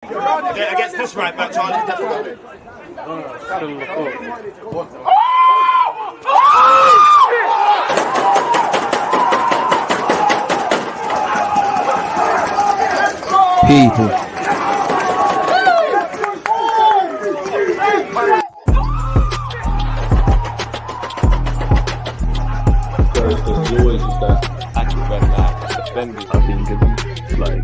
Yeah, against this right back, Charlie, definitely. People. There's always just that active when defenders have been given like.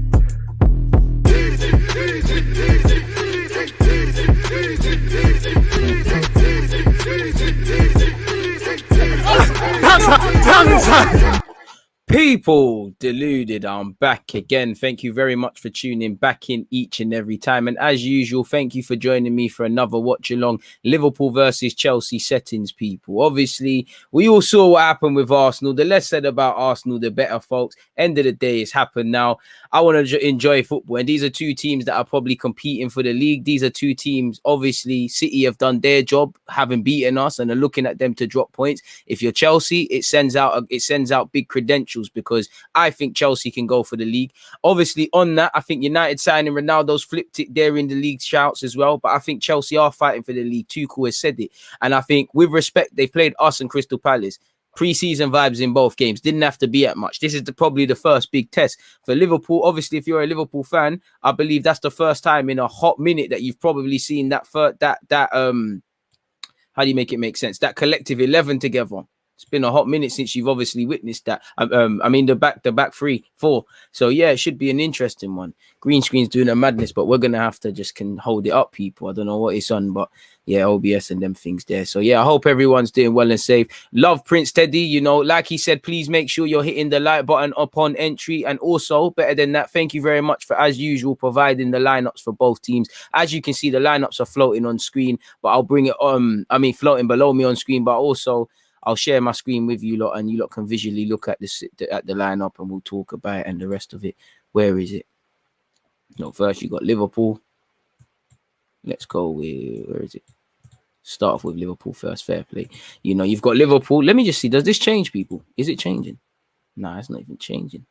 People deluded, I'm back again. Thank you very much for tuning back in each and every time. And as usual, thank you for joining me for another watch along Liverpool versus Chelsea settings, people. Obviously, we all saw what happened with Arsenal. The less said about Arsenal, the better, folks. End of the day, it's happened now. I want to enjoy football. And these are two teams that are probably competing for the league. These are two teams, obviously, City have done their job, having beaten us, and are looking at them to drop points. If you're Chelsea, it sends out big credentials, because I think Chelsea can go for the league. Obviously, on that, I think United signing Ronaldo's flipped it there in the league shouts as well. But I think Chelsea are fighting for the league. Tuchel has said it. And I think, with respect, they've played us and Crystal Palace. Pre-season vibes in both games. Didn't have to be at much. This is probably the first big test for Liverpool. Obviously, if you're a Liverpool fan, I believe that's the first time in a hot minute that you've probably seen that how do you make it make sense? That collective 11 together. It's been a hot minute since you've obviously witnessed that. I mean, the back 3-4. So yeah, it should be an interesting one. Green screen's doing a madness, but we're gonna have to just hold it up, people. I don't know what it's on, but yeah, OBS and them things there. So yeah, I hope everyone's doing well and safe. Love Prince Teddy. You know, like he said, please make sure you're hitting the like button upon entry. And also, better than that, thank you very much for, as usual, providing the lineups for both teams. As you can see, the lineups are floating on screen, but I'll bring it floating below me on screen, but also I'll share my screen with you lot, and you lot can visually look at the lineup, and we'll talk about it and the rest of it. Where is it? No, first you got Liverpool. Let's go with, where is it? Start off with Liverpool first. Fair play. You know, you've got Liverpool. Let me just see. Does this change, people? Is it changing? Nah, it's not even changing.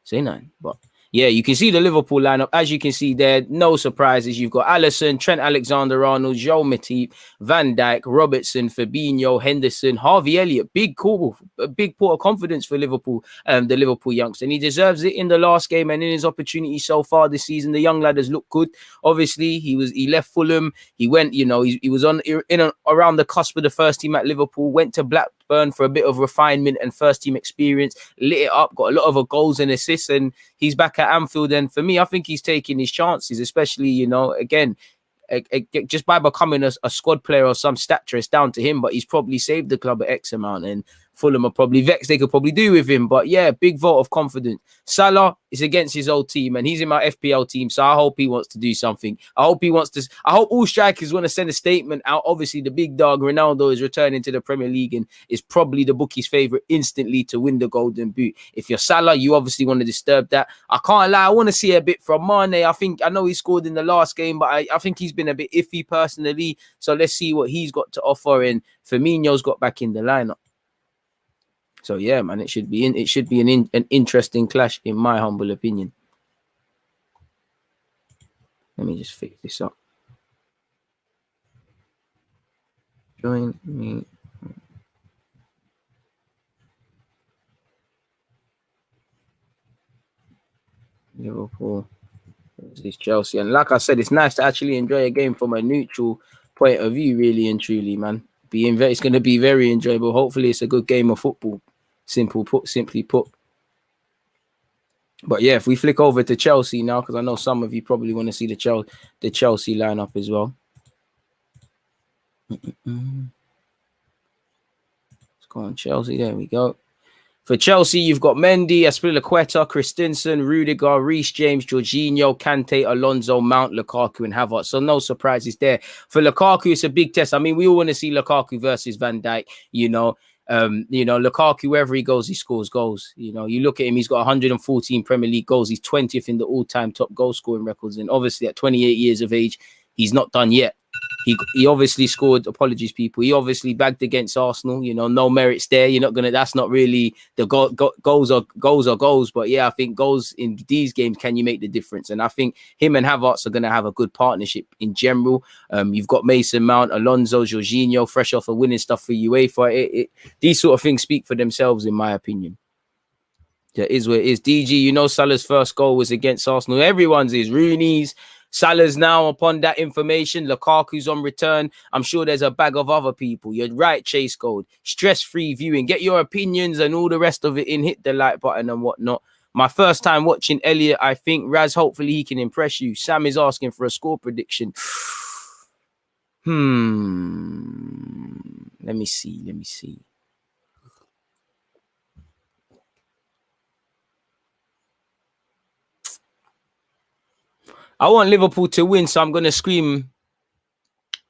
Say none, but yeah, you can see the Liverpool lineup. As you can see there, no surprises. You've got Alisson, Trent Alexander-Arnold, Joe Matip, Van Dijk, Robertson, Fabinho, Henderson, Harvey Elliott. Big call, a big port of confidence for Liverpool, the Liverpool youngster. And he deserves it in the last game and in his opportunity so far this season. The young lad has looked good. Obviously, he left Fulham. He went, you know, he was around the cusp of the first team at Liverpool, went to Blackburn for a bit of refinement and first team experience, lit it up, got a lot of goals and assists, and he's back at Anfield. And for me, I think he's taking his chances, especially, you know, again, just by becoming a squad player or some stature. It's down to him, but he's probably saved the club at X amount, and Fulham are probably vexed. They could probably do with him, but yeah, big vote of confidence. Salah is against his old team, and he's in my FPL team, so I hope he wants to do something. I hope all strikers want to send a statement out. Obviously, the big dog Ronaldo is returning to the Premier League and is probably the bookie's favourite instantly to win the Golden Boot. If you're Salah, you obviously want to disturb that. I can't lie, I want to see a bit from Mane. I know he scored in the last game, but I think he's been a bit iffy personally. So let's see what he's got to offer. And Firmino's got back in the lineup. So yeah, man, it should be an interesting clash, in my humble opinion. Let me just fix this up. Join me. Liverpool versus Chelsea. And like I said, it's nice to actually enjoy a game from a neutral point of view, really and truly, man. It's going to be very enjoyable. Hopefully it's a good game of football. Simply put. But yeah, if we flick over to Chelsea now, because I know some of you probably want to see the Chelsea lineup as well. Let's go on Chelsea. There we go. For Chelsea, you've got Mendy, Azpilicueta, Christensen, Rudiger, Reece James, Jorginho, Kante, Alonso, Mount, Lukaku, and Havertz. So no surprises there. For Lukaku, it's a big test. I mean, we all want to see Lukaku versus Van Dijk, you know. Lukaku, wherever he goes, he scores goals. You know, you look at him, he's got 114 Premier League goals. He's 20th in the all-time top goal scoring records. And obviously at 28 years of age, he's not done yet. he obviously scored. Apologies, people. He obviously bagged against Arsenal. You know, no merits there. You're not gonna. That's not really the goals are goals. But yeah, I think goals in these games, can you make the difference? And I think him and Havertz are gonna have a good partnership in general. You've got Mason Mount, Alonso, Jorginho, fresh off of winning stuff for UEFA. These sort of things speak for themselves, in my opinion. Yeah, it is what it is. DG, you know, Salah's first goal was against Arsenal. Everyone's is. Rooney's. Salah's now upon that information. Lukaku's on return. I'm sure there's a bag of other people. You're right, Chase Gold. Stress-free viewing. Get your opinions and all the rest of it in. Hit the like button and whatnot. My first time watching Elliot, I think. Raz, hopefully he can impress you. Sam is asking for a score prediction. Let me see. I want Liverpool to win, so I'm going to scream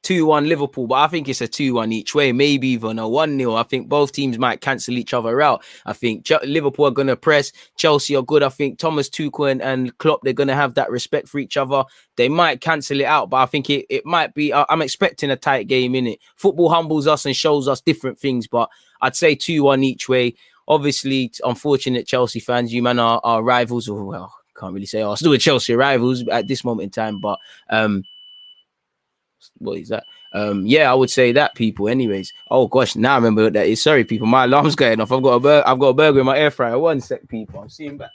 2-1 Liverpool, but I think it's a 2-1 each way, maybe even a 1-0. I think both teams might cancel each other out. I think Liverpool are going to press. Chelsea are good. I think Thomas Tuchel and Klopp, they're going to have that respect for each other. They might cancel it out, but I think it might be, I'm expecting a tight game in it. Football humbles us and shows us different things, but I'd say 2-1 each way. Obviously, unfortunate Chelsea fans, you man are rivals, or well, can't really say Arsenal with Chelsea rivals at this moment in time, but what is that? Yeah, I would say that, people. Anyways, oh gosh, now I remember what that is. Sorry, people, my alarm's going off. I've got a burger in my air fryer. One sec, people. I'm seeing back.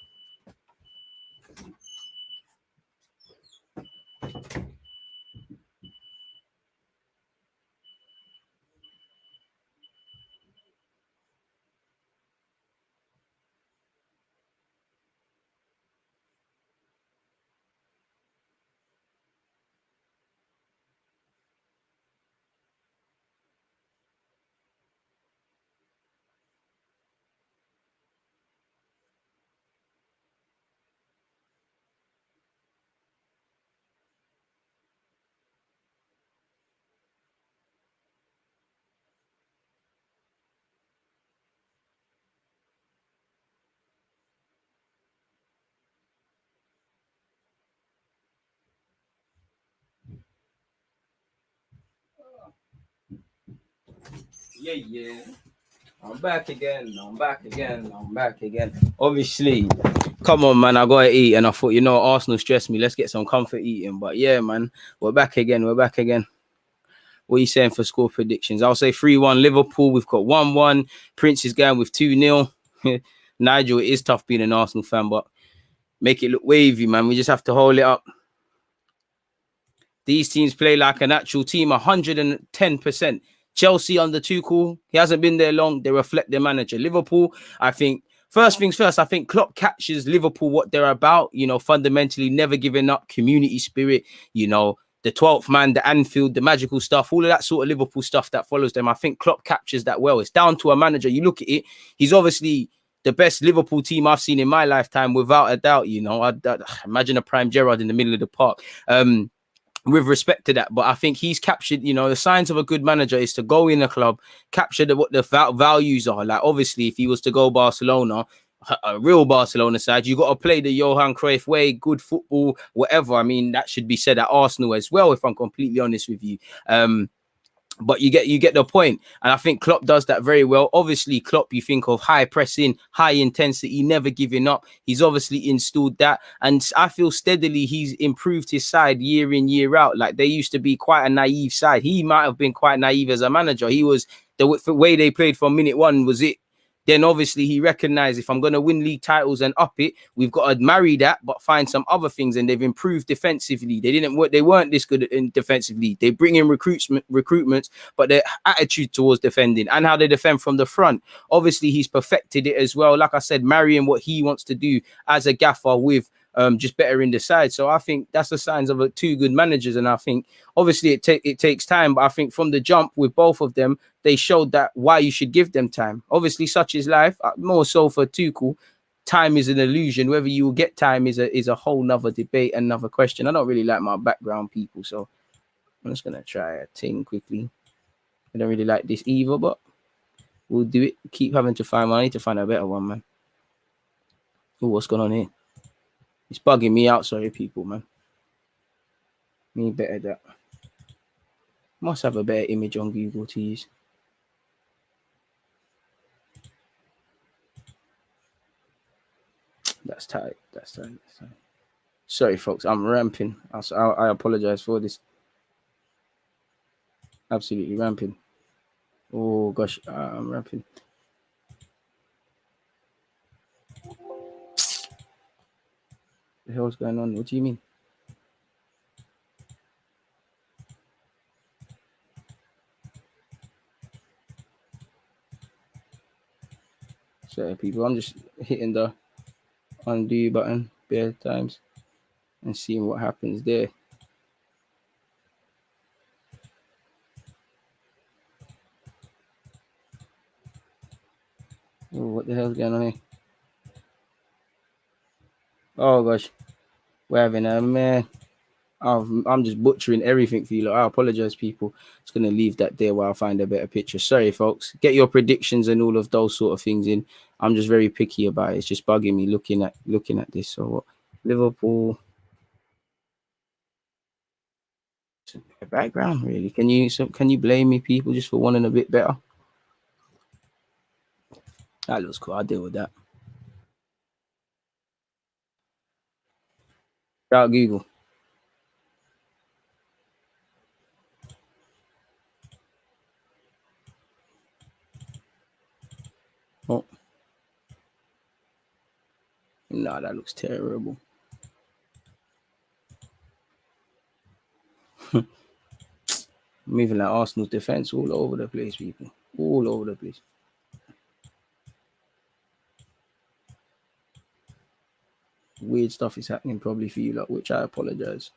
Yeah. I'm back again. Obviously, come on, man. I gotta eat, and I thought, you know, Arsenal stressed me. Let's get some comfort eating. But yeah, man, we're back again. What are you saying for score predictions? I'll say 3-1 Liverpool. We've got 1-1. Prince is going with 2-0. Nigel, it is tough being an Arsenal fan, but make it look wavy, man. We just have to hold it up. These teams play like an actual team, 110%. Chelsea under Tuchel, he hasn't been there long. They reflect their manager. Liverpool, I think, first things first, I think Klopp captures Liverpool what they're about. You know, fundamentally never giving up, community spirit, you know, the 12th man, the Anfield, the magical stuff, all of that sort of Liverpool stuff that follows them. I think Klopp captures that well. It's down to a manager. You look at it, he's obviously the best Liverpool team I've seen in my lifetime, without a doubt. You know, I'd imagine a prime Gerrard in the middle of the park. With respect to that, but I think he's captured, you know, the signs of a good manager is to go in a club, capture what the values are. Like, obviously, if he was to go Barcelona, a real Barcelona side, you got to play the Johan Cruyff way, good football, whatever. I mean, that should be said at Arsenal as well, if I'm completely honest with you. But you get the point. And I think Klopp does that very well. Obviously, Klopp, you think of high pressing, high intensity, never giving up. He's obviously installed that. And I feel steadily he's improved his side year in, year out. Like, they used to be quite a naive side. He might have been quite naive as a manager. He was, the way they played from minute one was it. Then obviously he recognized, if I'm going to win league titles and up it, we've got to marry that, but find some other things. And they've improved defensively. They weren't this good in defensively. They bring in recruitments, but their attitude towards defending and how they defend from the front. Obviously he's perfected it as well. Like I said, marrying what he wants to do as a gaffer with just better in the side. So I think that's the signs of two good managers. And I think obviously it takes time, but I think from the jump with both of them, they showed that why you should give them time. Obviously, such is life. More so for Tuchel, time is an illusion. Whether you will get time is a whole nother debate, another question. I don't really like my background, people, so I'm just gonna try a thing quickly. I don't really like this either, but we'll do it. Keep having to find one. I need to find a better one, man. Oh, what's going on here? It's bugging me out. Sorry, people, man. Need better that. Must have a better image on Google to use. That's tight. That's tight. That's tight. Sorry, folks. I'm ramping. I apologize for this. Absolutely ramping. Oh gosh, I'm ramping. The hell's going on? What do you mean? Sorry, people. I'm just hitting the undo button bare times and seeing what happens there. Oh, what the hell's going on here? Oh gosh, we're having a man. I'm just butchering everything for you. Like, I apologize, people. Just gonna leave that there while I find a better picture. Sorry, folks. Get your predictions and all of those sort of things in. I'm just very picky about it. It's just bugging me looking at this. So what? Liverpool background, really? Can you blame me, people, just for wanting a bit better? That looks cool. I'll deal with that. Shout out Google. Oh. Nah, that looks terrible. Moving like Arsenal's defense all over the place, people. All over the place. Weird stuff is happening probably for you lot, which I apologize.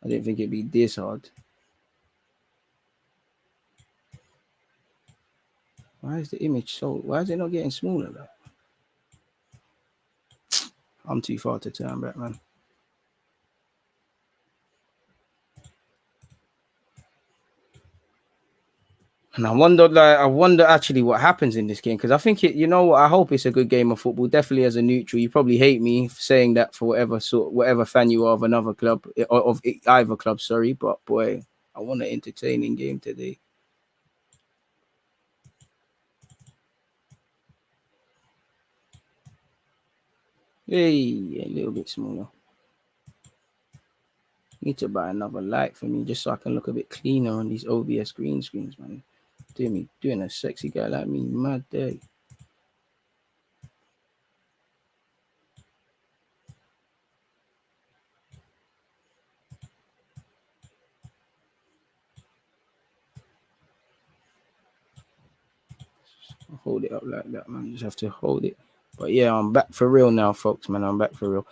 I didn't think it'd be this hard. Why is the image so? Why is it not getting smaller? Like? I'm too far to turn back, man. And I wonder actually what happens in this game, because I think it. You know what? I hope it's a good game of football. Definitely as a neutral, you probably hate me for saying that for whatever fan you are of another club or of either club. Sorry, but boy, I want an entertaining game today. Hey, a little bit smaller. Need to buy another light for me just so I can look a bit cleaner on these OBS green screens, man. Doing a sexy guy like me, mad day. Hold it up like that, man. You just have to hold it. But yeah, I'm back for real now, folks, man. I'm back for real.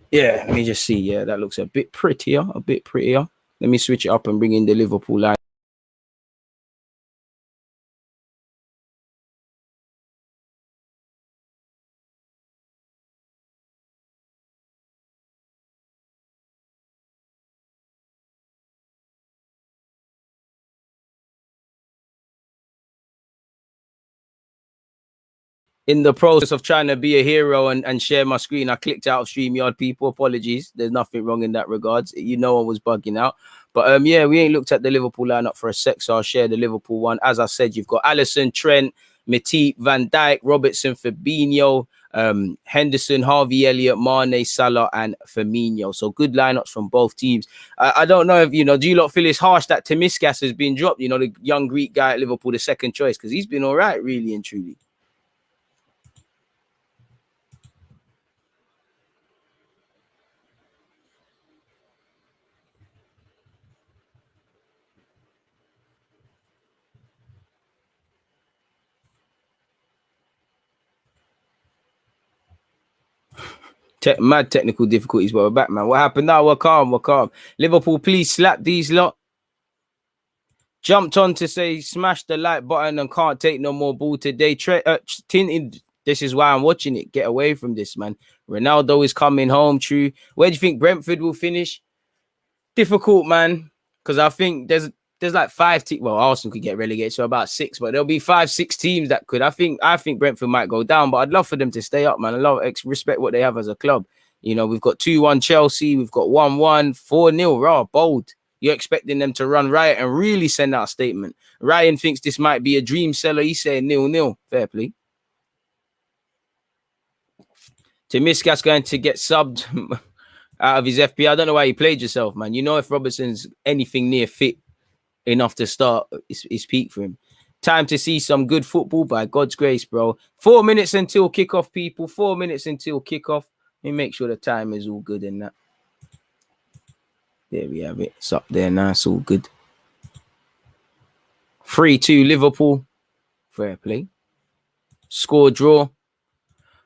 Yeah, let me just see. Yeah, that looks a bit prettier. Let me switch it up and bring in the Liverpool line. In the process of trying to be a hero and share my screen, I clicked out of StreamYard, people. Apologies. There's nothing wrong in that regards. You know, I was bugging out. But yeah, we ain't looked at the Liverpool lineup for a sec, so I'll share the Liverpool one. As I said, you've got Alisson, Trent, Matip, Van Dijk, Robertson, Fabinho, Henderson, Harvey Elliott, Mane, Salah, and Firmino. So good lineups from both teams. I don't know if, do you lot feel it's harsh that Temiskas has been dropped, the young Greek guy at Liverpool, the second choice, because he's been all right, really and truly. Mad technical difficulties, but we're back, man. What happened now? We're calm. Liverpool, please slap these lot. Jumped on to say smash the like button and can't take no more ball today. Tinted, this is why I'm watching it. Get away from this, man. Ronaldo is coming home, true. Where do you think Brentford will finish? Difficult, man. Because I think there's like 5 teams. Well, Arsenal could get relegated, so about 6, but there'll be 5-6 teams that could. I think Brentford might go down, but I'd love for them to stay up, man. I respect what they have as a club. We've got 2-1 Chelsea, we've got 1-1, 4-0, raw, bold. You're expecting them to run riot and really send out a statement. Ryan thinks this might be a dream seller. He's saying 0-0. Fair play. Timiska's going to get subbed out of his FP. I don't know why you played yourself, man. You know, if Robertson's anything near fit enough to start, it's peak for him. Time to see some good football by God's grace, bro. 4 minutes until kickoff, people. 4 minutes until kickoff. Let me make sure the time is all good in that. There we have it. It's up there now. It's all good. 3-2 Liverpool. Fair play. Score draw.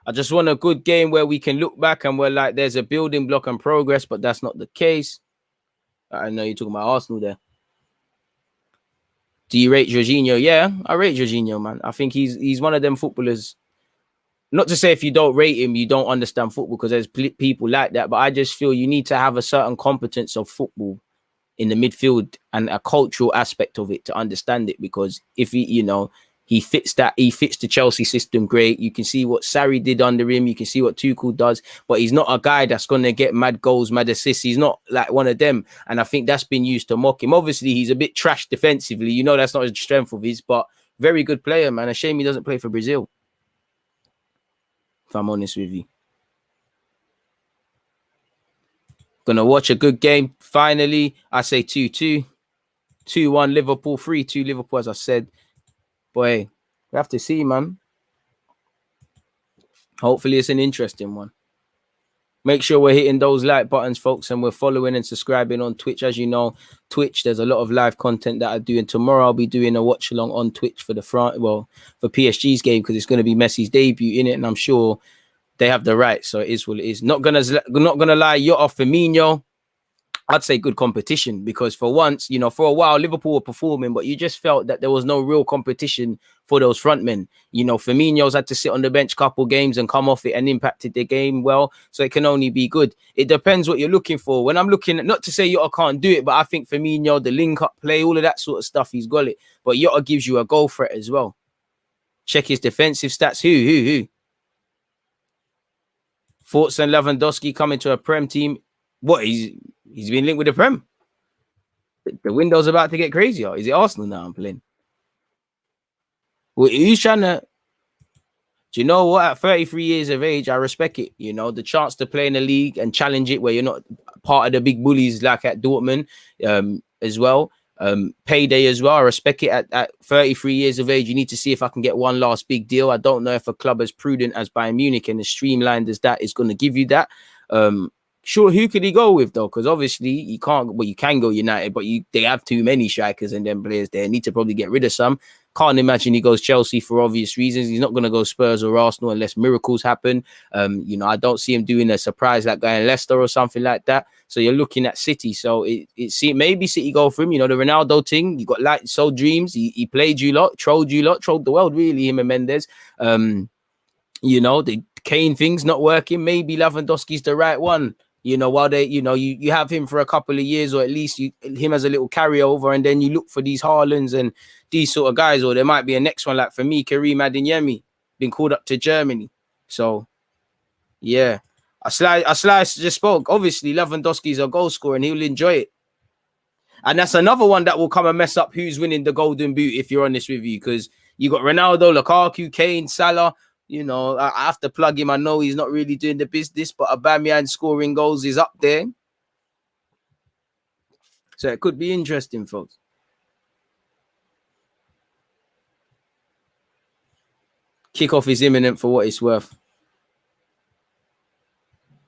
I just want a good game where we can look back and we're like, there's a building block and progress, but that's not the case. I know you're talking about Arsenal there. Do you rate Jorginho? Yeah, I rate Jorginho, man. I think he's one of them footballers. Not to say if you don't rate him, you don't understand football, because there's people like that. But I just feel you need to have a certain competence of football in the midfield and a cultural aspect of it to understand it. Because if he fits the Chelsea system great. You can see what Sarri did under him. You can see what Tuchel does, but he's not a guy that's going to get mad goals, mad assists. He's not like one of them. And I think that's been used to mock him. Obviously, he's a bit trash defensively. You know, that's not a strength of his, but very good player, man. A shame he doesn't play for Brazil, if I'm honest with you. Gonna watch a good game. Finally, I say 2-2. 2-1 Liverpool, 3-2 Liverpool, as I said. Boy, we have to see, man. Hopefully it's an interesting one. Make sure we're hitting those like buttons, folks, and we're following and subscribing on Twitch. As you know, Twitch, there's a lot of live content that I do. And tomorrow I'll be doing a watch along on Twitch for for PSG's game, because it's going to be Messi's debut in it, and I'm sure they have the right. So it is what it is. Not gonna lie, you're off Firmino. I'd say good competition, because for once, for a while, Liverpool were performing, but you just felt that there was no real competition for those front men. Firmino's had to sit on the bench a couple games and come off it and impacted the game well. So it can only be good. It depends what you're looking for. When I'm looking at, not to say Jota can't do it, but I think Firmino, the link-up play, all of that sort of stuff, he's got it. But Jota gives you a goal threat as well. Check his defensive stats. Who? Thoughts on Lewandowski coming to a Prem team? What, he's been linked with the Prem? The window's about to get crazier. Is it Arsenal now I'm playing? Well, who's trying to... Do you know what? At 33 years of age, I respect it. The chance to play in a league and challenge it where you're not part of the big bullies like at Dortmund as well. Payday as well. I respect it. At 33 years of age, you need to see if I can get one last big deal. I don't know if a club as prudent as Bayern Munich and as streamlined as that is going to give you that. Sure, who could he go with though? Because obviously you can't. Well, you can go United, but they have too many strikers and then players there. Need to probably get rid of some. Can't imagine he goes Chelsea for obvious reasons. He's not going to go Spurs or Arsenal unless miracles happen. I don't see him doing a surprise like going Leicester or something like that. So you're looking at City. So it maybe City go for him. The Ronaldo thing. You got light soul dreams. He played you lot, trolled the world really. Him and Mendes. The Kane thing's not working. Maybe Lewandowski's the right one. While they, you have him for a couple of years, or at least him as a little carryover, and then you look for these Haalands and these sort of guys, or there might be a next one like for me, Karim Adeyemi, been called up to Germany. So, yeah, Slice just spoke. Obviously, Lewandowski's a goal scorer and he'll enjoy it. And that's another one that will come and mess up who's winning the Golden Boot, if you're honest with you, because you got Ronaldo, Lukaku, Kane, Salah. I have to plug him. I know he's not really doing the business, but Aubameyang scoring goals is up there. So it could be interesting, folks. Kickoff is imminent for what it's worth.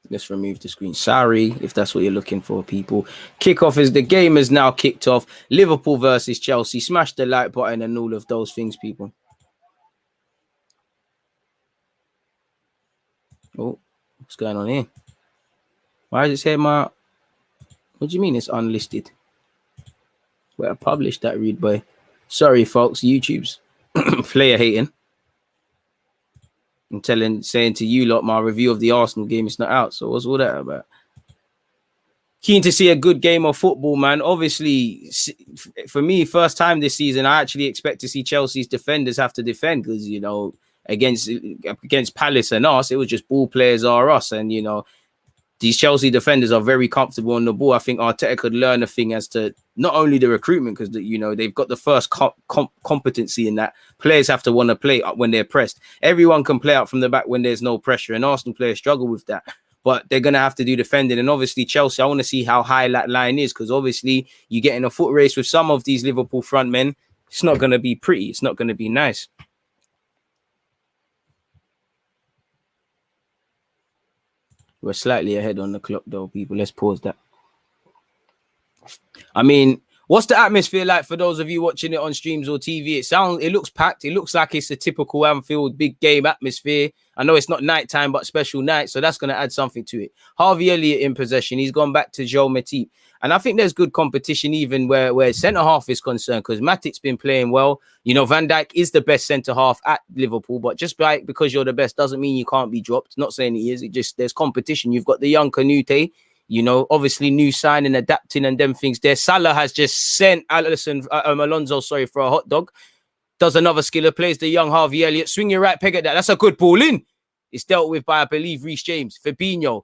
Let's remove the screen. Sorry if that's what you're looking for, people. Kickoff is the game has now kicked off. Liverpool versus Chelsea. Smash the like button and all of those things, people. Oh, what's going on here? Why does it say what do you mean it's unlisted? Well, I published that, read boy. Sorry, folks. YouTube's player hating. I'm saying to you lot, my review of the Arsenal game is not out. So what's all that about? Keen to see a good game of football, man. Obviously, for me, first time this season, I actually expect to see Chelsea's defenders have to defend because, against Palace and us, it was just ball players are us. And, these Chelsea defenders are very comfortable on the ball. I think Arteta could learn a thing as to not only the recruitment, because they've got the first competency in that. Players have to want to play when they're pressed. Everyone can play out from the back when there's no pressure, and Arsenal players struggle with that. But they're going to have to do defending. And obviously, Chelsea, I want to see how high that line is, because obviously you get in a foot race with some of these Liverpool front men. It's not going to be pretty. It's not going to be nice. We're slightly ahead on the clock, though, people. Let's pause that. I mean, what's the atmosphere like for those of you watching it on streams or TV? It looks packed. It looks like it's a typical Anfield big game atmosphere. I know it's not nighttime, but special night, so that's going to add something to it. Harvey Elliott in possession. He's gone back to Joe Matip. And I think there's good competition even where centre-half is concerned, because Matip's been playing well. Van Dijk is the best centre-half at Liverpool, but just because you're the best doesn't mean you can't be dropped. Not saying he is. There's competition. You've got the young Canute, obviously new signing, adapting and them things there. Salah has just sent Alonso for a hot dog. Does another skiller, plays the young Harvey Elliott. Swing your right peg at that. That's a good ball in. It's dealt with by, I believe, Reece James. Fabinho.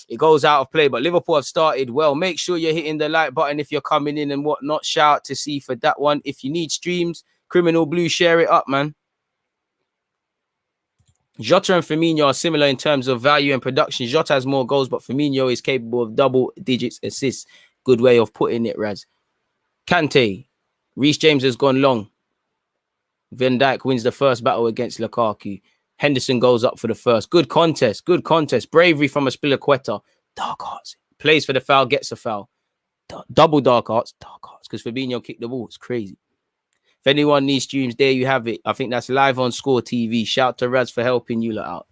It goes out of play, but Liverpool have started well. Make sure you're hitting the like button if you're coming in and whatnot. Shout out to C for that one. If you need streams, Criminal Blue, share it up, man. Jota and Firmino are similar in terms of value and production. Jota has more goals, but Firmino is capable of double digits assists. Good way of putting it, Raz. Kante. Reece James has gone long. Van Dijk wins the first battle against Lukaku. Henderson goes up for the first. Good contest. Bravery from Aspilicueta. Dark hearts. Plays for the foul, gets a foul. Double dark hearts, because Fabinho kicked the ball. It's crazy. If anyone needs streams, there you have it. I think that's live on Score TV. Shout to Raz for helping you lot out.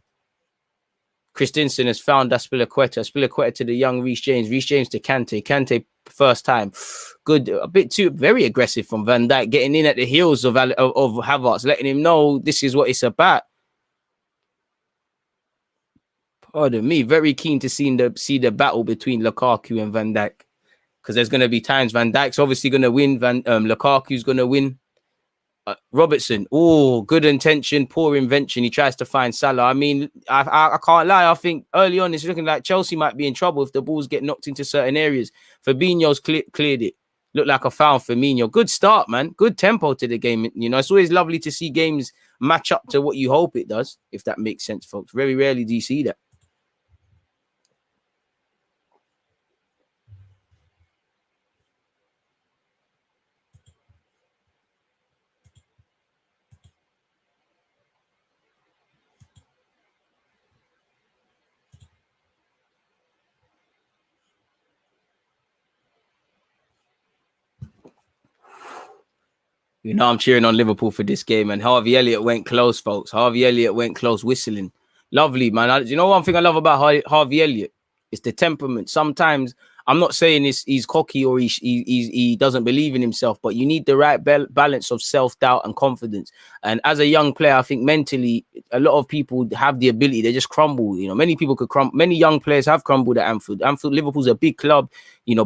Christensen has found Aspilicueta. Aspilicueta to the young Reece James. Reece James to Kante. Kante first time. Good. A bit too very aggressive from Van Dijk, getting in at the heels of Havertz, letting him know this is what it's about. Pardon me. Very keen to see the battle between Lukaku and Van Dijk, because there's going to be times Van Dijk's obviously going to win. Lukaku's going to win. Robertson, good intention, poor invention. He tries to find Salah. I mean, I can't lie. I think early on it's looking like Chelsea might be in trouble if the balls get knocked into certain areas. Fabinho's cleared it. Looked like a foul, Firmino. Good start, man. Good tempo to the game. It's always lovely to see games match up to what you hope it does, if that makes sense, folks. Very rarely do you see that. I'm cheering on Liverpool for this game, and Harvey Elliott went close, folks. Harvey Elliott went close, whistling. Lovely, man. One thing I love about Harvey Elliott? It's the temperament. Sometimes, I'm not saying he's cocky or he doesn't believe in himself, but you need the right balance of self-doubt and confidence. And as a young player, I think mentally, a lot of people have the ability. They just crumble. Many people could crumble. Many young players have crumbled at Anfield. Liverpool's a big club,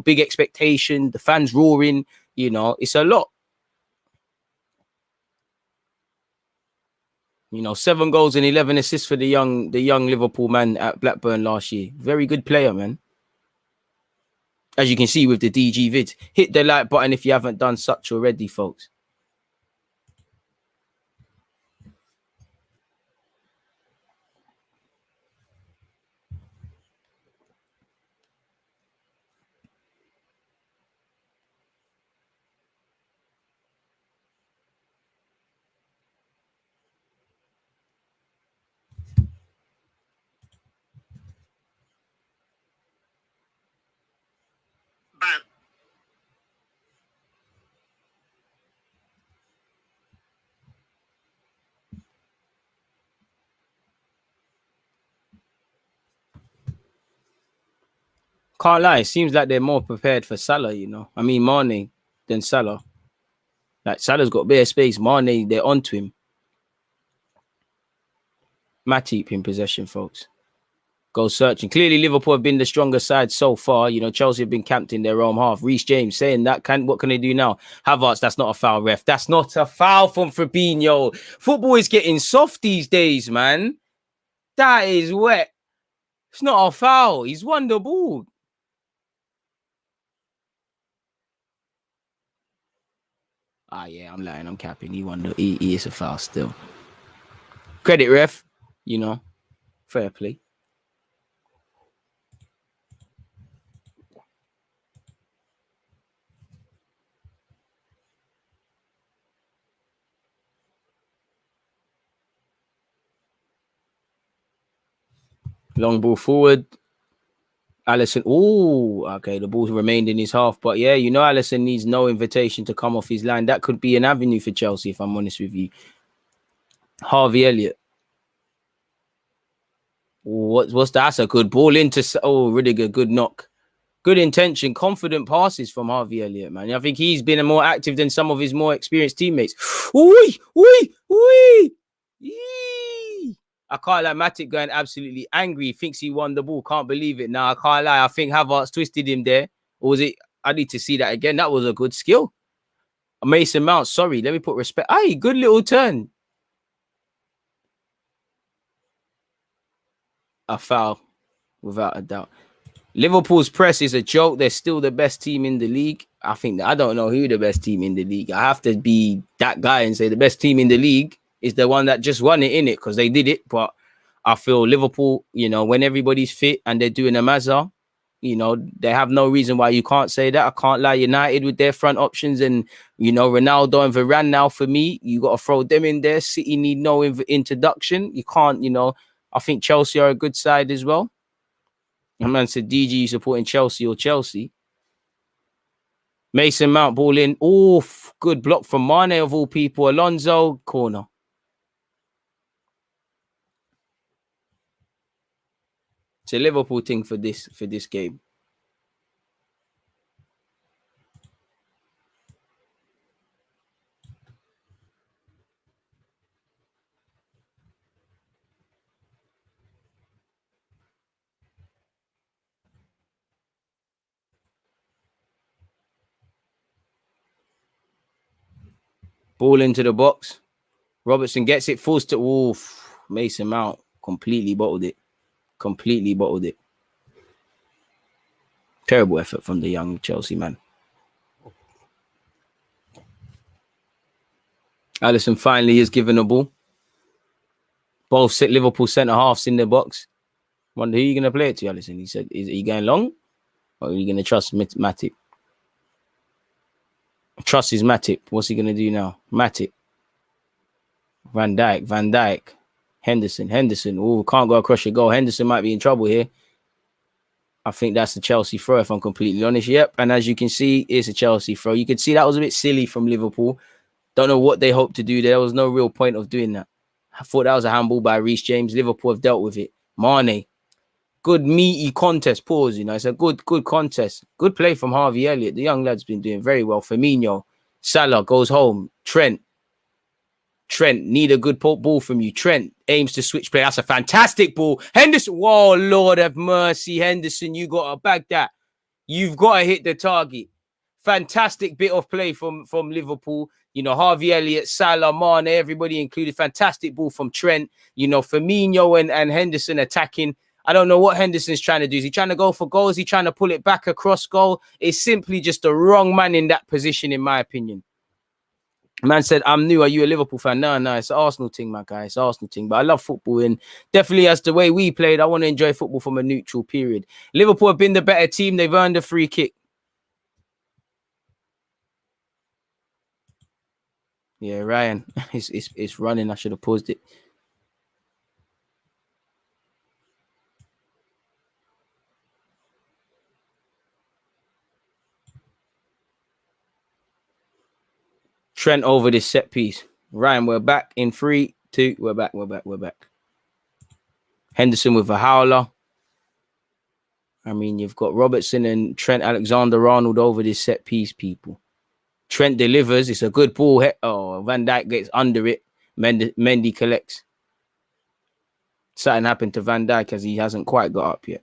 big expectation, the fans roaring, it's a lot. 7 goals and 11 assists for the young Liverpool man at Blackburn last year. Very good player, man. As you can see with the DG vids. Hit the like button if you haven't done such already, folks. Can't lie. It seems like they're more prepared for Salah, I mean, Mane than Salah. Like, Salah's got bare space. Mane, they're onto him. Matip in possession, folks. Go searching. Clearly, Liverpool have been the stronger side so far. Chelsea have been camped in their own half. Reece James saying that, what can they do now? Havertz, that's not a foul, ref. That's not a foul from Fabinho. Football is getting soft these days, man. That is wet. It's not a foul. He's won the ball. Ah, yeah, I'm lying. I'm capping. He won the. He is a foul still. Credit ref. You know, fair play. Long ball forward. Allison. Oh, okay. The ball's remained in his half, but yeah, you know, Allison needs no invitation to come off his line. That could be an avenue for Chelsea, if I'm honest with you. Harvey Elliott. What's that? That's a good ball into. Oh, Rudiger. Good knock. Good intention, confident passes from Harvey Elliott, man. I think he's been more active than some of his more experienced teammates. Oi, oi, oi. Yee. I can't lie. Matic going absolutely angry. He thinks he won the ball. Can't believe it. Now, I can't lie. I think Havertz twisted him there. Or was it? I need to see that again. That was a good skill. Mason Mount, sorry. Let me put respect. Hey, good little turn. A foul, without a doubt. Liverpool's press is a joke. They're still the best team in the league. I think I don't know who the best team in the league. I have to be that guy and say the best team in the league is the one that just won it in it because they did it. But I feel Liverpool, you know, when everybody's fit and they're doing a mazza, you know, they have no reason why you can't say that. I can't lie. United with their front options and, you know, Ronaldo and Varane now for me, you got to throw them in there. City need no introduction. You can't, you know, I think Chelsea are a good side as well. A man said, DG supporting Chelsea or Chelsea. Mason Mount ball in. Oh, good block from Mane of all people. Alonso, corner. It's a Liverpool thing for this game. Ball into the box. Robertson gets it, falls to Mason Mount completely bottled it. Completely bottled it. Terrible effort from the young Chelsea man. Alisson finally is given a ball. Both Liverpool centre halves in the box. Wonder who you're going to play it to, Alisson. He said, is he going long? Or are you going to trust Matip? Trust is Matip. What's he going to do now? Matip. Van Dijk. Henderson. Oh, can't go across your goal. Henderson might be in trouble here. I think that's the Chelsea throw, if I'm completely honest. Yep. And as you can see, it's a Chelsea throw. You could see that was a bit silly from Liverpool. Don't know what they hoped to do. There was no real point of doing that. I thought that was a handball by Reece James. Liverpool have dealt with it. Mane. Good meaty contest. Pause, you know. It's a good contest. Good play from Harvey Elliott. The young lad's been doing very well. Firmino. Salah goes home. Trent, need a good ball from you. Trent aims to switch play. That's a fantastic ball. Henderson. Whoa, Lord have mercy. Henderson, you got to bag that. You've got to hit the target. Fantastic bit of play from Liverpool. You know, Harvey Elliott, Salah, Mane, everybody included. Fantastic ball from Trent. You know, Firmino and Henderson attacking. I don't know what Henderson's trying to do. Is he trying to go for goals? Is he trying to pull it back across goal? It's simply just the wrong man in that position, in my opinion. Man said, I'm new. Are you a Liverpool fan? No, it's an Arsenal thing, my guy. It's an Arsenal thing. But I love football. And definitely as the way we played, I want to enjoy football from a neutral period. Liverpool have been the better team. They've earned a free kick. Yeah, Ryan. It's running. I should have paused it. Trent over this set piece. Ryan, we're back in 3, 2. We're back. Henderson with a howler. I mean, you've got Robertson and Trent Alexander-Arnold over this set piece, people. Trent delivers. It's a good ball. Oh, Van Dijk gets under it. Mendy collects. Something happened to Van Dijk as he hasn't quite got up yet.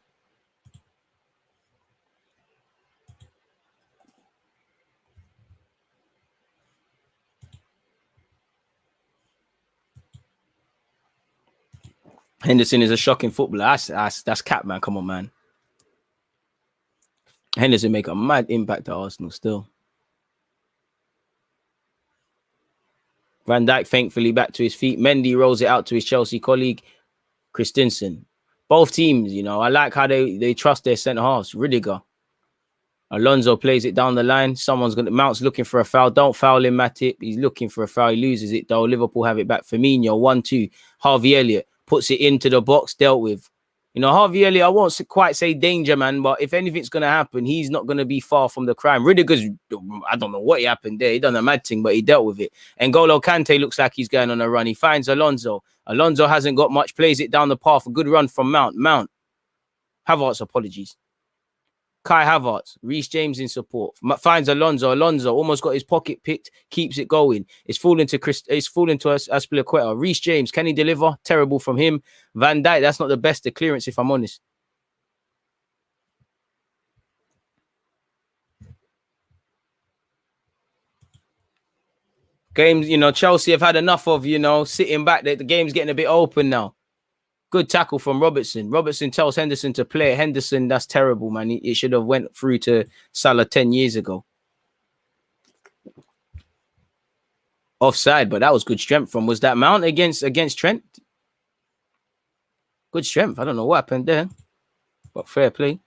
Henderson is a shocking footballer. That's cap, man. Come on, man. Henderson make a mad impact at Arsenal still. Van Dijk thankfully back to his feet. Mendy rolls it out to his Chelsea colleague, Christensen. Both teams, you know, I like how they trust their centre halves. Rudiger. Alonso plays it down the line. Mount's looking for a foul. Don't foul him, Matip. He's looking for a foul. He loses it though. Liverpool have it back. Firmino, 1-2. Harvey Elliott puts it into the box, dealt with. You know, Harvey Elliott, I won't quite say danger, man, but if anything's going to happen, he's not going to be far from the crime. Rudiger's, I don't know what happened there. He done a mad thing, but he dealt with it. And N'Golo Kante looks like he's going on a run. He finds Alonso. Alonso hasn't got much, plays it down the path. A good run from Mount. Havertz, apologies. Kai Havertz, Reece James in support. Finds Alonso. Alonso almost got his pocket picked, keeps it going. It's falling to Azpilicueta. Reece James, can he deliver? Terrible from him. Van Dijk, that's not the best of clearance, if I'm honest. Games, you know, Chelsea have had enough of, you know, sitting back. The game's getting a bit open now. Good tackle from Robertson. Robertson tells Henderson to play. Henderson, that's terrible, man. It should have went through to Salah 10 years ago. Offside, but that was good strength from. Was that Mount against Trent? Good strength. I don't know what happened there, but fair play.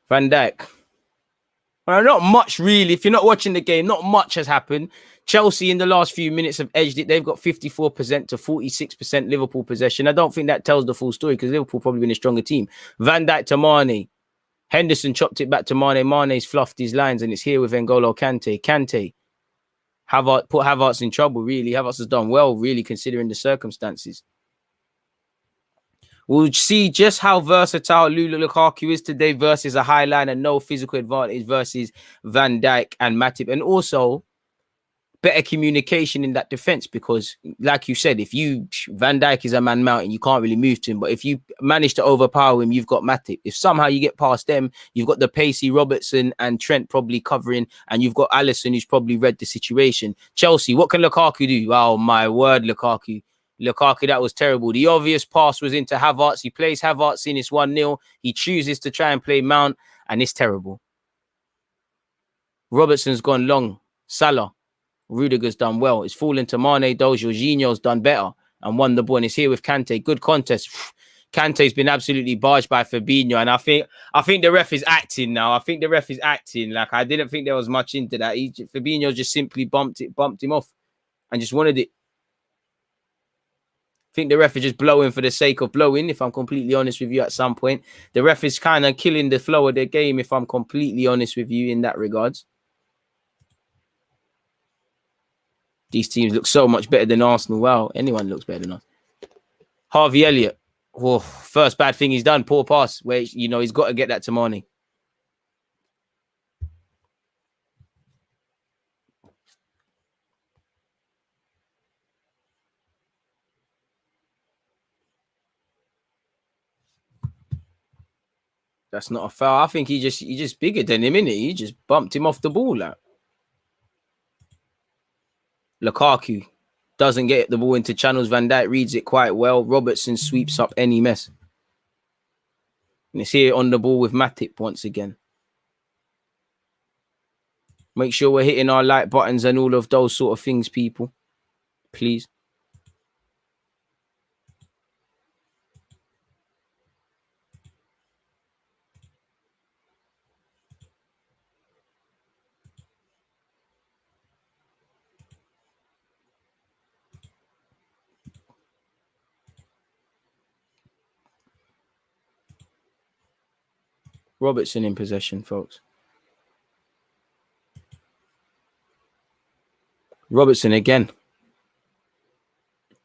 Van Dijk. Well, not much really. If you're not watching the game, not much has happened. Chelsea in the last few minutes have edged it. They've got 54% to 46% Liverpool possession. I don't think that tells the full story because Liverpool probably been a stronger team. Van Dijk to Mane. Henderson chopped it back to Mane. Mane's fluffed his lines and it's here with N'Golo Kante. Kante. Put Havertz in trouble, really. Havertz has done well, really, considering the circumstances. We'll see just how versatile Lukaku is today versus a high line and no physical advantage versus Van Dijk and Matip. And also, better communication in that defense because, like you said, Van Dijk is a man mountain, you can't really move to him. But if you manage to overpower him, you've got Matip. If somehow you get past them, you've got the pacey Robertson and Trent probably covering, and you've got Alisson who's probably read the situation. Chelsea, what can Lukaku do? Oh my word, Lukaku, that was terrible. The obvious pass was into Havertz. He plays Havertz in, it's 1-0. He chooses to try and play Mount, and it's terrible. Robertson's gone long. Salah. Rudiger's done well. It's fallen to Mane, though. Jorginho's done better and won the ball. And it's here with Kante. Good contest. Kante's been absolutely barged by Fabinho. And I think the ref is acting now. Like, I didn't think there was much into that. Fabinho just simply bumped him off and just wanted it. I think the ref is just blowing for the sake of blowing, if I'm completely honest with you, at some point. The ref is kind of killing the flow of the game, if I'm completely honest with you in that regards. These teams look so much better than Arsenal. Wow, anyone looks better than us. Harvey Elliott. Oh, first bad thing he's done. Poor pass. Where, you know, he's got to get that to Mane. That's not a foul. I think he just bigger than him, innit? He just bumped him off the ball. Like. Lukaku doesn't get the ball into channels. Van Dijk reads it quite well. Robertson sweeps up any mess. And it's here on the ball with Matip once again. Make sure we're hitting our like buttons and all of those sort of things, people. Please. Robertson in possession, folks. Robertson again.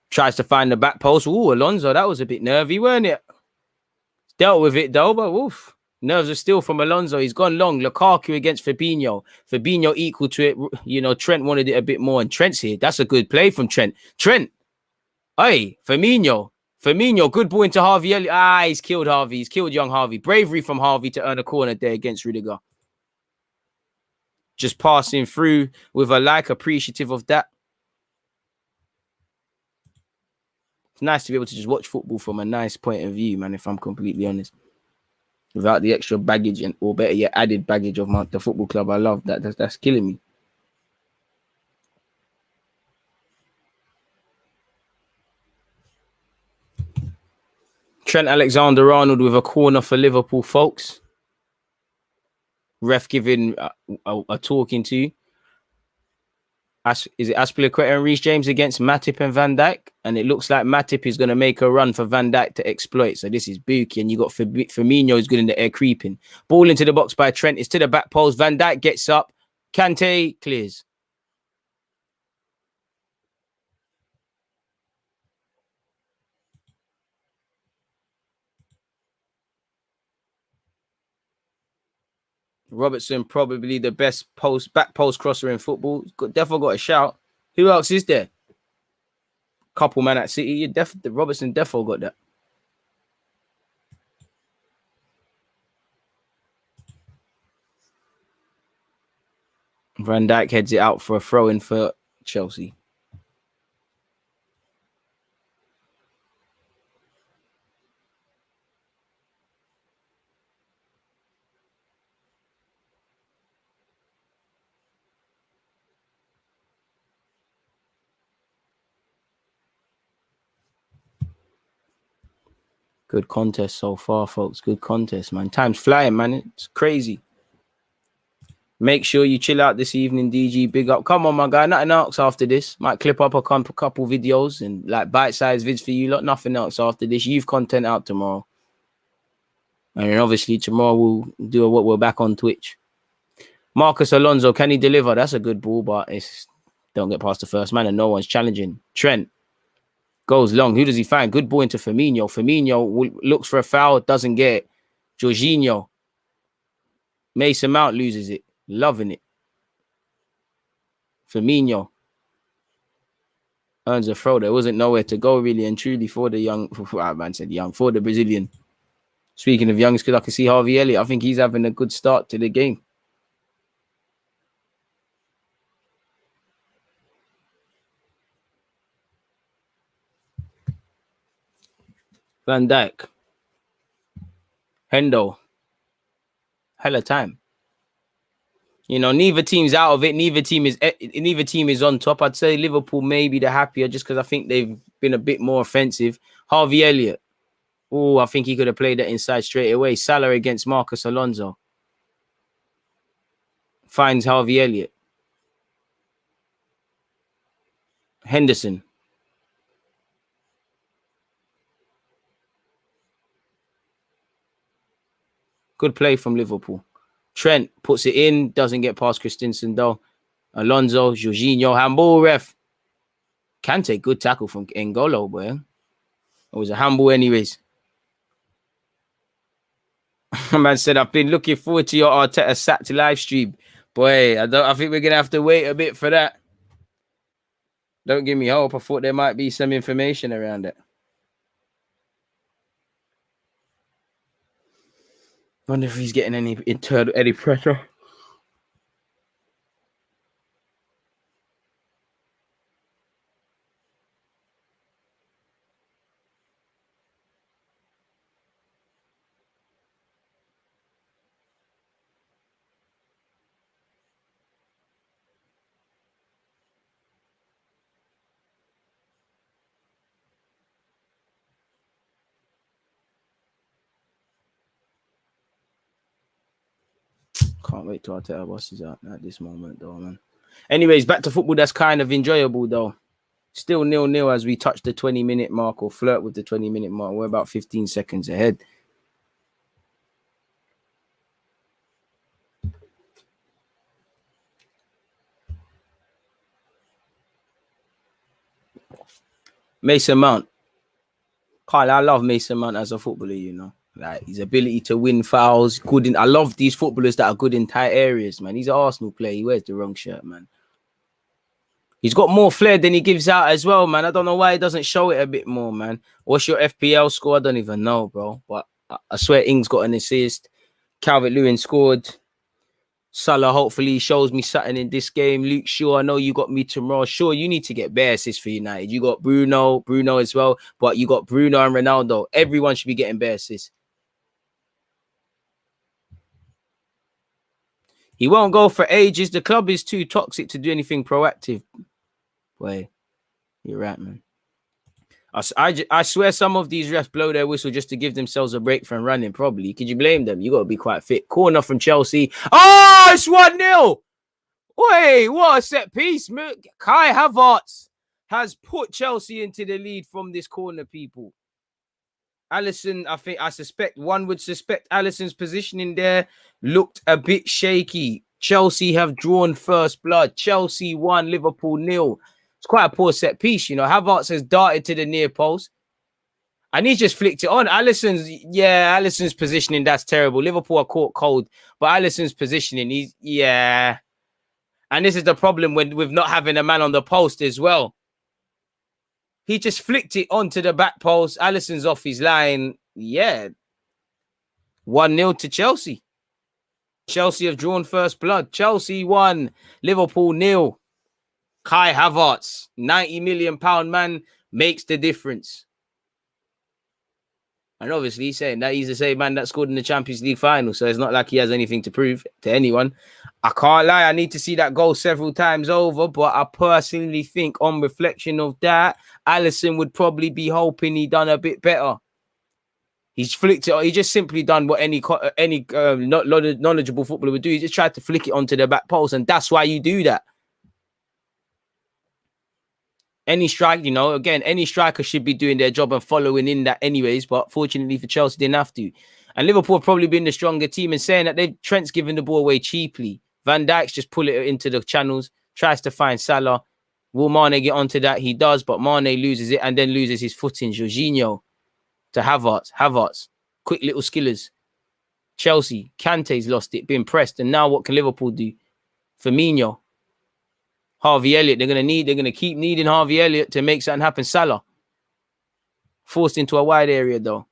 Tries to find the back post. Ooh, Alonso, that was a bit nervy, weren't it? Dealt with it, though, but oof. Nerves are still from Alonso. He's gone long. Lukaku against Fabinho. Fabinho equal to it. You know, Trent wanted it a bit more, and Trent's here. That's a good play from Trent. Hey, Firmino, good ball into Harvey Elliott. He's killed Harvey. He's killed young Harvey. Bravery from Harvey to earn a corner there against Rudiger. Just passing through with a like, appreciative of that. It's nice to be able to just watch football from a nice point of view, man, if I'm completely honest. Without the extra baggage and, or better yet, added baggage of the football club I love. That's killing me. Trent Alexander-Arnold with a corner for Liverpool, folks. Ref giving a talking to. Is it Aspilicueta and Reece James against Matip and Van Dijk? And it looks like Matip is going to make a run for Van Dijk to exploit. So this is Buki, and you got Firmino who's good in the air creeping. Ball into the box by Trent. It's to the back post. Van Dijk gets up. Kante clears. Robertson, probably the best back post crosser in football. Definitely got a shout. Who else is there? Couple man at City. Robertson definitely got that. Van Dijk heads it out for a throw-in for Chelsea. Good contest so far, folks. Good contest, man. Time's flying, man. It's crazy. Make sure you chill out this evening, DG. Big up. Come on, my guy. Nothing else after this. Might clip up a couple videos and like bite-sized vids for you lot. Nothing else after this. You've content out tomorrow. And then obviously tomorrow we'll do what we're back on Twitch. Marcus Alonso, can he deliver? That's a good ball, but it's don't get past the first man and no one's challenging. Trent goes long. Who does he find? Good ball into Firmino. Firmino looks for a foul, doesn't get it. Jorginho. Mason Mount loses it. Loving it. Firmino earns a throw. There wasn't nowhere to go really and truly for the young, for the Brazilian. Speaking of youngs, because I can see Harvey Elliott. I think he's having a good start to the game. Van Dijk. Hendo. Hella time. You know, neither team's out of it. Neither team is on top. I'd say Liverpool may be the happier just because I think they've been a bit more offensive. Harvey Elliott. Oh, I think he could have played that inside straight away. Salah against Marcus Alonso. Finds Harvey Elliott. Henderson. Good play from Liverpool. Trent puts it in, doesn't get past Christensen though. Alonso, Jorginho, handball ref. Kante, good tackle from N'Golo, boy. It was a handball anyways. Man said, I've been looking forward to your Arteta sacked live stream. Boy, I think we're going to have to wait a bit for that. Don't give me hope. I thought there might be some information around it. Wonder if he's getting any internal pressure. Can't wait till Arteta bosses out at this moment, though, man. Anyways, back to football. That's kind of enjoyable, though. Still 0-0 as we touch the 20-minute mark or flirt with the 20-minute mark. We're about 15 seconds ahead. Mason Mount. Kyle, I love Mason Mount as a footballer, you know. Like his ability to win fouls, I love these footballers that are good in tight areas, man. He's an Arsenal player. He wears the wrong shirt, man. He's got more flair than he gives out as well, man. I don't know why he doesn't show it a bit more, man. What's your FPL score? I don't even know, bro. But I swear Ings got an assist. Calvert-Lewin scored. Salah hopefully shows me something in this game. Luke Shaw, I know you got me tomorrow. Sure, you need to get bare assists for United. You got Bruno as well, but you got Bruno and Ronaldo. Everyone should be getting bare assists. He won't go for ages. The club is too toxic to do anything proactive. Boy, you're right, man. I swear some of these refs blow their whistle just to give themselves a break from running, probably. Could you blame them? You got to be quite fit. Corner from Chelsea. Oh, it's 1-0. Wait, what a set piece. Kai Havertz has put Chelsea into the lead from this corner, people. Alisson, one would suspect Alisson's positioning there looked a bit shaky. Chelsea have drawn first blood. Chelsea 1, Liverpool 0. It's quite a poor set piece, you know. Havertz has darted to the near post. And he just flicked it on. Alisson's positioning, that's terrible. Liverpool are caught cold. But Alisson's positioning, And this is the problem with not having a man on the post as well. He just flicked it onto the back post. Alisson's off his line. 1-0 to Chelsea. Chelsea have drawn first blood. Chelsea 1, Liverpool 0. Kai Havertz, £90 million man, makes the difference. And obviously he's saying that he's the same man that scored in the Champions League final. So it's not like he has anything to prove to anyone. I can't lie. I need to see that goal several times over. But I personally think on reflection of that, Alisson would probably be hoping he done a bit better. He's flicked it. He just simply done what any knowledgeable footballer would do. He just tried to flick it onto the back post. And that's why you do that. Any strike, any striker should be doing their job and following in that anyways. But fortunately for Chelsea, they didn't have to. And Liverpool have probably been the stronger team in saying that Trent's giving the ball away cheaply. Van Dijk's just pull it into the channels, tries to find Salah. Will Mane get onto that? He does, but Mane loses it and then loses his footing. Jorginho to Havertz. Quick little skillers. Chelsea, Kante's lost it, been pressed. And now what can Liverpool do? Firmino. Harvey Elliott, they're going to keep needing Harvey Elliott to make something happen. Salah. Forced into a wide area, though.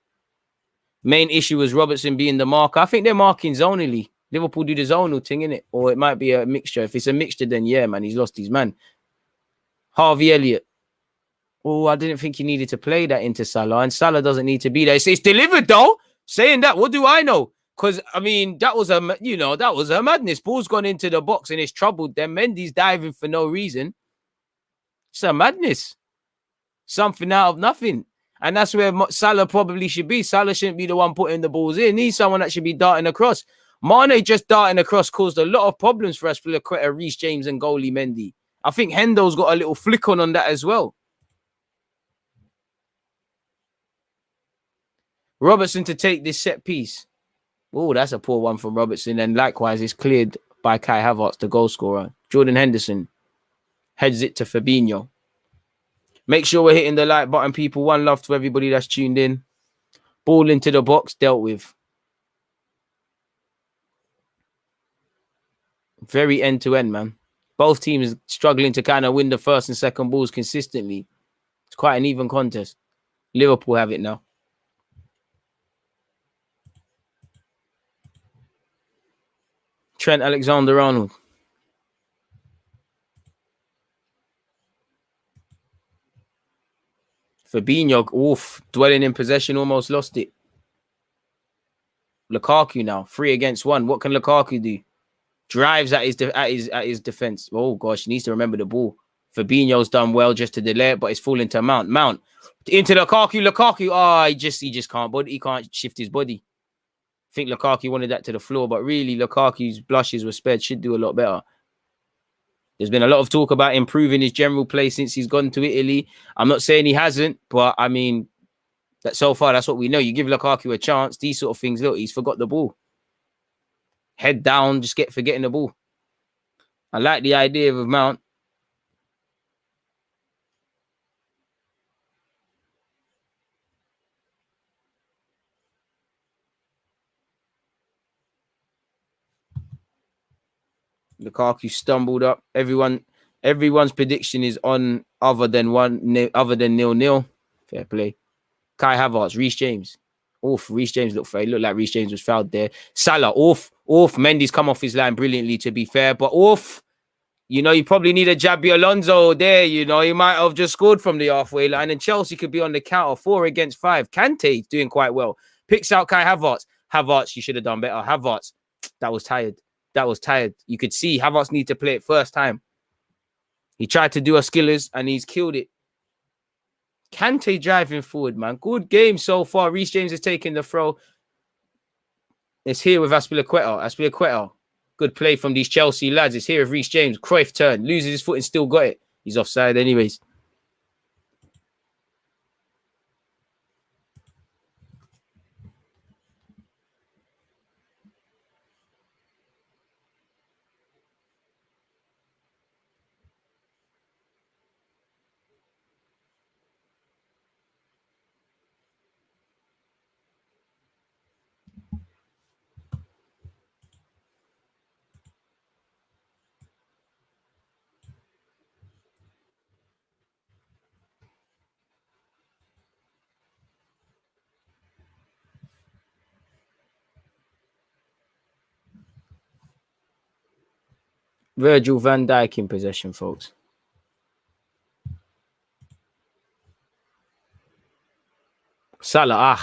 Main issue was Robertson being the marker. I think they're marking zonally. Liverpool do the zonal thing, innit? Or it might be a mixture. If it's a mixture, then yeah, man, he's lost his man. Harvey Elliott. Oh, I didn't think he needed to play that into Salah. And Salah doesn't need to be there. It's delivered, though. Saying that, what do I know? Because, that was a madness. Ball's gone into the box and it's troubled them. Mendy's diving for no reason. It's a madness. Something out of nothing. And that's where Salah probably should be. Salah shouldn't be the one putting the balls in. He's someone that should be darting across. Mane just darting across caused a lot of problems for us for Laqueta, Reece James and goalie Mendy. I think Hendo's got a little flick on that as well. Robertson to take this set piece. Oh, that's a poor one from Robertson. And likewise, it's cleared by Kai Havertz, the goal scorer. Jordan Henderson heads it to Fabinho. Make sure we're hitting the like button, people. One love to everybody that's tuned in. Ball into the box, dealt with. Very end-to-end, man. Both teams struggling to kind of win the first and second balls consistently. It's quite an even contest. Liverpool have it now. Trent Alexander-Arnold. Fabinho, dwelling in possession, almost lost it. Lukaku now, 3 against 1. What can Lukaku do? Drives at his defense. Oh gosh, he needs to remember the ball. Fabinho's done well just to delay it, but it's falling to Mount. Mount into Lukaku. Oh, he just can't. He can't shift his body. I think Lukaku wanted that to the floor, but really Lukaku's blushes were spared. Should do a lot better. There's been a lot of talk about improving his general play since he's gone to Italy. I'm not saying he hasn't, but that so far that's what we know. You give Lukaku a chance, these sort of things. Look, he's forgot the ball. Head down, just forgetting the ball. I like the idea of Mount. Lukaku stumbled up. Everyone's prediction is on other than 0-0. Fair play. Kai Havertz, Reece James. Reece James looked like Reece James was fouled there. Salah, Oof, Mendy's come off his line brilliantly, to be fair. But oof, you know, you probably need a Jabby Alonso there. You know, he might have just scored from the halfway line, and Chelsea could be on the counter 4 against 5. Kante's doing quite well. Picks out Kai Havertz. Havertz, you should have done better. Havertz, that was tired. That was tired. You could see Havertz need to play it first time. He tried to do a skillers and he's killed it. Kante driving forward, man. Good game so far. Reece James is taking the throw. It's here with Aspilicueta. Good play from these Chelsea lads. It's here with Reece James. Cruyff turn. Loses his foot and still got it. He's offside anyways. Virgil van Dijk in possession, folks. Salah.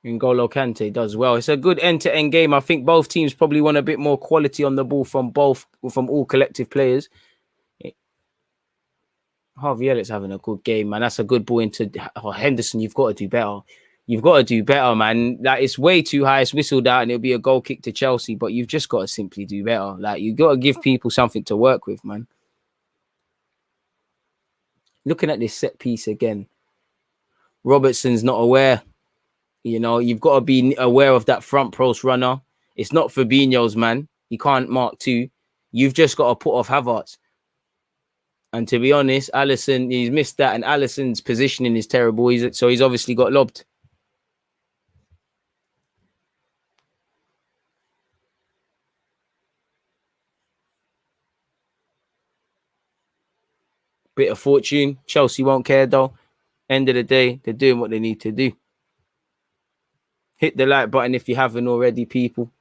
N'Golo Kante does well. It's a good end-to-end game. I think both teams probably want a bit more quality on the ball from all collective players. Harvey Elliott's having a good game, man. That's a good ball into Henderson. You've got to do better. You've got to do better, man. Like, it's way too high. It's whistled out and it'll be a goal kick to Chelsea, but you've just got to simply do better. Like, you've got to give people something to work with, man. Looking at this set piece again. Robertson's not aware. You know, you've got to be aware of that front post runner. It's not Fabinho's, man. He can't mark 2. You've just got to put off Havertz. And to be honest, Alisson, he's missed that. And Alisson's positioning is terrible. So he's obviously got lobbed. Bit of fortune. Chelsea won't care though. End of the day, they're doing what they need to do. Hit the like button if you haven't already, people.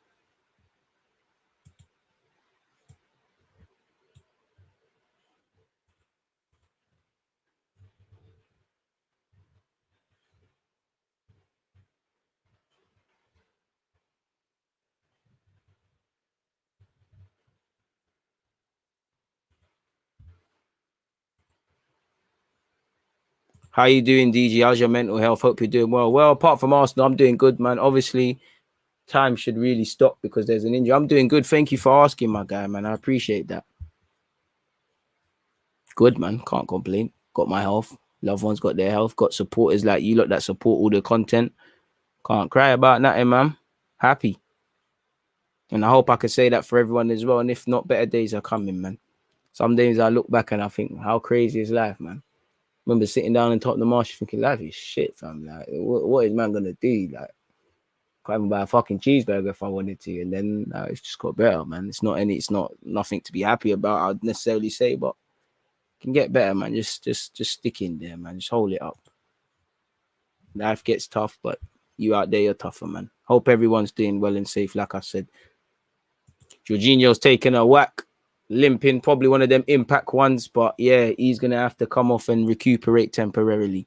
How you doing, DG? How's your mental health? Hope you're doing well. Well, apart from Arsenal, I'm doing good, man. Obviously, time should really stop because there's an injury. I'm doing good. Thank you for asking, my guy, man. I appreciate that. Good, man. Can't complain. Got my health. Loved ones got their health. Got supporters like you lot that support all the content. Can't cry about nothing, man. Happy. And I hope I can say that for everyone as well. And if not, better days are coming, man. Some days I look back and I think, how crazy is life, man? Remember sitting down in Tottenham Marsh thinking, life is shit, fam. Like, what is man gonna do? Like, can't even buy a fucking cheeseburger if I wanted to. And then it's just got better, man. It's not nothing to be happy about, I'd necessarily say, but it can get better, man. Just stick in there, man. Just hold it up. Life gets tough, but you out there, you're tougher, man. Hope everyone's doing well and safe, like I said. Jorginho's taking a whack. Limping, probably one of them impact ones, but yeah, he's gonna have to come off and recuperate temporarily.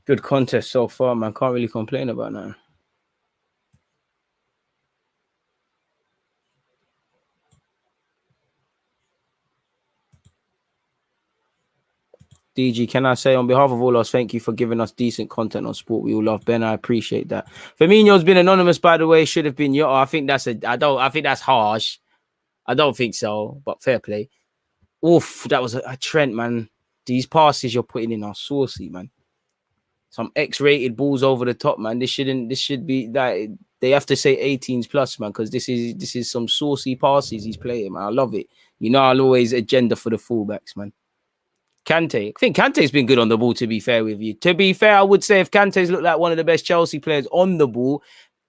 Good contest so far, man. Can't really complain about that. DG, can I say on behalf of all us, thank you for giving us decent content on sport we all love. Ben, I appreciate that. Firmino's been anonymous, by the way. Should have been your. I think that's harsh. I don't think so, but fair play. Oof, that was a Trent, man. These passes you're putting in are saucy, man. Some X-rated balls over the top, man. This should be that they have to say 18s plus, man, because this is some saucy passes he's playing, man. I love it. You know, I'll always agenda for the fullbacks, man. Kante, I think Kante's been good on the ball, to be fair with you. To be fair, I would say if Kante's looked like one of the best Chelsea players on the ball,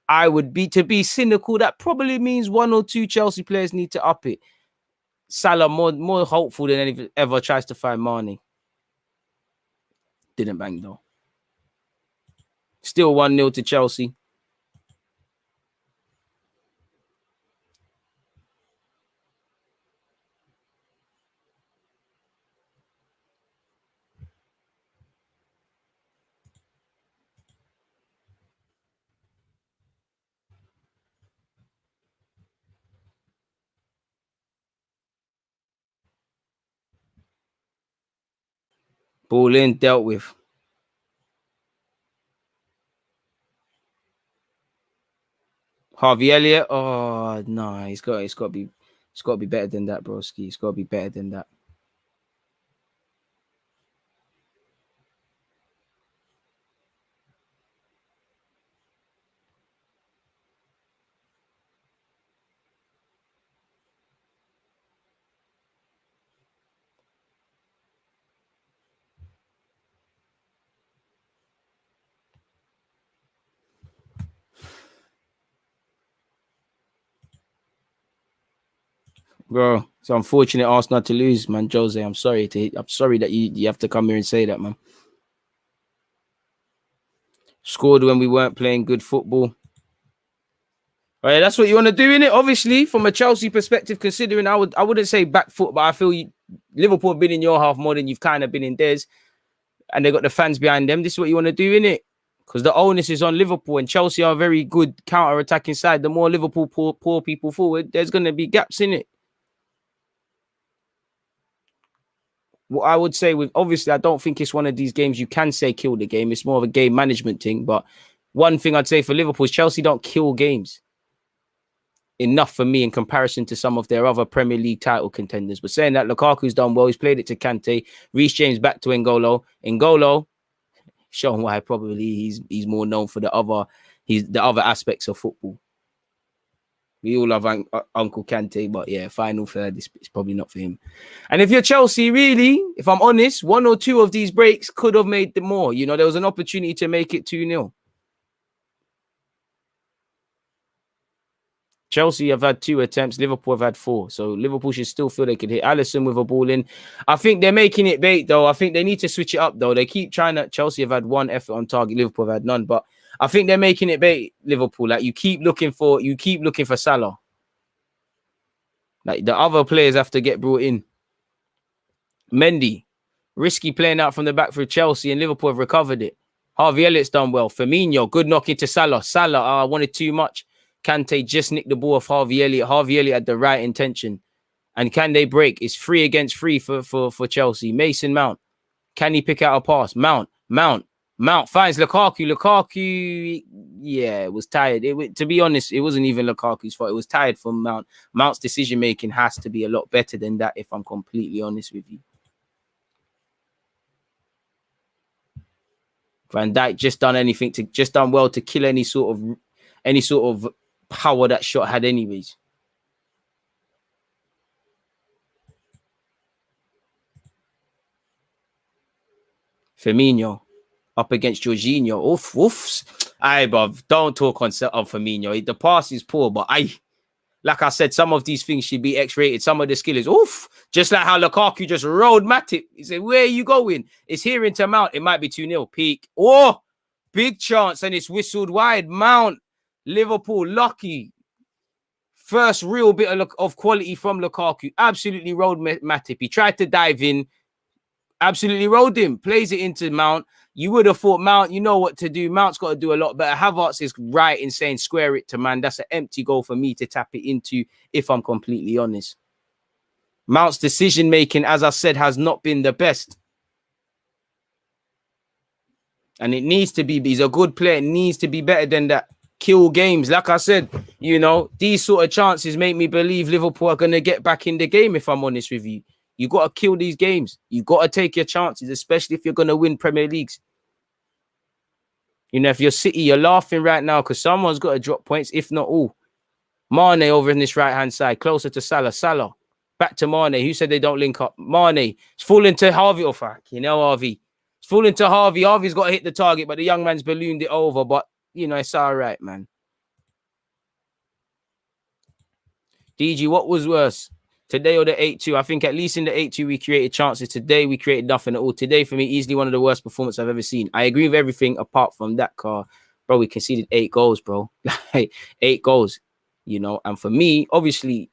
I would be, to be cynical, that probably means one or two Chelsea players need to up it. Salah more hopeful than any ever tries to find Mane. Didn't bang though. Still 1-0 to Chelsea. Ball in, dealt with. Harvey Elliott. Oh no, it's got to be better than that, broski. It's got to be better than that. Bro, it's unfortunate Arsenal to lose, man. Jose, I'm sorry that you have to come here and say that, man. Scored when we weren't playing good football. All right, that's what you want to do, innit? Obviously, from a Chelsea perspective, considering I wouldn't say back foot, but I feel Liverpool have been in your half more than you've kind of been in theirs, and they got the fans behind them. This is what you want to do, innit? Because the onus is on Liverpool, and Chelsea are a very good counter-attacking side. The more Liverpool pour people forward, there's going to be gaps in it. What I would say with, obviously, I don't think it's one of these games you can say kill the game. It's more of a game management thing. But one thing I'd say for Liverpool is Chelsea don't kill games enough for me in comparison to some of their other Premier League title contenders. But saying that, Lukaku's done well. He's played it to Kante. Reece James back to N'Golo. N'Golo, showing why probably he's more known for the other aspects of football. We all love Uncle Kante, but yeah, final third is probably not for him. And if you're Chelsea, really, if I'm honest, one or two of these breaks could have made them more. You know, there was an opportunity to make it 2-0. Chelsea have had 2 attempts. Liverpool have had 4. So Liverpool should still feel they could hit Alisson with a ball in. I think they're making it bait, though. I think they need to switch it up, though. They keep trying to... Chelsea have had 1 effort on target. Liverpool have had none. But I think they're making it bait, Liverpool. Like, you keep looking for Salah. Like, the other players have to get brought in. Mendy, risky playing out from the back for Chelsea, and Liverpool have recovered it. Harvey Elliott's done well. Firmino, good knock into Salah. Salah, wanted too much. Kante just nicked the ball off Harvey Elliott. Harvey Elliott had the right intention. And can they break? It's 3 against 3 for Chelsea. Mason Mount. Can he pick out a pass? Mount finds Lukaku. Lukaku, yeah, was tired. To be honest, it wasn't even Lukaku's fault. It was tired from Mount. Mount's decision-making has to be a lot better than that, if I'm completely honest with you. Van Dijk just done well to kill any sort of power that shot had anyways. Firmino up against Jorginho. Oof. Aye, bruv, don't talk on Firmino. The pass is poor, but like I said, some of these things should be X-rated. Some of the skill is oof. Just like how Lukaku just rode Matip. He said, where are you going? It's here into Mount. It might be 2-0. Peak. Oh, big chance, and it's whistled wide. Mount. Liverpool lucky. First real bit of quality from Lukaku. Absolutely rode Matip. He tried to dive in. Absolutely rode him. Plays it into Mount. You would have thought Mount, you know what to do. Mount's got to do a lot better. Havertz is right in saying square it to man. That's an empty goal for me to tap it into, if I'm completely honest. Mount's decision-making, as I said, has not been the best. And it needs to be. He's a good player. It needs to be better than that. Kill games. Like I said, you know, these sort of chances make me believe Liverpool are going to get back in the game, if I'm honest with you. You got to kill these games. You got to take your chances, especially if you're going to win Premier Leagues. You know, if you're City, you're laughing right now because someone's got to drop points, if not all. Mane over in this right-hand side, closer to Salah. Salah, back to Mane. Who said they don't link up? Mane. It's falling to Harvey. Oh, fuck. You know, Harvey. It's falling to Harvey. Harvey's got to hit the target, but the young man's ballooned it over. But, you know, it's all right, man. DG, what was worse? Today or the 8-2? I think at least in the 8-2, we created chances. Today, we created nothing at all. Today, for me, easily one of the worst performances I've ever seen. I agree with everything apart from that car. Bro, we conceded 8 goals, bro. Like, 8 goals, you know. And for me, obviously,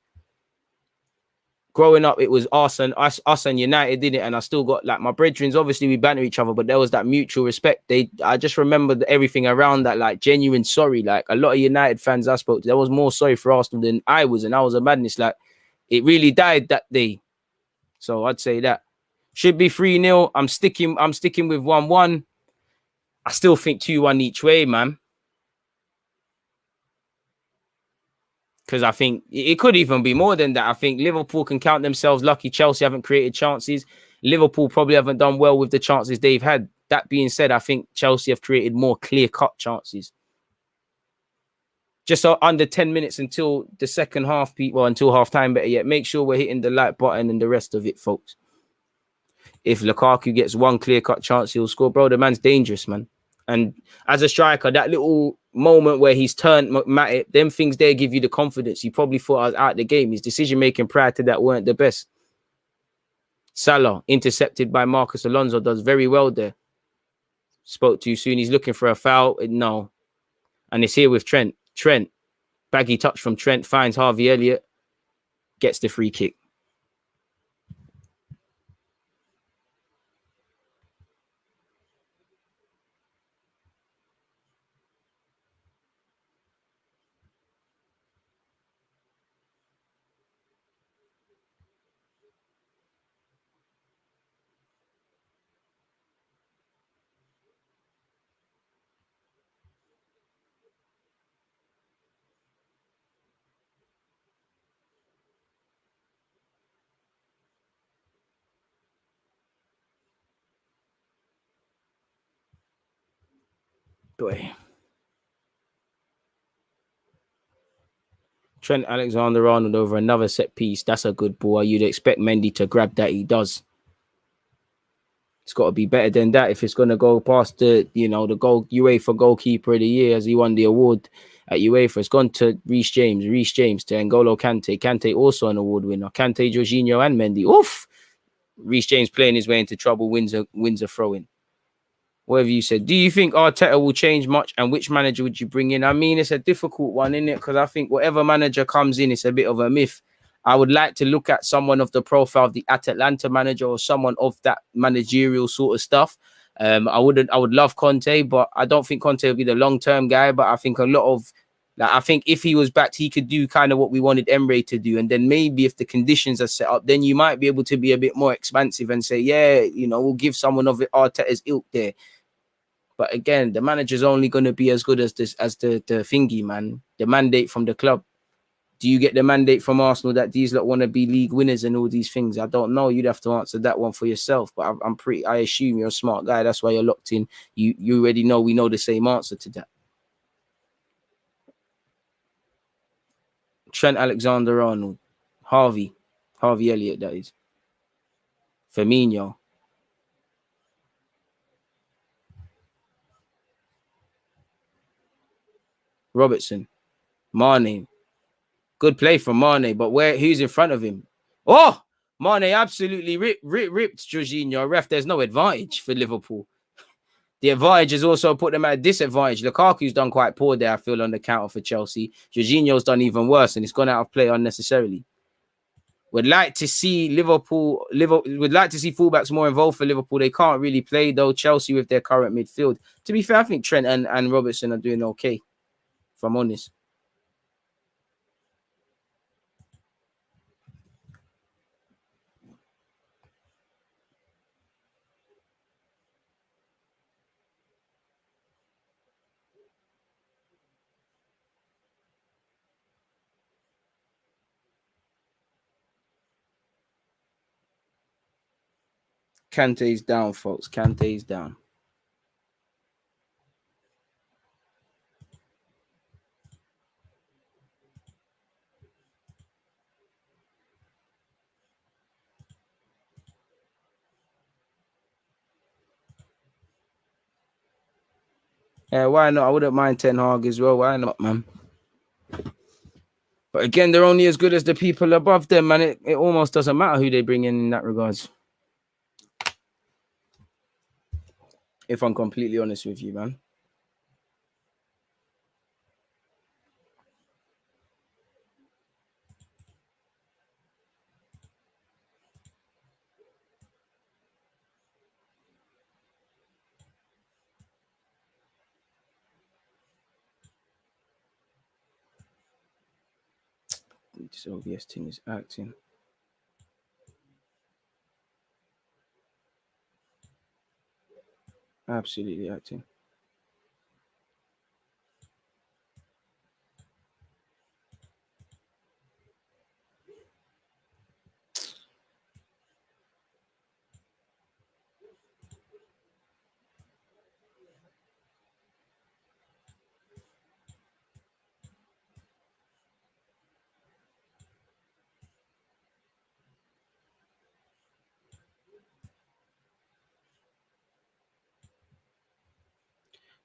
growing up, it was us and United, did it? And I still got, like, my brethrens, obviously, we banter each other, but there was that mutual respect. I just remembered everything around that, like, genuine sorry. Like, a lot of United fans I spoke to, there was more sorry for Arsenal than I was, and I was a madness. Like, it really died that day. So I'd say that. Should be 3-0. I'm sticking with 1-1. I still think 2-1 each way, man. Because I think it could even be more than that. I think Liverpool can count themselves lucky. Chelsea haven't created chances. Liverpool probably haven't done well with the chances they've had. That being said, I think Chelsea have created more clear-cut chances. Just under 10 minutes until the second half, well, until half-time, better yet. Make sure we're hitting the like button and the rest of it, folks. If Lukaku gets one clear-cut chance, he'll score. Bro, the man's dangerous, man. And as a striker, that little moment where he's turned Matip, them things there give you the confidence. He probably thought I was out of the game. His decision-making prior to that weren't the best. Salah, intercepted by Marcus Alonso, does very well there. Spoke too soon. He's looking for a foul. No. And it's here with Trent. Trent, baggy touch from Trent, finds Harvey Elliott, gets the free kick. Boy. Trent Alexander-Arnold over another set piece. That's a good ball. You'd expect Mendy to grab that. He does. It's got to be better than that if it's going to go past the, the UEFA goalkeeper of the year as he won the award at UEFA. It's gone to Reece James to N'Golo Kante also an award winner. Kante, Jorginho and Mendy. Oof! Reece James playing his way into trouble, wins a throw-in. Whatever you said. Do you think Arteta will change much, and which manager would you bring in? I mean, it's a difficult one, isn't it? Because I think whatever manager comes in, it's a bit of a myth. I would like to look at someone of the profile of the Atalanta manager or someone of that managerial sort of stuff. I would love Conte, but I don't think Conte will be the long-term guy. But I think I think if he was backed, he could do kind of what we wanted Emre to do. And then maybe if the conditions are set up, then you might be able to be a bit more expansive and say, yeah, we'll give someone of Arteta's ilk there. But again, the manager's only going to be as good as the thingy, man. The mandate from the club. Do you get the mandate from Arsenal that these lot want to be league winners and all these things? I don't know. You'd have to answer that one for yourself. But I assume you're a smart guy. That's why you're locked in. You already know we know the same answer to that. Trent Alexander-Arnold. Harvey Elliott, that is. Firmino. Robertson. Mane. Good play from Mane, but who's in front of him? Oh, Mane absolutely ripped Jorginho. Ref, there's no advantage for Liverpool. The advantage has also put them at a disadvantage. Lukaku's done quite poor there, I feel, on the counter for Chelsea. Jorginho's done even worse, and it's gone out of play unnecessarily. Would like to see would like to see fullbacks more involved for Liverpool. They can't really play, though, Chelsea with their current midfield. To be fair, I think Trent and Robertson are doing okay, if I'm honest. Kante's down, folks. Kante's down. Yeah, why not? I wouldn't mind Ten Hag as well. Why not, man? But again, they're only as good as the people above them, man. It almost doesn't matter who they bring in that regards. If I'm completely honest with you, man. This OBS thing is acting. Absolutely acting.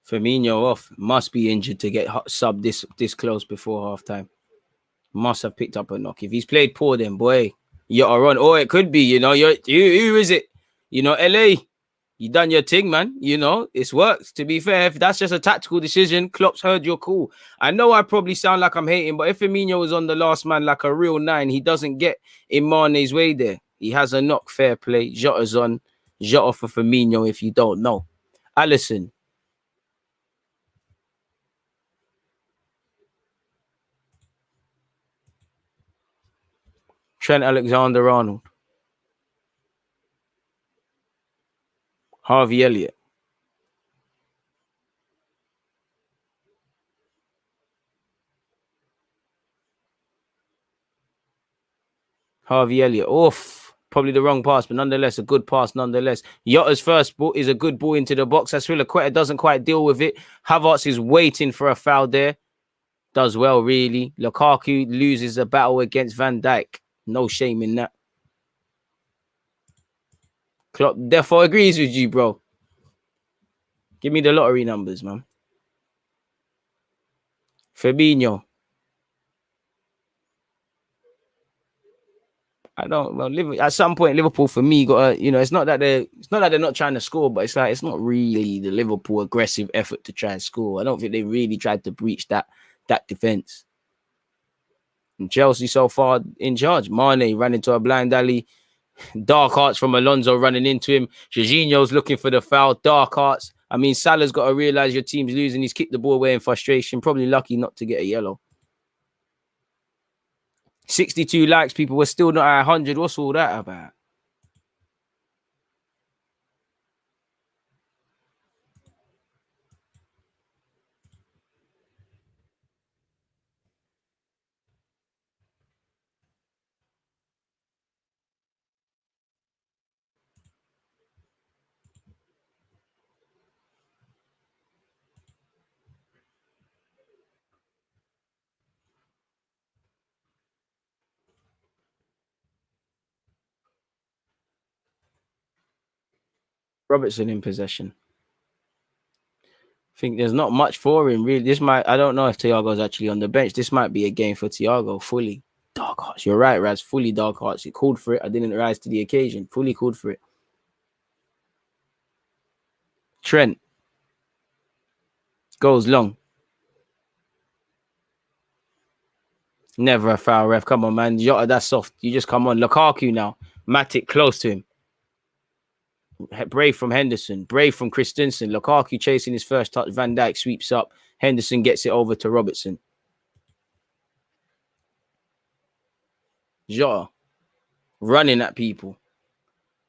Firmino off. Must be injured to get sub this close before halftime. Must have picked up a knock. If he's played poor, then boy, you're on. Or it could be, you know, who is it? You know, LA. You done your thing, man. You know, it's worked. To be fair, if that's just a tactical decision, Klopp's heard your call. I know I probably sound like I'm hating, but if Firmino was on the last man like a real 9, he doesn't get in Mane's way there. He has a knock, fair play. Jota's on. Jota for Firmino if you don't know. Alisson. Trent Alexander-Arnold. Harvey Elliott. Harvey Elliott. Oof. Probably the wrong pass, but nonetheless, a good pass nonetheless. Yotta's first ball is a good ball into the box. Aspilicueta doesn't quite deal with it. Havertz is waiting for a foul there. Does well, really. Lukaku loses a battle against Van Dijk. No shame in that. Klopp therefore agrees with you, bro. Give me the lottery numbers, man. Fabinho. I don't know. At some point, Liverpool for me got you know, it's not that they're not trying to score, but it's like it's not really the Liverpool aggressive effort to try and score. I don't think they really tried to breach that defense. And Chelsea so far in charge. Mane ran into a blind alley. Dark arts from Alonso running into him. Jorginho's looking for the foul. Dark arts. I mean, Salah's got to realize your team's losing. He's kicked the ball away in frustration. Probably lucky not to get a yellow. 62 likes, people. We're still not at 100. What's all that about? Robertson in possession. I think there's not much for him, really. I don't know if Thiago's actually on the bench. This might be a game for Thiago, fully. Dark Hearts. You're right, Raz. Fully Dark Hearts. He called for it. I didn't rise to the occasion. Fully called for it. Trent. Goes long. Never a foul, ref. Come on, man. Jota, that's soft. You just come on. Lukaku now. Matic close to him. Brave from Henderson. Brave from Christensen. Lukaku chasing his first touch. Van Dijk sweeps up. Henderson gets it over to Robertson. Jota. Running at people.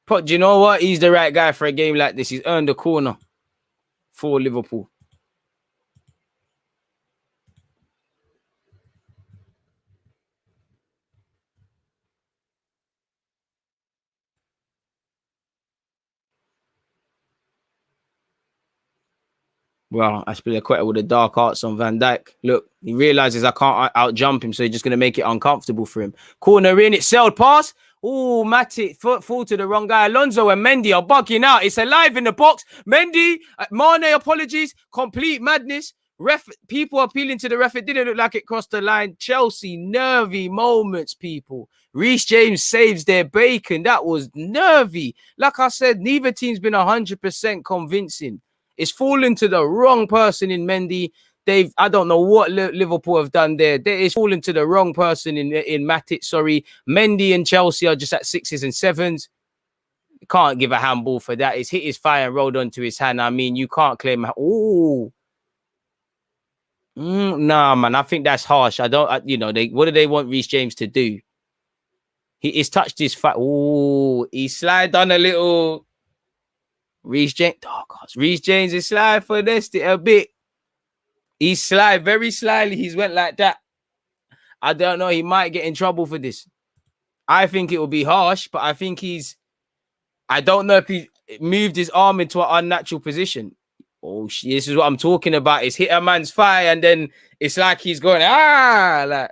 But do you know what? He's the right guy for a game like this. He's earned a corner for Liverpool. Well, Aspilicueta with the dark arts on Van Dijk. Look, he realizes I can't out jump him, so he's just going to make it uncomfortable for him. Corner in, it's sailed pass. Oh, Matic, fall to the wrong guy. Alonso and Mendy are bugging out. It's alive in the box. Mendy, Mane, apologies. Complete madness. People appealing to the ref. It didn't look like it crossed the line. Chelsea, nervy moments, people. Reece James saves their bacon. That was nervy. Like I said, neither team's been 100% convincing. It's fallen to the wrong person in Mendy. I don't know what Liverpool have done there. It's fallen to the wrong person in Matic. Sorry, Mendy and Chelsea are just at 6s and 7s. You can't give a handball for that. It's hit his thigh and rolled onto his hand. I mean, you can't claim. Oh, nah, man. I think that's harsh. I don't. What do they want Reece James to do? He's touched his thigh. Oh, he slid on a little. Reece James. Oh God, Reece James is slide for this a bit. He slide very slyly. He's went like that. I don't know. He might get in trouble for this. I think it will be harsh, but I think I don't know if he moved his arm into an unnatural position. Oh, this is what I'm talking about. It's hit a man's thigh, and then it's like he's going, like.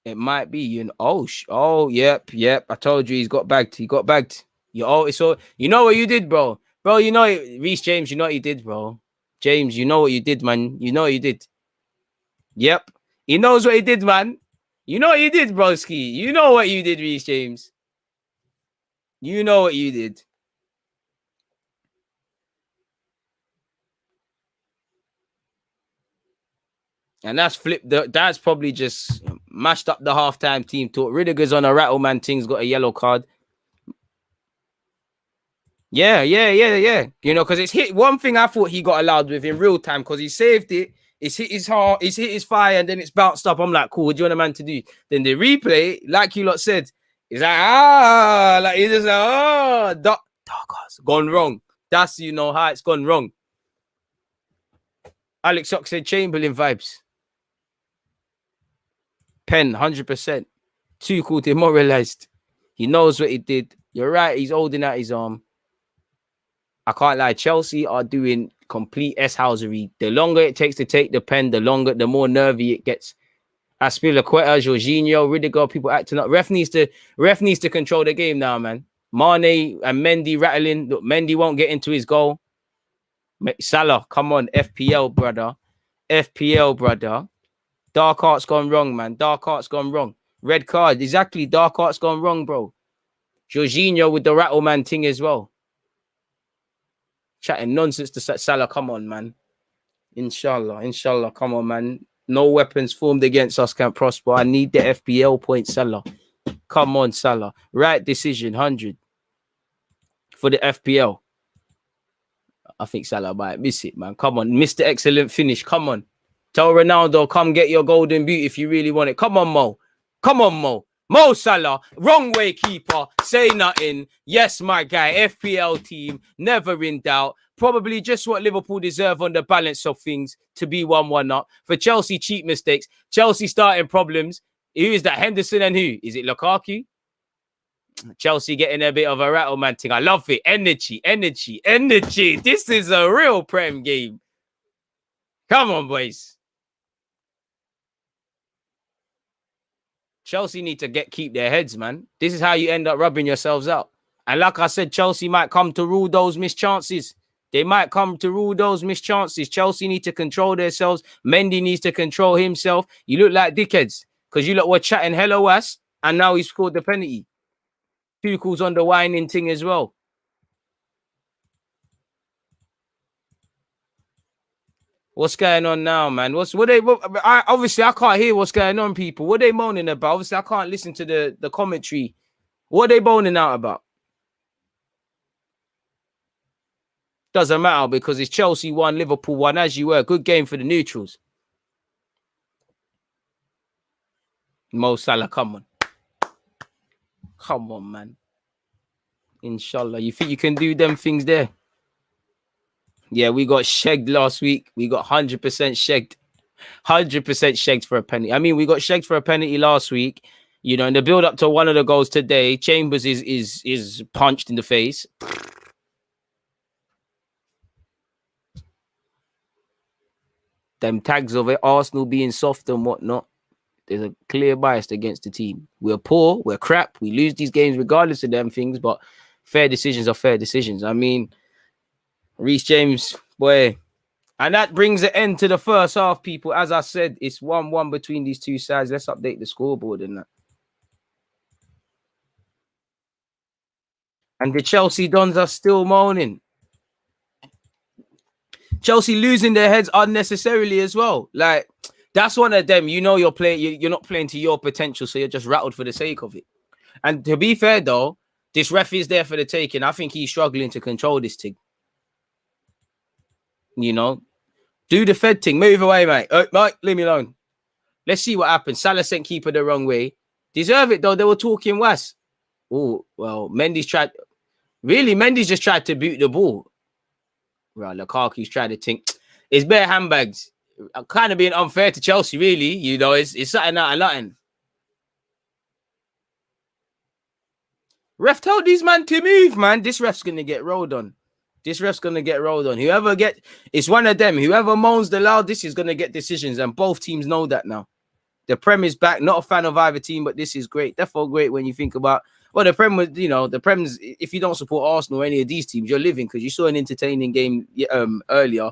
It might be, yep. I told you he's got bagged. He got bagged. You know what you did, bro. Bro, you know it. Reece James, you know what you did, bro. James, you know what you did, man. You know what you did. Yep. He knows what he did, man. You know what you did, broski. You know what you did, Reece James. You know what you did. And that's flipped. That's probably just mashed up the halftime team talk. Rudiger's on a rattle, man. Thing's got a yellow card. Yeah. You know, because it's hit. One thing I thought he got allowed with in real time because he saved it. It's hit his heart. It's hit his thigh, and then it's bounced up. I'm like, cool. What do you want a man to do? Then the replay, like you lot said, is like like he's just like dark gone wrong. That's how it's gone wrong. Alex Oxlade-Chamberlain vibes. Pen, 100%. Tuchel demoralized. He knows what he did. You're right. He's holding out his arm. I can't lie. Chelsea are doing complete S-housery. The longer it takes to take the pen, the more nervy it gets. Aspilicueta, Jorginho, Rudiger, people acting up. Ref needs to control the game now, man. Mane and Mendy rattling. Look, Mendy won't get into his goal. Salah, come on. FPL, brother. Dark art's gone wrong, man. Dark art's gone wrong. Red card. Exactly. Dark art's gone wrong, bro. Jorginho with the rattle man thing as well. Chatting nonsense to Salah. Come on, man. Inshallah. Come on, man. No weapons formed against us can prosper. I need the FPL point, Salah. Come on, Salah. Right decision, 100. For the FPL. I think Salah might miss it, man. Come on. Mr. Excellent finish. Come on. Tell Ronaldo, come get your golden boot if you really want it. Come on, Mo. Mo Salah, wrong way keeper, say nothing. Yes, my guy, FPL team, never in doubt. Probably just what Liverpool deserve on the balance of things to be 1-1 up. For Chelsea, cheap mistakes. Chelsea starting problems. Who is that? Henderson and who? Is it Lukaku? Chelsea getting a bit of a rattle man thing. I love it. Energy. This is a real Prem game. Come on, boys. Chelsea need to keep their heads, man. This is how you end up rubbing yourselves out. And like I said, Chelsea might come to rule those missed chances. Chelsea need to control themselves. Mendy needs to control himself. You look like dickheads because you lot were chatting hello ass, and now he scored the penalty. Tuchel's on the whining thing as well. What's going on now, man? Obviously I can't hear what's going on, people. What are they moaning about? Obviously, I can't listen to the commentary. What are they moaning out about? Doesn't matter because it's Chelsea 1, Liverpool 1, as you were. Good game for the neutrals. Mo Salah, come on. Come on, man. Inshallah. You think you can do them things there? Yeah, we got shagged last week. We got 100% shagged. 100% shagged for a penalty. I mean, we got shagged for a penalty last week. You know, in the build up to one of the goals today, Chambers is punched in the face. Them tags of it, Arsenal being soft and whatnot. There's a clear bias against the team. We're poor, we're crap, we lose these games regardless of them things, but fair decisions are fair decisions. I mean, Reece James, boy. And that brings an end to the first half, people. As I said, it's 1-1 between these two sides. Let's update the scoreboard and that. And the Chelsea Dons are still moaning. Chelsea losing their heads unnecessarily as well. Like, that's one of them. You know you're playing. You're not playing to your potential, so you're just rattled for the sake of it. And to be fair, though, this ref is there for the taking. I think he's struggling to control this thing. You know, do the Fed thing. Move away, mate. Mike, leave me alone. Let's see what happens. Salah sent keeper the wrong way. Deserve it, though. They were talking worse. Oh, well, Mendy's tried. Really, Mendy's just tried to boot the ball. Right, Lukaku's trying to think. It's bare handbags. Kind of being unfair to Chelsea, really. You know, it's something out of nothing. Ref told these man to move, man. This ref's going to get rolled on. It's one of them. Whoever moans the loudest is going to get decisions, and both teams know that now. The Prem is back. Not a fan of either team, but this is great. Therefore, great when you think about, well, the Prem was, you know, the Prem's, if you don't support Arsenal or any of these teams, you're living, because you saw an entertaining game earlier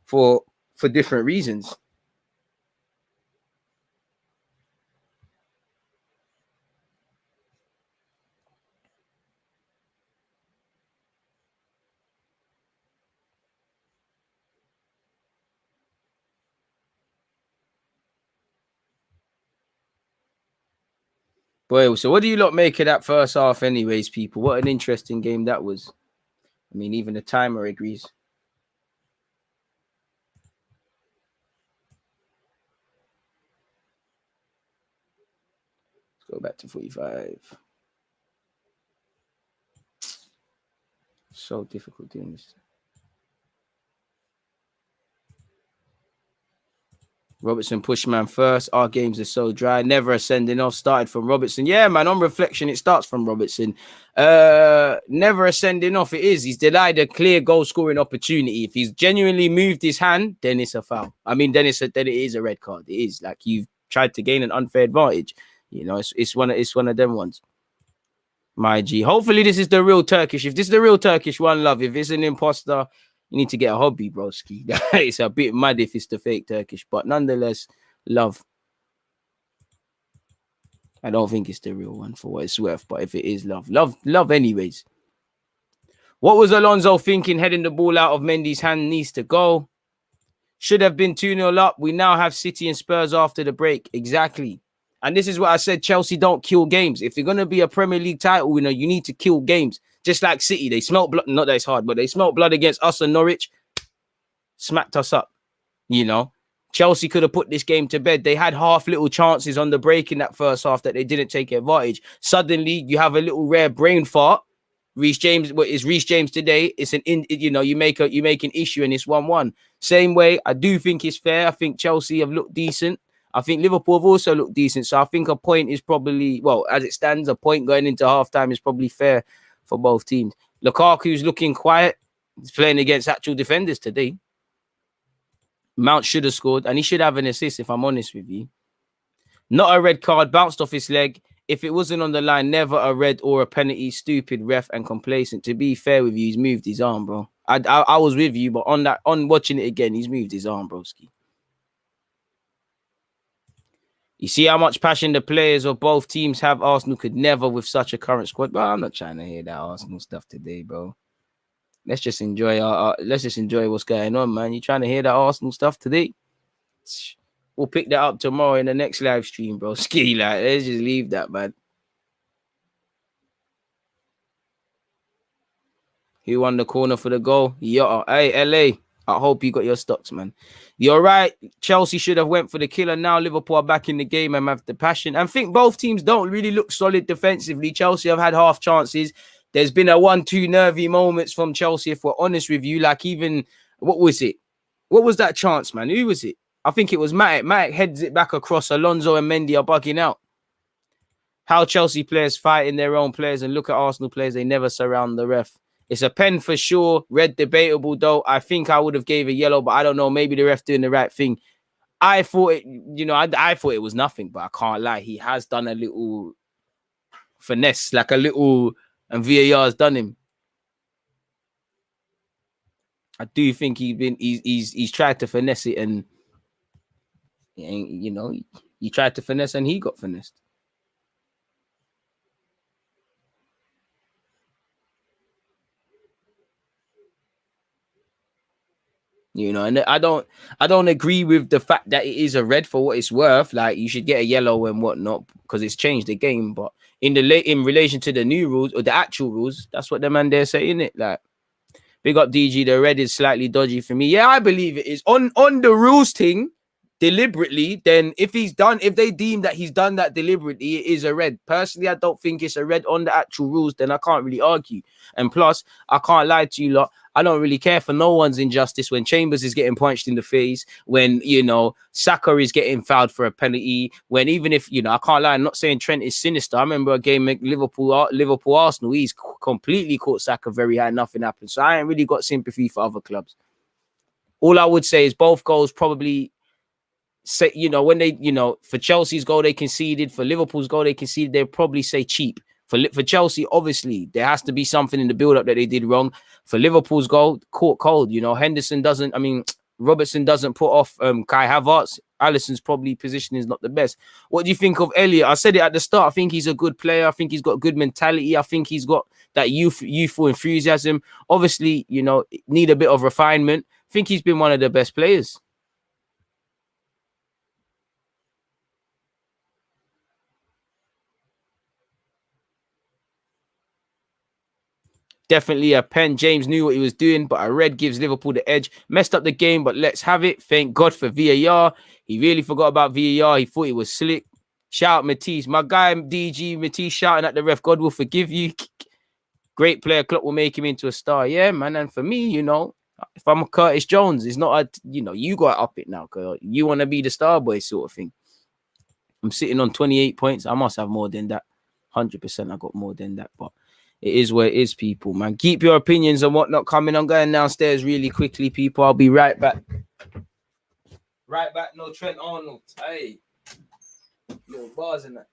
for different reasons. Boy, so what do you lot make of that first half anyways, people? What an interesting game that was. I mean, even the timer agrees. Let's go back to 45. So difficult doing this. Robertson pushed man first. Our games are so dry. Never a sending off. Started from Robertson. Yeah, man. On reflection, it starts from Robertson. Never a sending off. It is. He's denied a clear goal scoring opportunity. If he's genuinely moved his hand, then it's a foul. I mean, then it is a red card. It is like you've tried to gain an unfair advantage. You know, it's one of them ones. My G. Hopefully, this is the real Turkish. If this is the real Turkish, one love. If it's an imposter, you need to get a hobby, broski. It's a bit mad if it's the fake Turkish, but nonetheless, love. I don't think it's the real one for what it's worth, but if it is, love anyways. What was Alonso thinking heading the ball out of Mendy's hand? Needs to go. Should have been 2-0 up. We now have City and Spurs after the break. Exactly. And this is what I said, Chelsea don't kill games. If you're going to be a Premier League title winner, you need to kill games. Just like City, they smelt blood. Not that it's hard, but they smelt blood against us and Norwich. Smacked us up, you know. Chelsea could have put this game to bed. They had half little chances on the break in that first half that they didn't take advantage. Suddenly, you have a little rare brain fart. Reece James, what is Reece James today? It's you make an issue and it's 1-1. Same way, I do think it's fair. I think Chelsea have looked decent. I think Liverpool have also looked decent. So I think a point is probably, well, as it stands, a point going into halftime is probably fair for both teams. Lukaku's looking quiet. He's playing against actual defenders today. Mount should have scored, and he should have an assist, if I'm honest with you. Not a red card, bounced off his leg. If it wasn't on the line, never a red or a penalty. Stupid ref and complacent. To be fair with you, he's moved his arm, bro. I was with you, but on watching it again, he's moved his arm, broski. You see how much passion the players of both teams have. Arsenal could never with such a current squad. But I'm not trying to hear that Arsenal stuff today, bro. Let's just enjoy what's going on, man. You trying to hear that Arsenal stuff today? We'll pick that up tomorrow in the next live stream, bro. Ski, like, let's just leave that, man. Who won the corner for the goal? Yeah, hey, LA. I hope you got your stocks, man. You're right. Chelsea should have went for the killer. Now Liverpool are back in the game and have the passion. And I think both teams don't really look solid defensively. Chelsea have had half chances. There's been a 1-2 nervy moments from Chelsea, if we're honest with you. Like even What was it? What was that chance, man? Who was it? I think it was Matic. Matic heads it back across. Alonso and Mendy are bugging out. How Chelsea players fighting their own players, and look at Arsenal players, they never surround the ref. It's a pen for sure. Red debatable though. I think I would have gave a yellow, but I don't know. Maybe the ref doing the right thing. I thought it, I thought it was nothing, but I can't lie. He has done a little finesse, like a little, and VAR has done him. I do think he's tried to finesse it, and he tried to finesse and he got finessed. And I don't agree with the fact that it is a red for what it's worth. Like, you should get a yellow and whatnot because it's changed the game. But in relation to the new rules or the actual rules, that's what the man there saying it. Like, big up DG, the red is slightly dodgy for me. Yeah, I believe it is on the rules thing. Deliberately, then if they deem that he's done that deliberately, it is a red. Personally, I don't think it's a red on the actual rules, then I can't really argue. And plus, I can't lie to you lot, I don't really care for no one's injustice when Chambers is getting punched in the face, when Saka is getting fouled for a penalty, when even if I can't lie, I'm not saying Trent is sinister. I remember a game Liverpool Arsenal, he's completely caught Saka very high, nothing happened. So I ain't really got sympathy for other clubs. All I would say is both goals probably say, when they, for Chelsea's goal they conceded, for Liverpool's goal they conceded, they'll probably say cheap. For Chelsea, obviously, there has to be something in the build-up that they did wrong. For Liverpool's goal, caught cold. Robertson doesn't put off Kai Havertz. Alisson's probably position is not the best. What do you think of Elliott? I said it at the start. I think he's a good player. I think he's got good mentality. I think he's got that youthful enthusiasm. Obviously, need a bit of refinement. I think he's been one of the best players. Definitely a pen. James knew what he was doing, but a red gives Liverpool the edge. Messed up the game, but let's have it. Thank God for VAR. He really forgot about VAR. He thought it was slick. Shout out Matisse. My guy, DG Matisse, shouting at the ref. God will forgive you. Great player. Klopp will make him into a star. Yeah, man. And for me, if I'm a Curtis Jones, it's not you got to up it now, girl. You want to be the star boy sort of thing. I'm sitting on 28 points. I must have more than that. 100% I got more than that, but it is where it is, people, man. Keep your opinions and whatnot coming. I'm going downstairs really quickly, people. I'll be right back. Right back, no Trent Arnold. Hey. Little bars in that.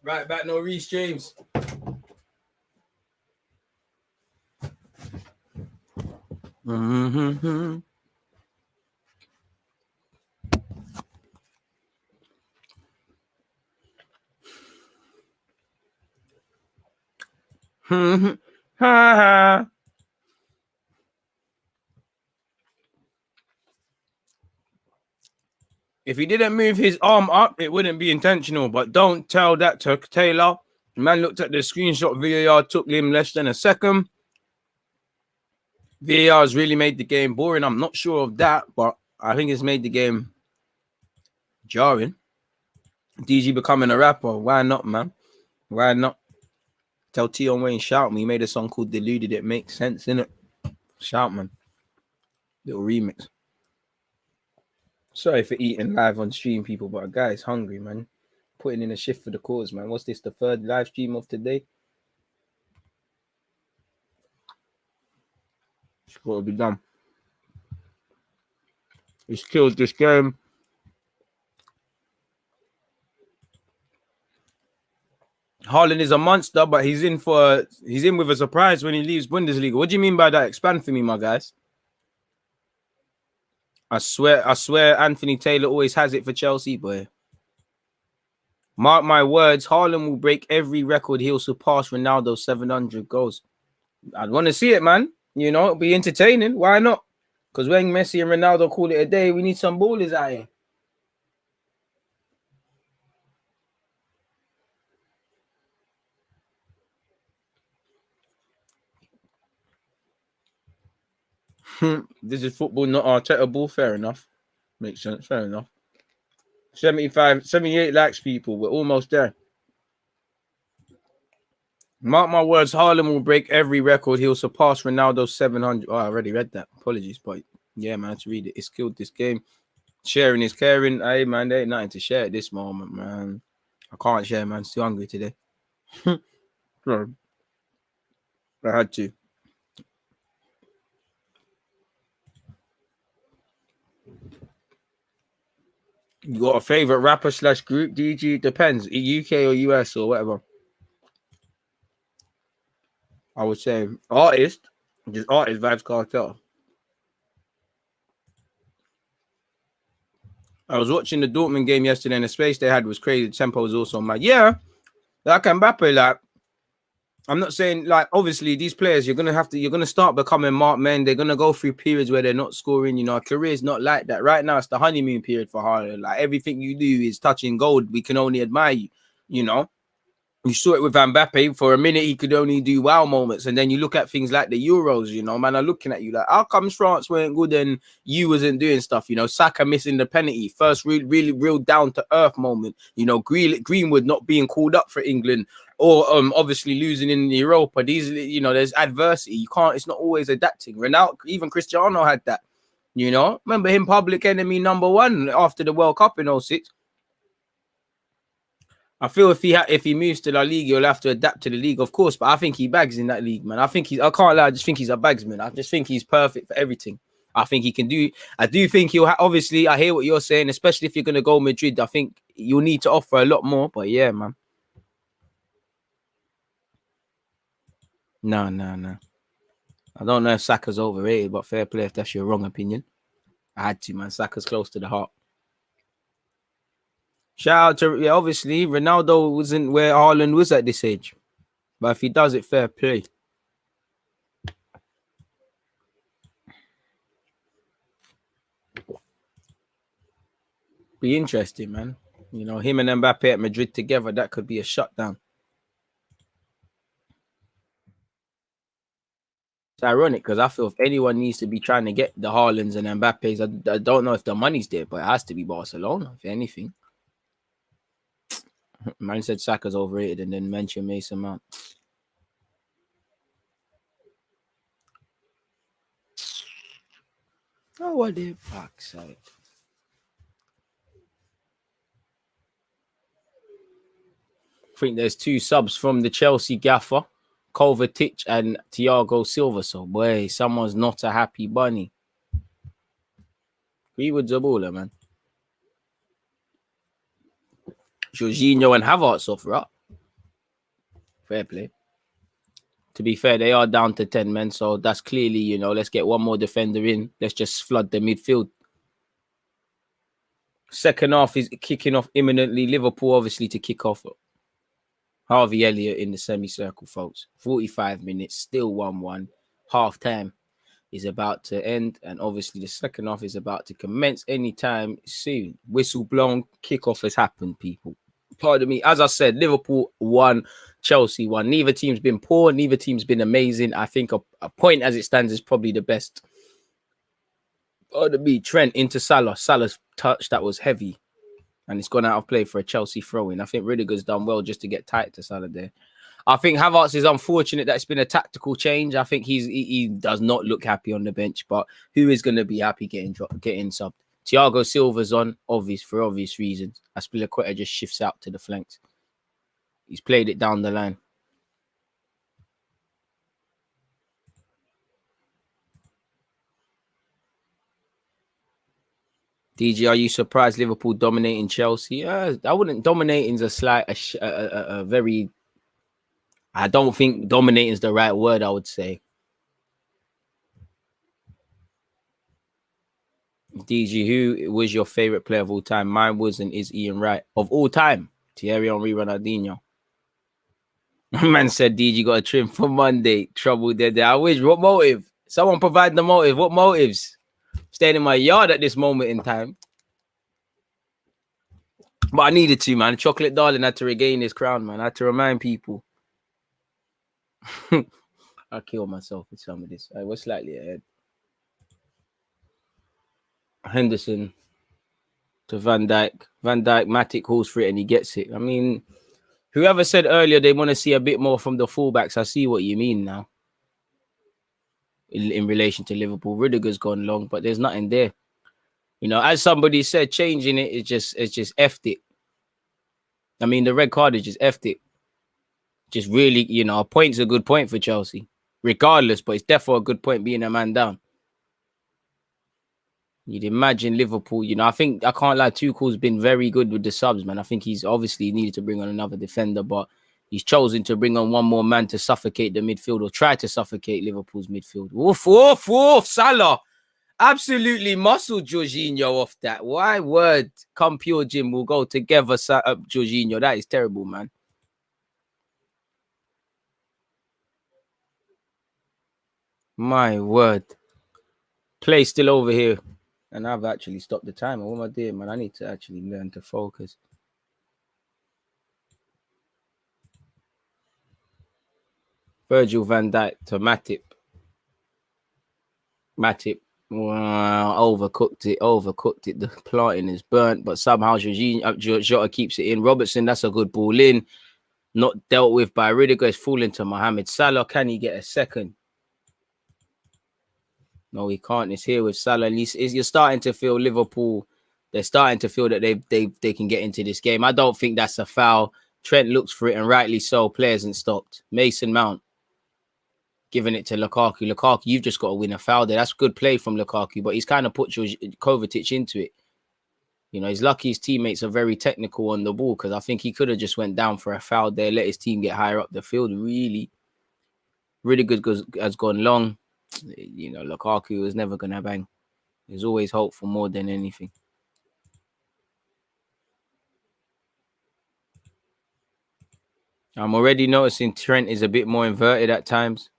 Right back, no Reece James. Mm-hmm. Ha ha. If he didn't move his arm up, it wouldn't be intentional. But don't tell that to Taylor. The man looked at the screenshot. VAR took him less than a second. VAR has really made the game boring. I'm not sure of that, but I think it's made the game jarring. DG becoming a rapper. Why not, man? Why not? Tell Tion Wayne, shout me. He made a song called Deluded. It makes sense, innit? Shout, man. Little remix. Sorry for eating live on stream, people, but a guy's hungry, man. Putting in a shift for the cause, man. What's this, the third live stream of today? It's got to be done. He's killed this game. Haaland is a monster, but he's in with a surprise when he leaves Bundesliga. What do you mean by that? Expand for me, my guys. I swear Anthony Taylor always has it for Chelsea, boy. Mark my words, Haaland will break every record. He'll surpass Ronaldo's 700 goals. I'd want to see it, man. You know, it'll be entertaining. Why not? Because when Messi and Ronaldo call it a day, we need some ballers out here. This is football, not Arteta ball. Fair enough. Makes sense. Fair enough. 78 likes, people. We're almost there. Mark my words, Haaland will break every record. He'll surpass Ronaldo's 700. Oh, I already read that. Apologies, but yeah, man, I had to read it. It's killed this game. Sharing is caring. Hey, man, there ain't nothing to share at this moment, man. I can't share, man. Still hungry today. Sorry. I had to. You got a favorite rapper / group? DG? Depends. UK or US or whatever. I would say artist. Just artist Vibes Cartel. I was watching the Dortmund game yesterday, and the space they had was crazy. The tempo was also mad. Yeah, like Mbappe, like I'm not saying like obviously these players you're gonna start becoming marked men. They're gonna go through periods where they're not scoring. You know, a career is not like that. Right now, it's the honeymoon period for Haaland. Like everything you do is touching gold. We can only admire you. You know. You saw it with Mbappe. For a minute, he could only do wow moments. And then you look at things like the Euros, you know, man, are looking at you like, how comes France weren't good and you wasn't doing stuff? You know, Saka missing the penalty. First really real down-to-earth moment. You know, Greenwood not being called up for England or obviously losing in Europa. These, you know, there's adversity. You can't, it's not always adapting. Ronaldo, even Cristiano had that, you know. Remember him, public enemy #1 after the World Cup in 06. I feel if he moves to La Liga, he'll have to adapt to the league, of course. But I think he bags in that league, man. I can't lie. I just think he's a bagsman. I just think he's perfect for everything. I think he can do. I do think he'll. Obviously, I hear what you're saying, especially if you're going to go Madrid. I think you'll need to offer a lot more. But yeah, man. No. I don't know if Saka's overrated, but fair play if that's your wrong opinion. I had to, man. Saka's close to the heart. Shout out to, yeah, obviously, Ronaldo wasn't where Haaland was at this age. But if he does it, fair play. Be interesting, man. You know, him and Mbappe at Madrid together, that could be a shutdown. It's ironic because I feel if anyone needs to be trying to get the Haalands and Mbappes, I don't know if the money's there, but it has to be Barcelona, if anything. Man said Saka's overrated and then mentioned Mason Mount. Oh, what the fuck's sake. I think there's 2 subs from the Chelsea gaffer, Kovacic and Thiago Silva. So, boy, someone's not a happy bunny. Greenwood's a baller, man. Jorginho and Havertz offer up. Fair play. To be fair, they are down to 10 men, so that's clearly, you know, let's get one more defender in. Let's just flood the midfield. Second half is kicking off imminently. Liverpool, obviously, to kick off. Harvey Elliott in the semicircle, folks. 45 minutes, still 1-1. Half time is about to end, and obviously the second half is about to commence anytime soon. Whistle blown, kickoff has happened, people. Pardon me. As I said, Liverpool won, Chelsea won. Neither team's been poor, neither team's been amazing. I think a point as it stands is probably the best. Pardon me. Trent into Salah. Salah's touch that was heavy, and it's gone out of play for a Chelsea throw-in. I think Rudiger's done well just to get tight to Salah there. I think Havertz is unfortunate that it's been a tactical change. I think he does not look happy on the bench, but who is going to be happy getting subbed? Thiago Silva's on, for obvious reasons. Aspilicueta just shifts out to the flanks. He's played it down the line. DG, are you surprised Liverpool dominating Chelsea? I wouldn't. Dominating is a very. I don't think dominating is the right word. I would say. DG, who was your favorite player of all time? Mine was and is Ian Wright of all time. Thierry Henry, Ronaldinho. Man said DG got a trim for Monday. Trouble there. I wish. What motive? Someone provide the motive. What motives? Staying in my yard at this moment in time. But I needed to, man. Chocolate Darling had to regain his crown, man. I had to remind people. I killed myself with some of this. I was slightly ahead. Henderson to Van Dijk. Van Dijk, Matic calls for it and he gets it. I mean, whoever said earlier they want to see a bit more from the fullbacks, I see what you mean now. In relation to Liverpool, Rudiger's gone long, but there's nothing there. You know, as somebody said, changing it is just effed it. I mean, the red card is just effed it. Just really, you know, a point's a good point for Chelsea, regardless, but it's definitely a good point being a man down. You'd imagine Liverpool, you know, I can't lie, Tuchel's been very good with the subs, man. I think he's obviously needed to bring on another defender, but he's chosen to bring on one more man to suffocate the midfield or try to suffocate Liverpool's midfield. Woof, woof, woof, Salah. Absolutely muscled Jorginho off that. Why word? Come pure Jim, we'll go together, Jorginho. That is terrible, man. My word. Play still over here. And I've actually stopped the timer. What am I doing, man? I need to actually learn to focus. Virgil van Dijk to Matip. Matip. Overcooked it. The planting is burnt, but somehow Jota keeps it in. Robertson, that's a good ball in. Not dealt with by Rudiger. It's falling to Mohamed Salah. Can he get a second? No, he can't. It's here with Salah. At least you're starting to feel Liverpool. They're starting to feel that they can get into this game. I don't think that's a foul. Trent looks for it, and rightly so. Play hasn't stopped. Mason Mount giving it to Lukaku. Lukaku, you've just got to win a foul there. That's good play from Lukaku, but he's kind of put Kovacic into it. You know, he's lucky his teammates are very technical on the ball, because I think he could have just went down for a foul there, let his team get higher up the field. Really good has gone long. You know, Lukaku was never going to bang. There's always hope for more than anything. I'm already noticing Trent is a bit more inverted at times.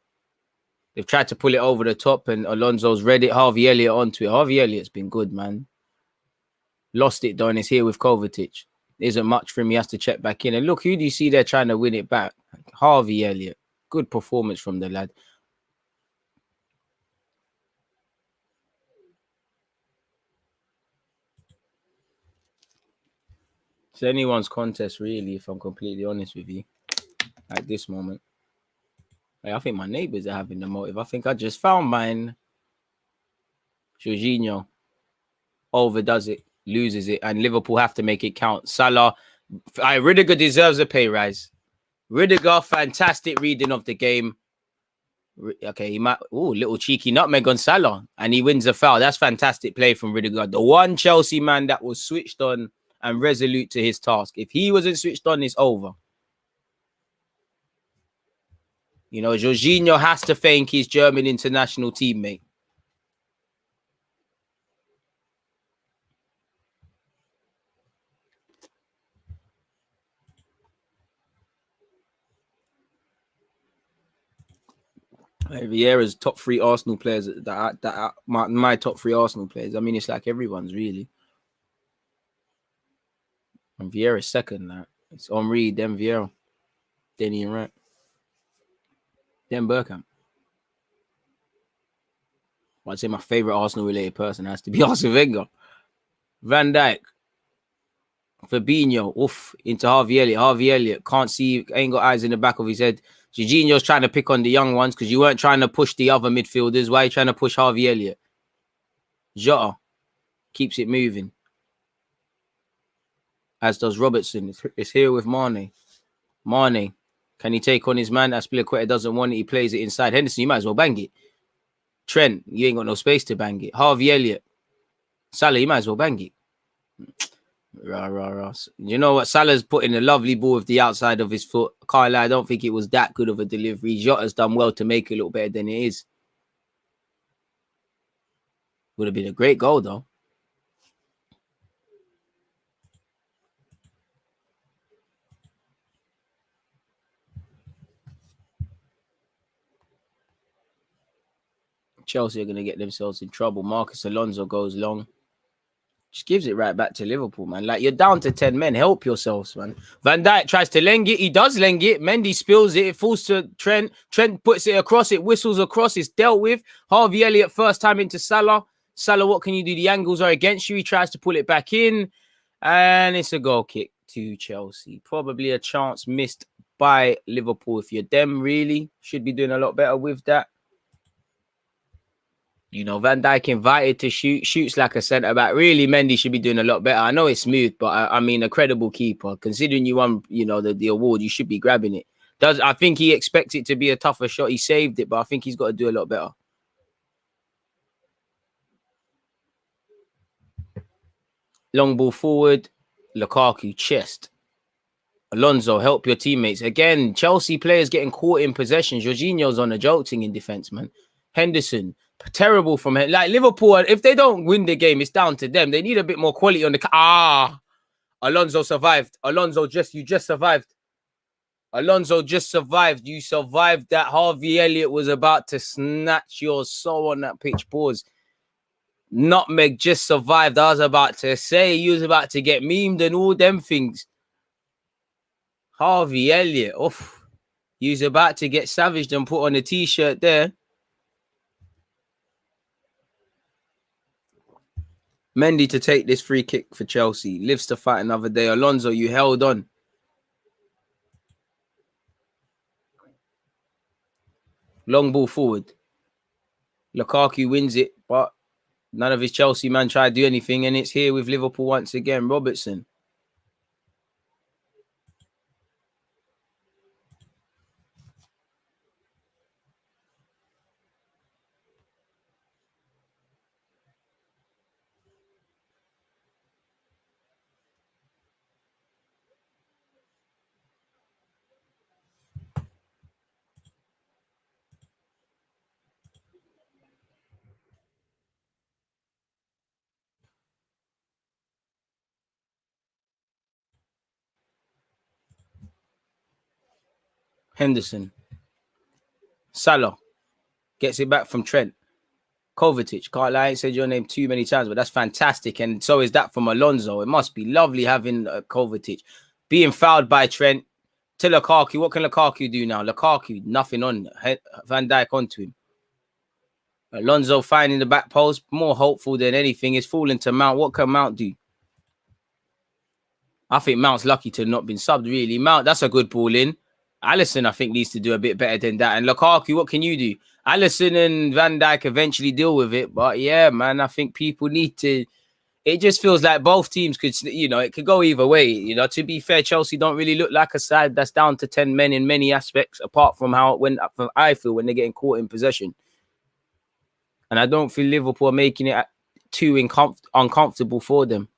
They've tried to pull it over the top, and Alonso's read it. Harvey Elliott onto it. Harvey Elliott's been good, man. Lost it, though, and it's here with Kovacic. Isn't much for him. He has to check back in. And look, who do you see there trying to win it back? Harvey Elliott. Good performance from the lad. It's anyone's contest, really, if I'm completely honest with you, at this moment. I think my neighbours are having the motive. I think I just found mine. Jorginho overdoes it, loses it, and Liverpool have to make it count. Salah, Rudiger deserves a pay rise. Rudiger, fantastic reading of the game. Okay, he might, little cheeky nutmeg on Salah, and he wins a foul. That's fantastic play from Rudiger. The one Chelsea man that was switched on and resolute to his task. If he wasn't switched on, it's over. You know, Jorginho has to thank his German international teammate. Vieira's top 3 Arsenal players that are my top 3 Arsenal players. I mean, it's like everyone's really. And Vieira's second. That it's Henry, then Vieira, then Ian Wright, then Bergkamp. Well, I'd say my favorite Arsenal-related person has to be Arsene Wenger. Van Dijk, Fabinho, into Harvey Elliott. Harvey Elliott can't see, ain't got eyes in the back of his head. Jorginho's trying to pick on the young ones because you weren't trying to push the other midfielders. Why are you trying to push Harvey Elliott? Jota keeps it moving. As does Robertson. It's here with Mane. Mane, can he take on his man? Aspilicueta doesn't want it. He plays it inside. Henderson, you might as well bang it. Trent, you ain't got no space to bang it. Harvey Elliott. Salah, you might as well bang it. You know what? Salah's putting a lovely ball with the outside of his foot. Can't lie, I don't think it was that good of a delivery. Jota's done well to make it a little better than it is. Would have been a great goal, though. Chelsea are going to get themselves in trouble. Marcus Alonso goes long. Just gives it right back to Liverpool, man. Like, you're down to 10 men. Help yourselves, man. Van Dijk tries to leng it. He does leng it. Mendy spills it. It falls to Trent. Trent puts it across. It whistles across. It's dealt with. Harvey Elliott first time into Salah. Salah, what can you do? The angles are against you. He tries to pull it back in. And it's a goal kick to Chelsea. Probably a chance missed by Liverpool. If you're them, really, should be doing a lot better with that. You know, Van Dijk invited to shoots like a centre-back. Really, Mendy should be doing a lot better. I know it's smooth, but I mean, a credible keeper. Considering you won, you know, the award, you should be grabbing it. I think he expects it to be a tougher shot. He saved it, but I think he's got to do a lot better. Long ball forward. Lukaku, chest. Alonso, help your teammates. Again, Chelsea players getting caught in possession. Jorginho's on a jolting in defence, man. Henderson, terrible from him. Like Liverpool, if they don't win the game, it's down to them. They need a bit more quality on the... Alonso survived. You just survived. Alonso just survived. You survived that. Harvey Elliott was about to snatch your soul on that pitch. Pause. Nutmeg just survived. I was about to say he was about to get memed and all them things. Harvey Elliott. He was about to get savaged and put on a t-shirt there. Mendy to take this free kick for Chelsea. Lives to fight another day. Alonso, you held on. Long ball forward. Lukaku wins it, but none of his Chelsea man tried to do anything, and it's here with Liverpool once again. Robertson. Henderson. Salah gets it back from Trent. Kovacic. Can't lie, I ain't said your name too many times, but that's fantastic. And so is that from Alonso. It must be lovely having Kovacic. Being fouled by Trent to Lukaku. What can Lukaku do now? Lukaku, nothing on. Van Dijk onto him. Alonso finding the back post. More hopeful than anything. It's falling to Mount. What can Mount do? I think Mount's lucky to have not been subbed, really. Mount, that's a good ball in. Alisson, I think, needs to do a bit better than that. And Lukaku, what can you do? Alisson and Van Dijk eventually deal with it. But yeah, man, I think people need to... It just feels like both teams could, you know, it could go either way. You know, to be fair, Chelsea don't really look like a side that's down to 10 men in many aspects, apart from I feel when they're getting caught in possession. And I don't feel Liverpool are making it too uncomfortable for them.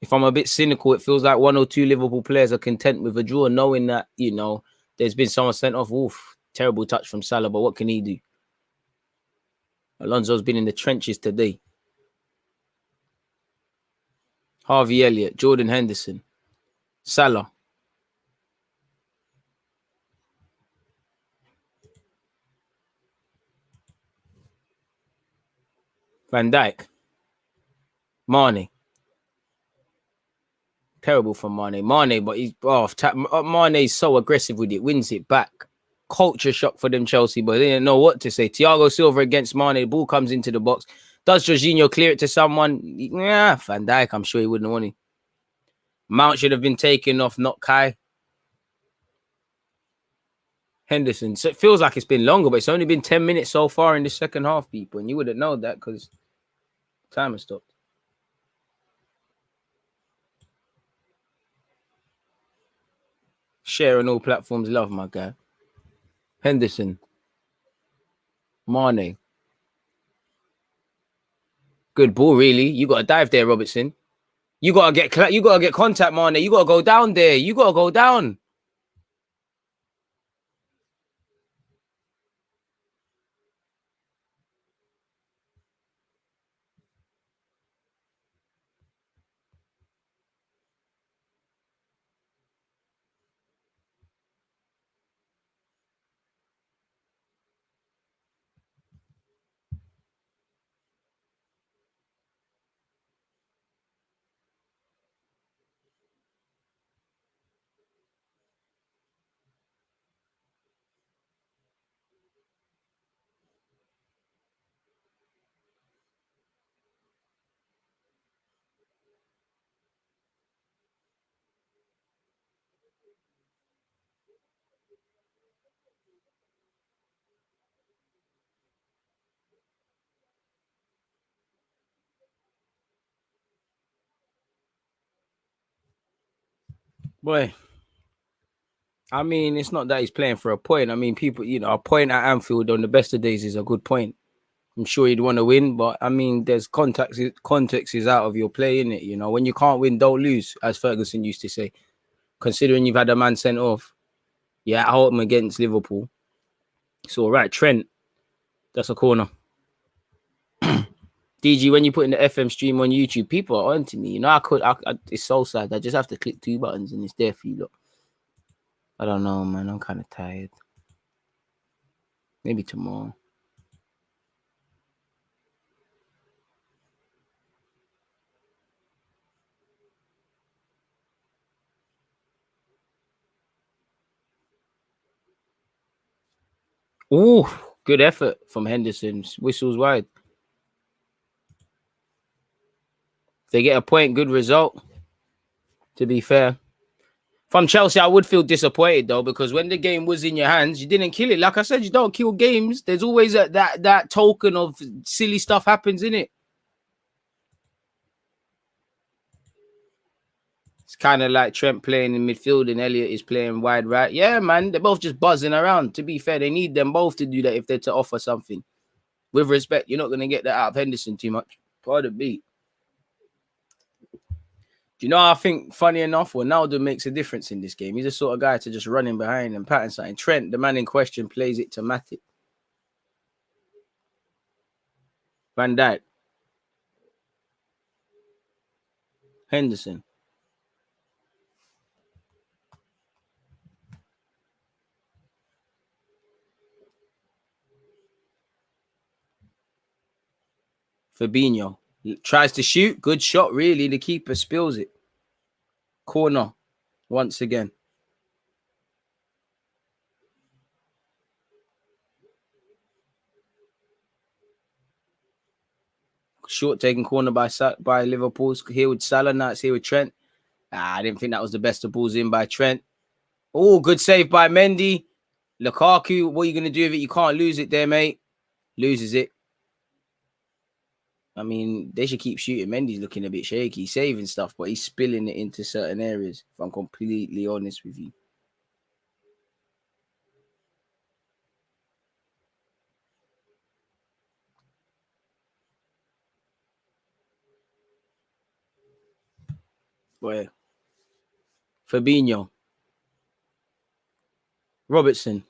If I'm a bit cynical, it feels like 1 or 2 Liverpool players are content with a draw, knowing that, you know, there's been someone sent off. Terrible touch from Salah, but what can he do? Alonso's been in the trenches today. Harvey Elliott, Jordan Henderson, Salah. Van Dijk. Mane. Terrible from Mane. Mane, but he's Mane's so aggressive with it, wins it back. Culture shock for them Chelsea, but they didn't know what to say. Thiago Silva against Mane, the ball comes into the box. Does Jorginho clear it to someone? Yeah, Van Dijk, I'm sure he wouldn't want it. Mount should have been taken off, not Kai. Henderson. So it feels like it's been longer, but it's only been 10 minutes so far in the second half, people. And you wouldn't know that because time has stopped. Share on all platforms. Love, my guy. Henderson. Mane. Good ball, really. You got to dive there, Robertson. You got to get contact, Mane. You got to go down there. You got to go down. Boy. I mean, it's not that he's playing for a point. I mean, people, a point at Anfield on the best of days is a good point. I'm sure he'd want to win, but I mean, there's context is out of your play, in it. When you can't win, don't lose, as Ferguson used to say. Considering you've had a man sent off, at home against Liverpool. It's all right. Trent, that's a corner. DG, when you put in the FM stream on YouTube, people are on to me. It's so sad. I just have to click 2 buttons and it's there for you. Look, I don't know, man. I'm kind of tired. Maybe tomorrow. Ooh, good effort from Henderson. Whistles wide. They get a point, good result. To be fair. From Chelsea, I would feel disappointed though, because when the game was in your hands, you didn't kill it. Like I said, you don't kill games. There's always that token of silly stuff happens in it. It's kind of like Trent playing in midfield and Elliott is playing wide right. Yeah, man, they're both just buzzing around. To be fair, they need them both to do that if they're to offer something. With respect, you're not going to get that out of Henderson too much. Pardon me. Do you know, I think, funny enough, Ronaldo makes a difference in this game. He's the sort of guy to just run in behind and pattern something. Trent, the man in question, plays it to Matip. Van Dijk. Henderson. Fabinho. Tries to shoot. Good shot, really. The keeper spills it. Corner. Once again. Short taken corner by Liverpool. Here with Salah. Now it's here with Trent. I didn't think that was the best of balls in by Trent. Oh, good save by Mendy. Lukaku, what are you going to do with it? You can't lose it there, mate. Loses it. I mean, they should keep shooting. Mendy's looking a bit shaky, saving stuff, but he's spilling it into certain areas, if I'm completely honest with you. Boy. Fabinho. Robertson.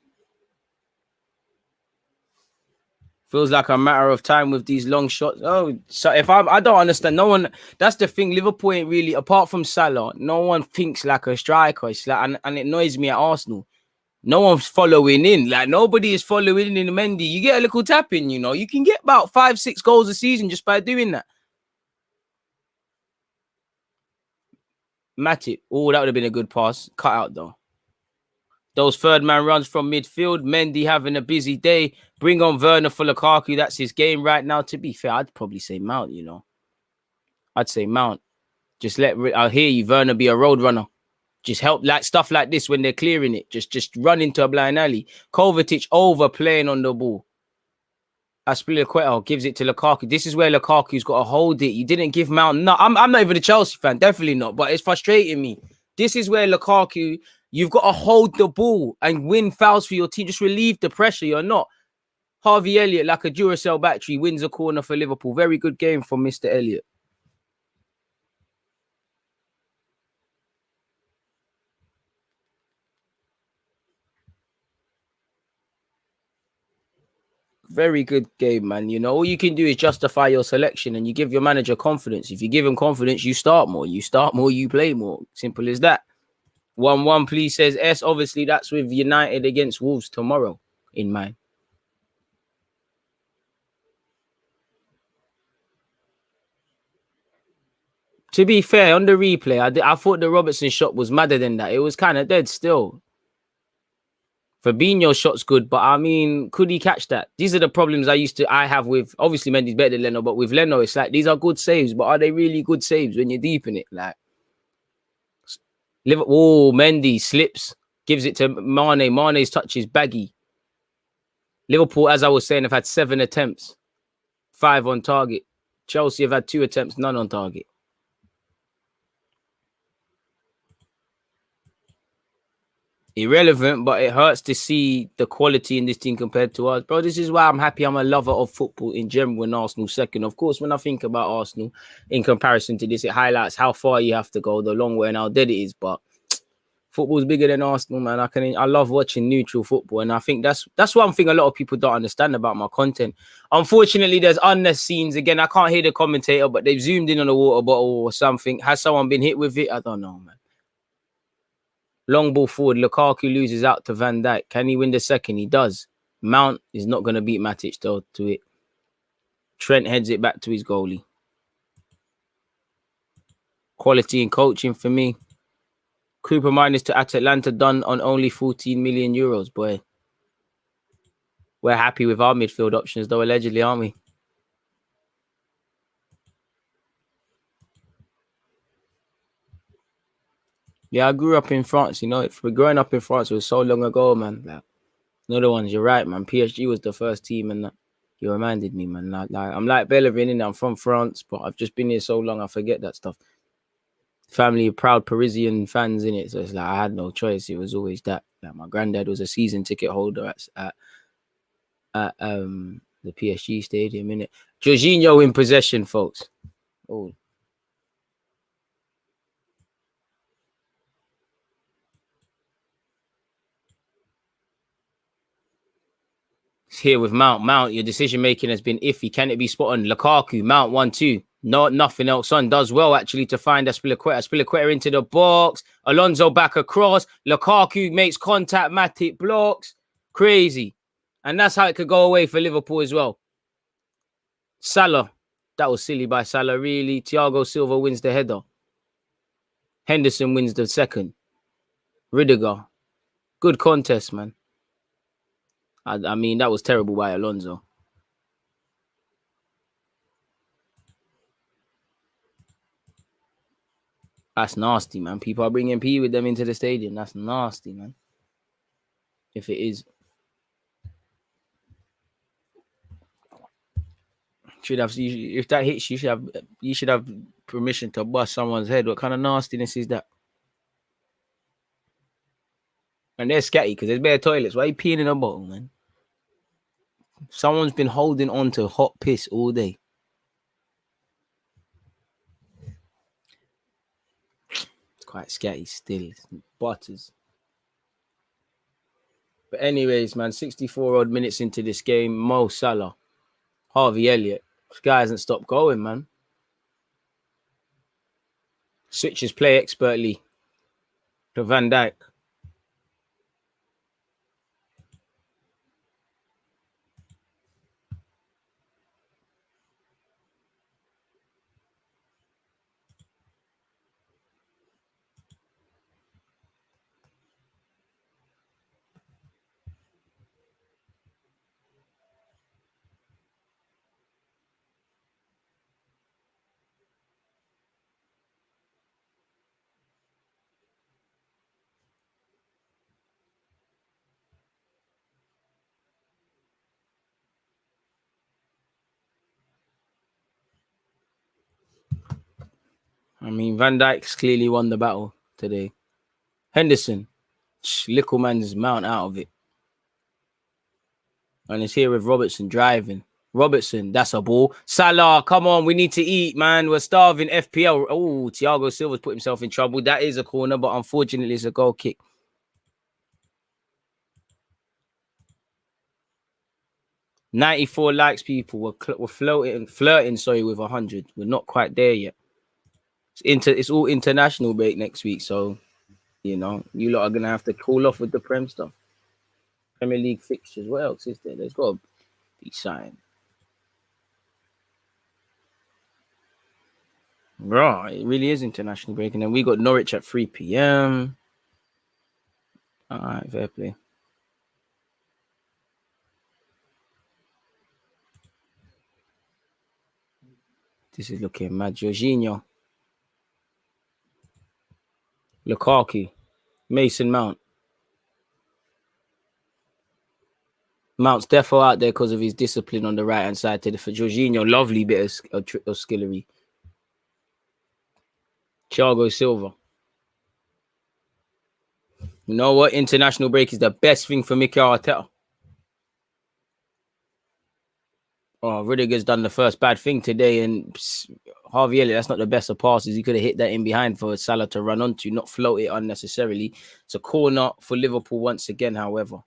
Feels like a matter of time with these long shots. Oh, so if I don't understand. No one. That's the thing. Liverpool ain't really, apart from Salah, no one thinks like a striker. It's like, and it annoys me at Arsenal. No one's following in. Like nobody is following in Mendy. You get a little tap in, you know. You can get about 5-6 goals a season just by doing that. Matip. Oh, that would have been a good pass. Cut out though. Those third man runs from midfield. Mendy having a busy day. Bring on Werner for Lukaku. That's his game right now. To be fair, I'd probably say Mount, you know. I'd say Mount. Just I'll hear you, Werner, be a road runner. Just help like stuff like this when they're clearing it. Just run into a blind alley. Kovacic overplaying on the ball. Aspilicueta gives it to Lukaku. This is where Lukaku's got to hold it. You didn't give Mount. No, I'm not even a Chelsea fan. Definitely not. But it's frustrating me. This is where Lukaku, you've got to hold the ball and win fouls for your team. Just relieve the pressure. You're not. Harvey Elliott, like a Duracell battery, wins a corner for Liverpool. Very good game from Mr. Elliott. Very good game, man. You know, all you can do is justify your selection and you give your manager confidence. If you give him confidence, you start more. You start more, you play more. Simple as that. 1-1, please, says S. Obviously, that's with United against Wolves tomorrow in mind. To be fair, on the replay, I thought the Robertson shot was madder than that. It was kind of dead still. Fabinho's shot's good, but I mean, could he catch that? These are the problems I have with, obviously Mendy's better than Leno, but with Leno, it's like, these are good saves, but are they really good saves when you're deep in it? Like, Liverpool, Mendy slips, gives it to Mane. Mane's touch is baggy. Liverpool, as I was saying, have had 7 attempts, 5 on target. Chelsea have had 2 attempts, none on target. Irrelevant, but it hurts to see the quality in this team compared to us. Bro, this is why I'm happy I'm a lover of football in general when Arsenal second. Of course, when I think about Arsenal in comparison to this, it highlights how far you have to go, the long way and how dead it is. But football's bigger than Arsenal, man. I love watching neutral football. And I think that's one thing a lot of people don't understand about my content. Unfortunately, there's unnecessary scenes. Again, I can't hear the commentator, but they've zoomed in on a water bottle or something. Has someone been hit with it? I don't know, man. Long ball forward. Lukaku loses out to Van Dijk. Can he win the second? He does. Mount is not going to beat Matic though to it. Trent heads it back to his goalie. Quality and coaching for me. Cooper minus to Atalanta done on only 14 million euros, boy. We're happy with our midfield options though, allegedly, aren't we? Yeah, I grew up in France, you know. Growing up in France was so long ago, man. Like, another ones, you're right, man. PSG was the first team, and you reminded me, man. Like, I'm like Bellerin, and I'm from France, but I've just been here so long, I forget that stuff. Family of proud Parisian fans in it, so it's like I had no choice. It was always that. Like my granddad was a season ticket holder at the PSG stadium, innit? Jorginho in possession, folks. Oh. Here with Mount, your decision making has been iffy. Can it be spot on? Lukaku, Mount 1-2. No, nothing else. Son does well actually to find Aspilicueta. Aspilicueta into the box. Alonso back across. Lukaku makes contact. Matip blocks. Crazy. And that's how it could go away for Liverpool as well. Salah. That was silly by Salah, really. Thiago Silva wins the header. Henderson wins the second. Rudiger. Good contest, man. I mean, that was terrible by Alonso. That's nasty, man. People are bringing P with them into the stadium. That's nasty, man. If it is. If that hits you should have permission to bust someone's head. What kind of nastiness is that? And they're scatty because there's bare toilets. Why are you peeing in a bottle, man? Someone's been holding on to hot piss all day. It's quite scatty still. It's butters. But anyways, man, 64 odd minutes into this game, Mo Salah. Harvey Elliott. This guy hasn't stopped going, man. Switches play expertly to Van Dijk. I mean, Van Dijk's clearly won the battle today. Henderson, little man's mount out of it. And it's here with Robertson driving. Robertson, that's a ball. Salah, come on, we need to eat, man. We're starving. FPL. Oh, Thiago Silva's put himself in trouble. That is a corner, but unfortunately, it's a goal kick. $94 likes, people. We're flirting, with 100. We're not quite there yet. It's all international break next week, so you know you lot are gonna have to cool off with the Prem stuff. Premier League fixtures. What else is there? There's got to be signed. Right, it really is international break, and then we got Norwich at 3 p.m. All right, fair play. This is looking mad. Jorginho, Lukaku, Mason Mount. Mount's defo out there because of his discipline on the right hand side to the for Jorginho. Lovely bit of skillery. Thiago Silva. You know what? International break is the best thing for Mikel Arteta. Oh, Rudiger's done the first bad thing today, and Harvey Elliott, that's not the best of passes. He could have hit that in behind for Salah to run onto, not float it unnecessarily. It's a corner for Liverpool once again, however.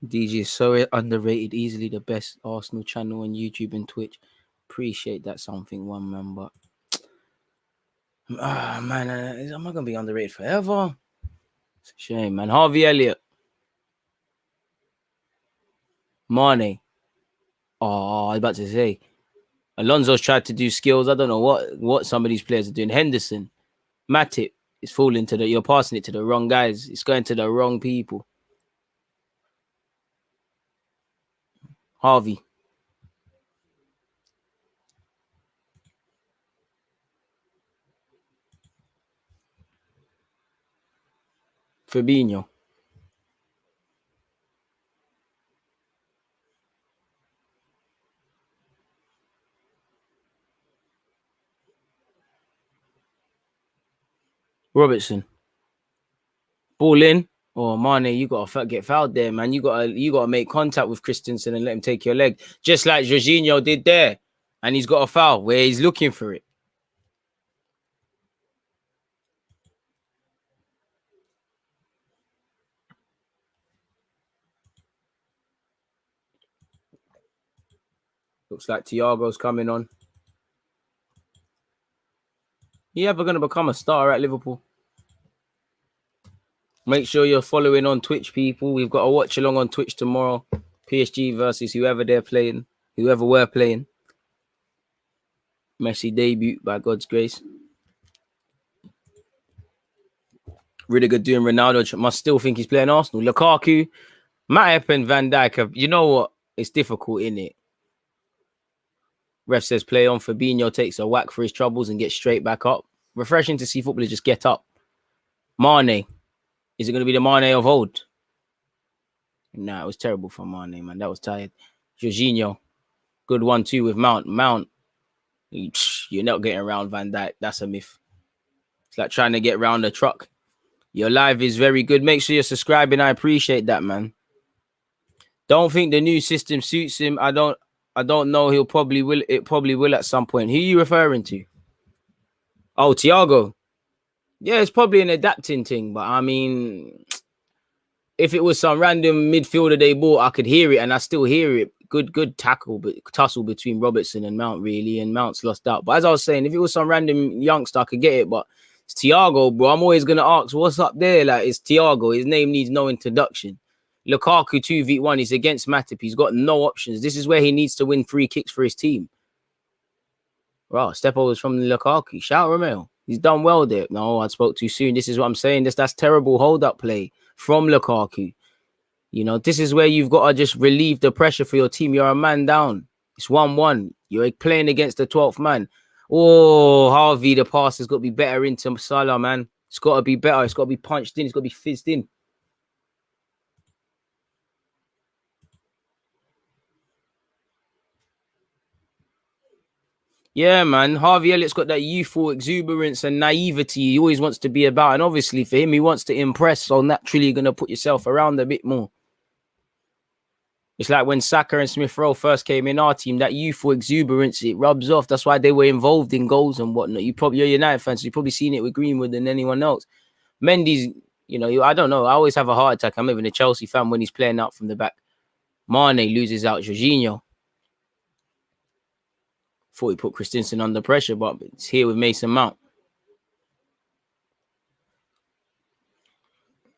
DG is so underrated, easily the best Arsenal channel on YouTube and Twitch. Appreciate that something, one man, but man, am I gonna be underrated forever? It's a shame, man. Harvey Elliott, Mane. Oh, I was about to say, Alonso's tried to do skills. I don't know what some of these players are doing. Henderson, Matip is falling to you're passing it to the wrong guys. It's going to the wrong people. Harvey. Fabinho. Robertson. Ball in. Oh, Mane, you gotta get fouled there, man. You gotta make contact with Christensen and let him take your leg, just like Jorginho did there. And he's got a foul where he's looking for it. Looks like Thiago's coming on. You ever gonna become a star at Liverpool? Make sure you're following on Twitch, people. We've got a watch along on Twitch tomorrow. PSG versus whoever we're playing. Messi debut by God's grace. Rudiger doing Ronaldo. Must still think he's playing Arsenal. Lukaku, Matip and Van Dijk. You know what? It's difficult, innit? Ref says play on. Fabinho takes a whack for his troubles and gets straight back up. Refreshing to see footballers just get up. Mane. Is it going to be the Mane of old? Nah, it was terrible for Mane, man. That was tired. Jorginho. Good 1-2 with Mount. Mount. You're not getting around Van Dijk. That's a myth. It's like trying to get around a truck. Your live is very good. Make sure you're subscribing. I appreciate that, man. Don't think the new system suits him. I don't know. He'll probably will. It probably will at some point. Who are you referring to? Oh, Thiago. Yeah, it's probably an adapting thing. But I mean, if it was some random midfielder they bought, I could hear it, and I still hear it. Good tackle, but tussle between Robertson and Mount, really, and Mount's lost out. But as I was saying, if it was some random youngster, I could get it. But it's Thiago, bro. I'm always gonna ask, what's up there? Like, it's Thiago. His name needs no introduction. Lukaku 2v1. He's against Matip. He's got no options. This is where he needs to win free kicks for his team. Right, step overs from Lukaku. Shout Romeo. He's done well there. No, I spoke too soon. This is what I'm saying. That's terrible hold-up play from Lukaku. You know, this is where you've got to just relieve the pressure for your team. You're a man down. It's 1-1. You're playing against the 12th man. Oh, Harvey, the pass has got to be better into Salah, man. It's got to be better. It's got to be punched in. It's got to be fizzed in. Yeah, man. Harvey Elliott's got that youthful exuberance and naivety he always wants to be about. And obviously, for him, he wants to impress. So naturally, you're going to put yourself around a bit more. It's like when Saka and Smith Rowe first came in our team, that youthful exuberance, it rubs off. That's why they were involved in goals and whatnot. You're a United fan, so you've probably seen it with Greenwood than anyone else. Mendy's, I don't know. I always have a heart attack. I'm even a Chelsea fan when he's playing out from the back. Mane loses out Jorginho. Thought he put Christensen under pressure, but it's here with Mason Mount.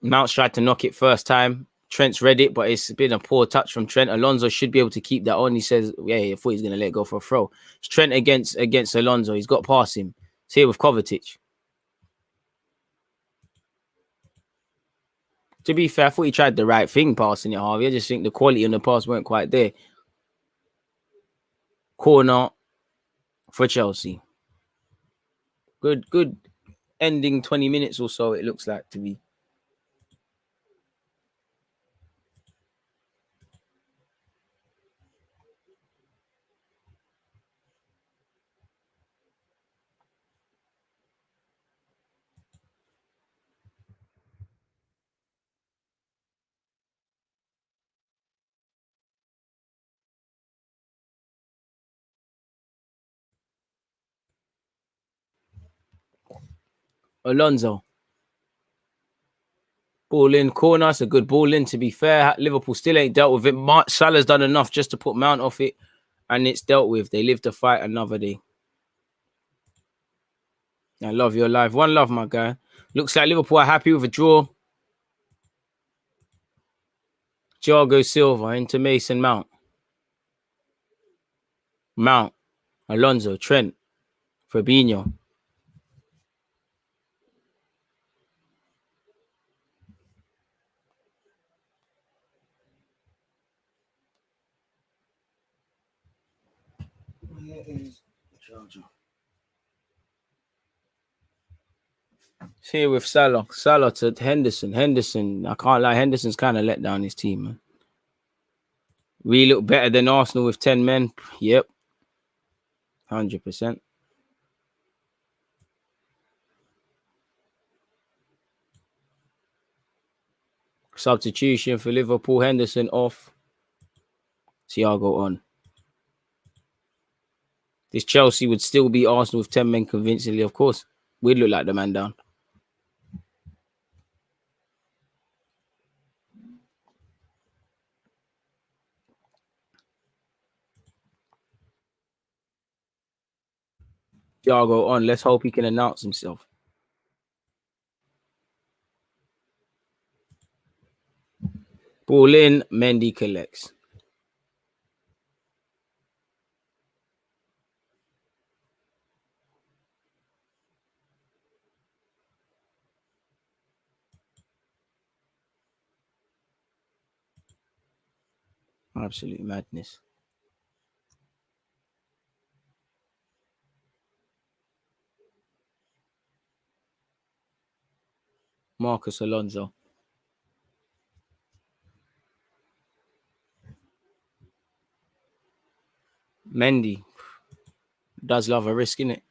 Mount tried to knock it first time. Trent's read it, but it's been a poor touch from Trent. Alonso should be able to keep that on. He says, yeah, I thought he's going to let go for a throw. It's Trent against Alonso. He's got past him. It's here with Kovacic. To be fair, I thought he tried the right thing passing it, Harvey. I just think the quality on the pass weren't quite there. Corner for Chelsea. Good ending 20 minutes or so, it looks like to be. Alonso. Ball in, corner. It's a good ball in, to be fair. Liverpool still ain't dealt with it. Salah's done enough just to put Mount off it, and it's dealt with. They live to fight another day. I love your life. One love, my guy. Looks like Liverpool are happy with a draw. Thiago Silva into Mason Mount. Mount. Alonso. Trent. Fabinho. Where is Georgia? It's here with Salah. Salah to Henderson. Henderson. I can't lie. Henderson's kind of let down his team, man. We look better than Arsenal with 10 men. Yep. 100%. Substitution for Liverpool. Henderson off. Thiago on. This Chelsea would still beat Arsenal with 10 men convincingly, of course. We'd look like the man down. Thiago on. Let's hope he can announce himself. Ball in. Mendy collects. Absolute madness. Marcus Alonso. Mendy does love a risk, innit?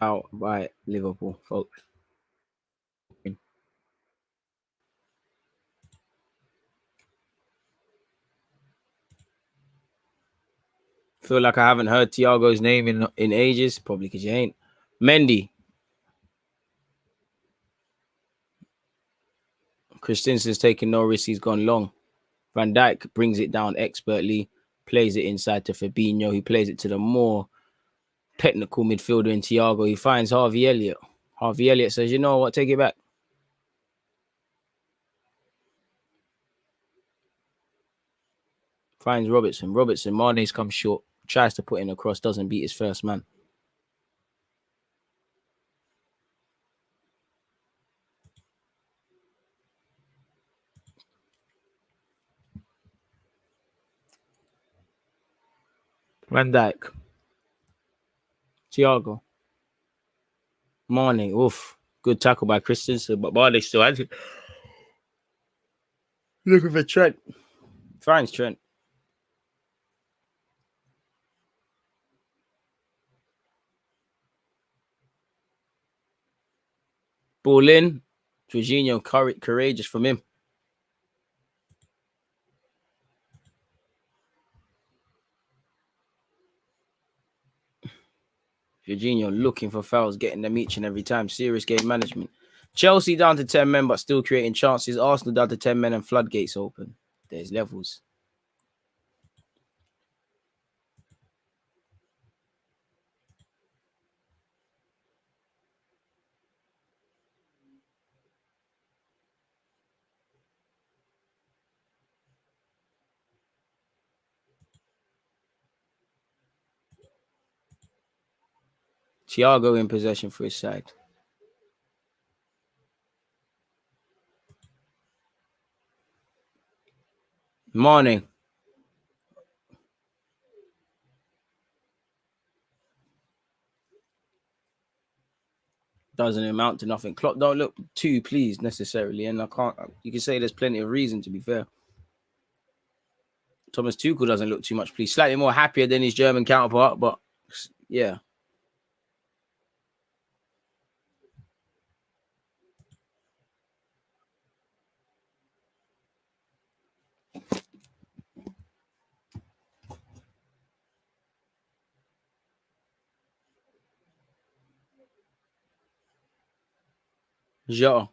out by Liverpool, folks. Feel like I haven't heard Thiago's name in ages, probably because you ain't. Mendy. Christensen's taking no risk. He's gone long. Van Dijk brings it down expertly, plays it inside to Fabinho. He plays it to the more technical midfielder in Thiago. He finds Harvey Elliott. Harvey Elliott says, you know what, take it back. Finds Robertson. Mane's come short. Tries to put in a cross. Doesn't beat his first man. Van Dijk. Thiago. Mane. Oof. Good tackle by Christensen, but Mane still has it. Looking for Trent. Finds Trent. Ball in. Jorginho courageous from him. Jorginho looking for fouls, getting them each and every time. Serious game management. Chelsea down to 10 men, but still creating chances. Arsenal down to 10 men and floodgates open. There's levels. Thiago in possession for his side. Mane. Doesn't amount to nothing. Klopp don't look too pleased necessarily, and you can say there's plenty of reason to be fair. Thomas Tuchel doesn't look too much pleased. Slightly more happier than his German counterpart, but yeah. Jota.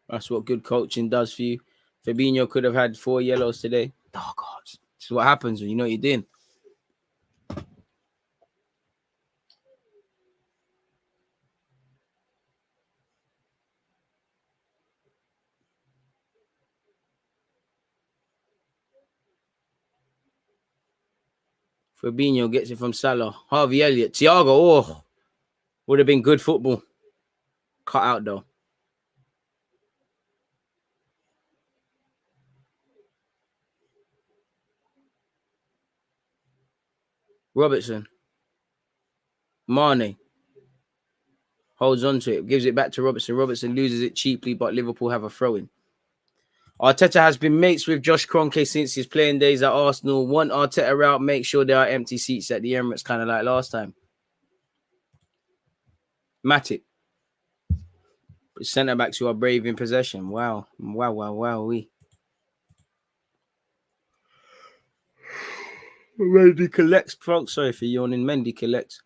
That's what good coaching does for you. Fabinho could have had 4 yellows today. Oh, God. This is what happens when you know what you're doing. Fabinho gets it from Salah. Harvey Elliott. Thiago. Oh, would have been good football. Cut out, though. Robertson. Mane. Holds on to it. Gives it back to Robertson. Robertson loses it cheaply, but Liverpool have a throw-in. Arteta has been mates with Josh Kroenke since his playing days at Arsenal. Want Arteta out, make sure there are empty seats at the Emirates, kind of like last time. Matip. Centre backs who are brave in possession. Wow. We. Mendy collects. Sorry for yawning. Mendy collects.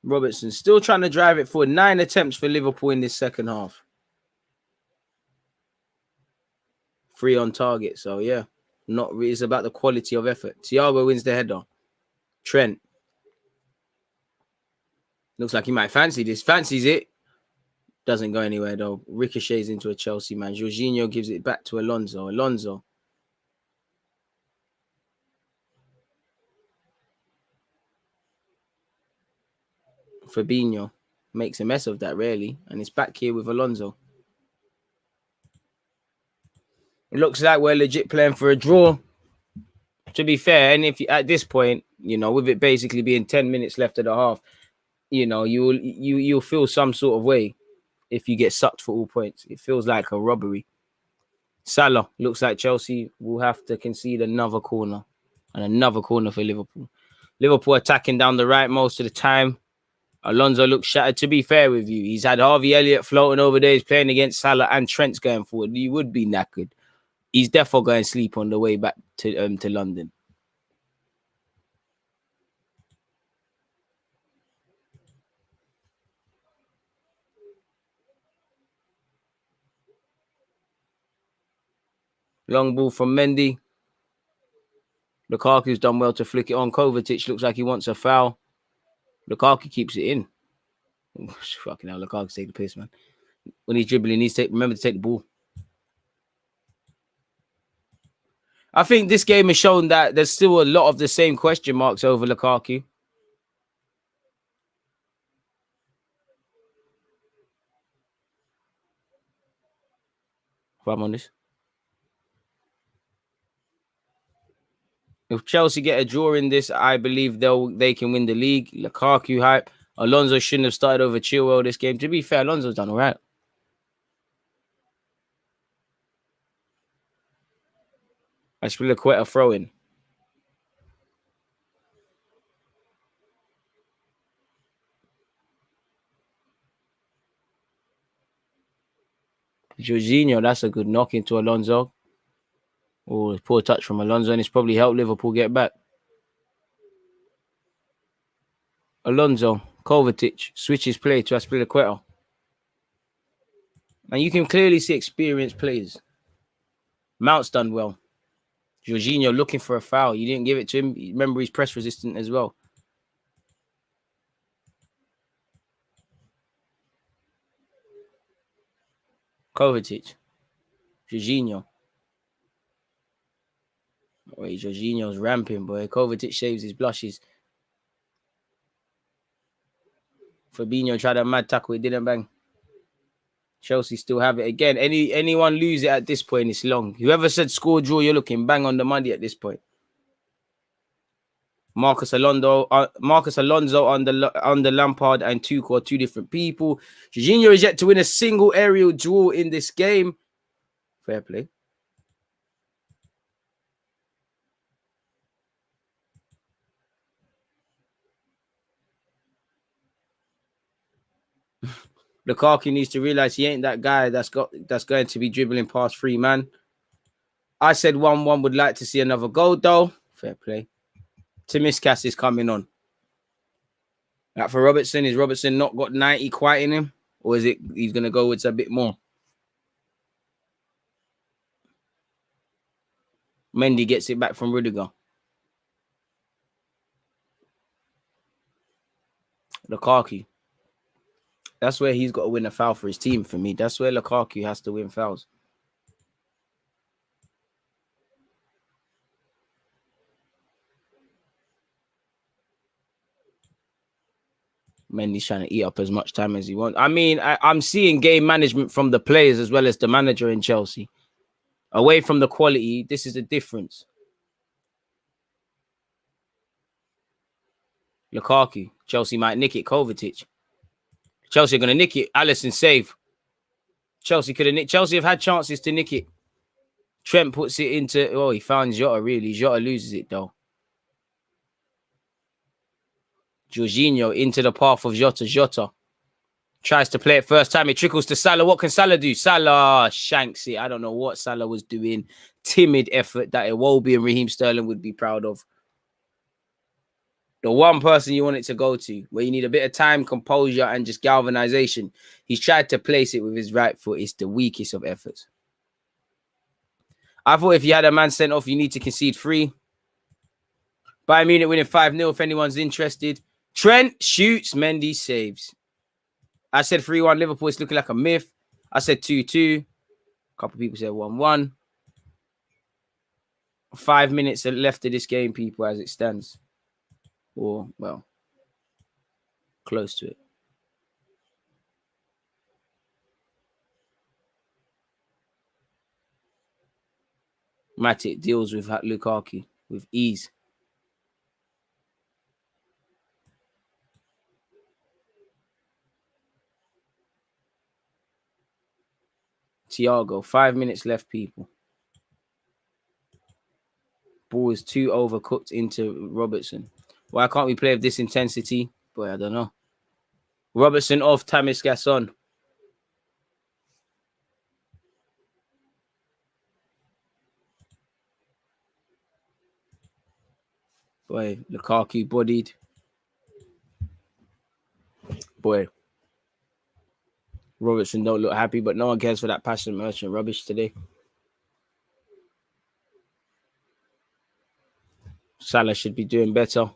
Robertson still trying to drive it forward. 9 attempts for Liverpool in this second half. 3 on target. So, yeah. Not really. It's about the quality of effort. Thiago wins the header. Trent. Looks like he might fancy this. Fancies it. Doesn't go anywhere, though. Ricochets into a Chelsea man. Jorginho gives it back to Alonso. Fabinho makes a mess of that, really. And it's back here with Alonso. It looks like we're legit playing for a draw. To be fair, and if you, at this point, you know, with it basically being 10 minutes left of the half, you know, you'll feel some sort of way if you get sucked for all points. It feels like a robbery. Salah looks like Chelsea will have to concede another corner and another corner for Liverpool. Liverpool attacking down the right most of the time. Alonso looks shattered. To be fair with you, he's had Harvey Elliott floating over there. He's playing against Salah and Trent's going forward. He would be knackered. He's definitely going to sleep on the way back to London. Long ball from Mendy. Lukaku's done well to flick it on. Kovacic looks like he wants a foul. Lukaku keeps it in. Fucking hell, Lukaku's taking the piss, man. When he's dribbling, he needs to remember to take the ball. I think this game has shown that there's still a lot of the same question marks over Lukaku. If I'm honest. If Chelsea get a draw in this, I believe they can win the league. Lukaku hype. Alonso shouldn't have started over Chilwell this game. To be fair, Alonso's done all right. Aspilicueta throw in. Jorginho, that's a good knock into Alonso. Oh, poor touch from Alonso, and it's probably helped Liverpool get back. Alonso, Kovacic switches play to Aspilicueta. And you can clearly see experienced players. Mount's done well. Jorginho looking for a foul. You didn't give it to him. Remember, he's press resistant as well. Kovacic. Jorginho. Wait, Jorginho's ramping, boy. Kovacic shaves his blushes. Fabinho tried a mad tackle. It didn't bang. Chelsea still have it again. Anyone lose it at this point, it's long. Whoever said score draw, you're looking bang on the money at this point. Marcus Alonso under Lampard and Tuchel are two different people. Jorginho is yet to win a single aerial duel in this game. Fair play. Lukaku needs to realize he ain't that guy that's going to be dribbling past three man. I said 1-1 would like to see another goal though. Fair play. Timiskas is coming on. Like for Robertson, is Robertson not got 90 quite in him? Or is it he's gonna go with a bit more? Mendy gets it back from Rudiger. Lukaku. That's where he's got to win a foul for his team for me. That's where Lukaku has to win fouls. Mendy's trying to eat up as much time as he wants. I mean, I'm seeing game management from the players as well as the manager in Chelsea. Away from the quality, this is the difference. Lukaku. Chelsea might nick it. Kovacic. Chelsea are going to nick it. Alisson save. Chelsea could have nicked. Chelsea have had chances to nick it. Trent puts it into... Oh, he found Jota, really. Jota loses it, though. Jorginho into the path of Jota. Jota tries to play it first time. It trickles to Salah. What can Salah do? Salah shanks it. I don't know what Salah was doing. Timid effort that Iwobi and Raheem Sterling would be proud of. The one person you want it to go to, where you need a bit of time, composure, and just galvanization. He's tried to place it with his right foot. It's the weakest of efforts. I thought if you had a man sent off, you need to concede 3. Bayern Munich winning 5-0 if anyone's interested. Trent shoots, Mendy saves. I said 3-1 Liverpool. It's looking like a myth. I said 2-2. A couple of people said 1-1. 5 minutes left of this game, people, as it stands. Or, well, close to it. Matic deals with Lukaku with ease. Thiago, 5 minutes left, people. Ball is too overcooked into Robertson. Why can't we play with this intensity? Boy, I don't know. Robertson off, Tamiskas on. Boy, Lukaku bodied. Boy. Robertson don't look happy, but no one cares for that passion merchant rubbish today. Salah should be doing better.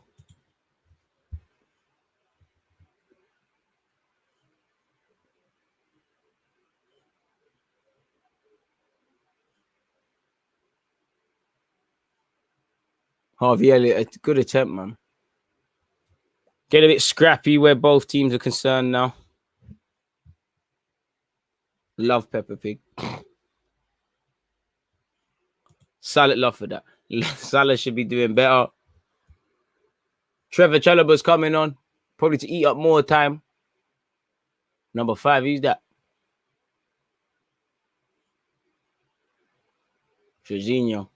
Harvey Elliott, a good attempt, man. Get a bit scrappy where both teams are concerned now. Love Peppa Pig. Salah, love for that. Salah should be doing better. Trevor Chalobah's coming on. Probably to eat up more time. Number 5, who's that? Jorginho.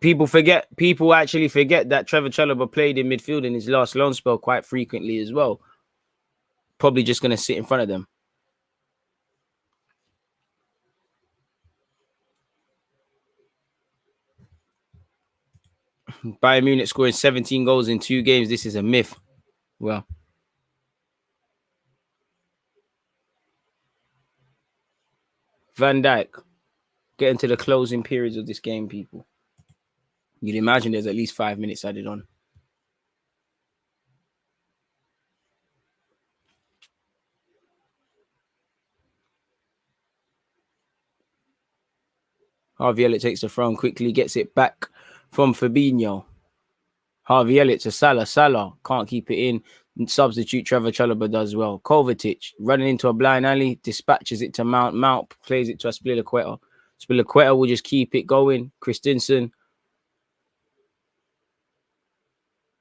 People actually forget that Trevor Chalobah played in midfield in his last loan spell quite frequently as well. Probably just going to sit in front of them. Bayern Munich scoring 17 goals in 2 games. This is a myth. Well, Van Dijk. Get into the closing periods of this game, people. You'd imagine there's at least 5 minutes added on. Harvey Elliott takes the throne quickly, gets it back from Fabinho. Harvey Elliott to Salah. Salah can't keep it in. Substitute Trevor Chalobah does well. Kovacic running into a blind alley, dispatches it to Mount. Mount plays it to Azpilicueta. Azpilicueta will just keep it going. Christensen.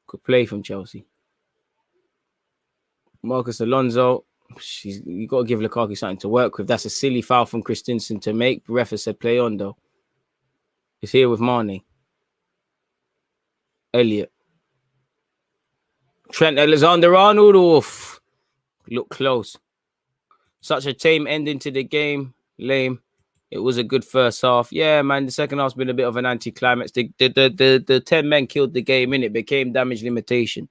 Good play from Chelsea. Marcus Alonso. You got to give Lukaku something to work with. That's a silly foul from Christensen to make. The ref has said play on, though. It's here with Mane. Elliott. Trent Alexander-Arnold. Oof. Look close. Such a tame ending to the game. Lame. It was a good first half. Yeah, man, the second half's been a bit of an anticlimax. The 10 men killed the game, and it became damage limitation.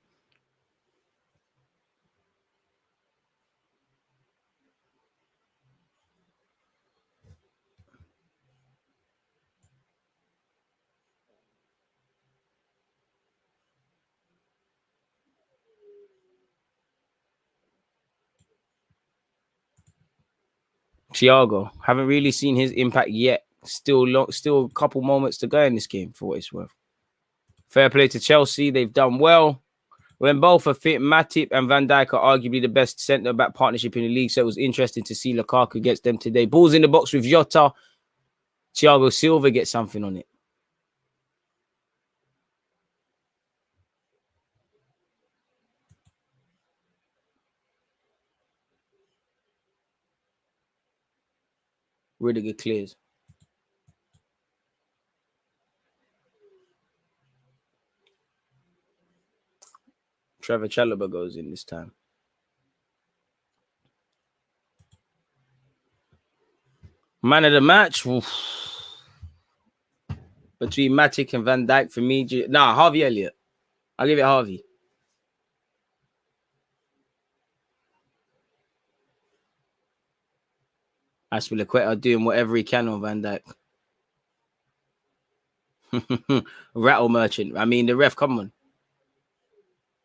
Thiago, haven't really seen his impact yet. Still a couple moments to go in this game for what it's worth. Fair play to Chelsea. They've done well. When both are fit, Matip and Van Dijk are arguably the best centre-back partnership in the league, so it was interesting to see Lukaku against them today. Balls in the box with Jota. Thiago Silva gets something on it. Rudiger clears. Trevor Chalobah goes in this time. Man of the match. Oof. Between Matic and Van Dijk for me. Harvey Elliott. I'll give it Harvey. Azpilicueta doing whatever he can on Van Dijk. Rattle merchant. I mean, the ref, come on.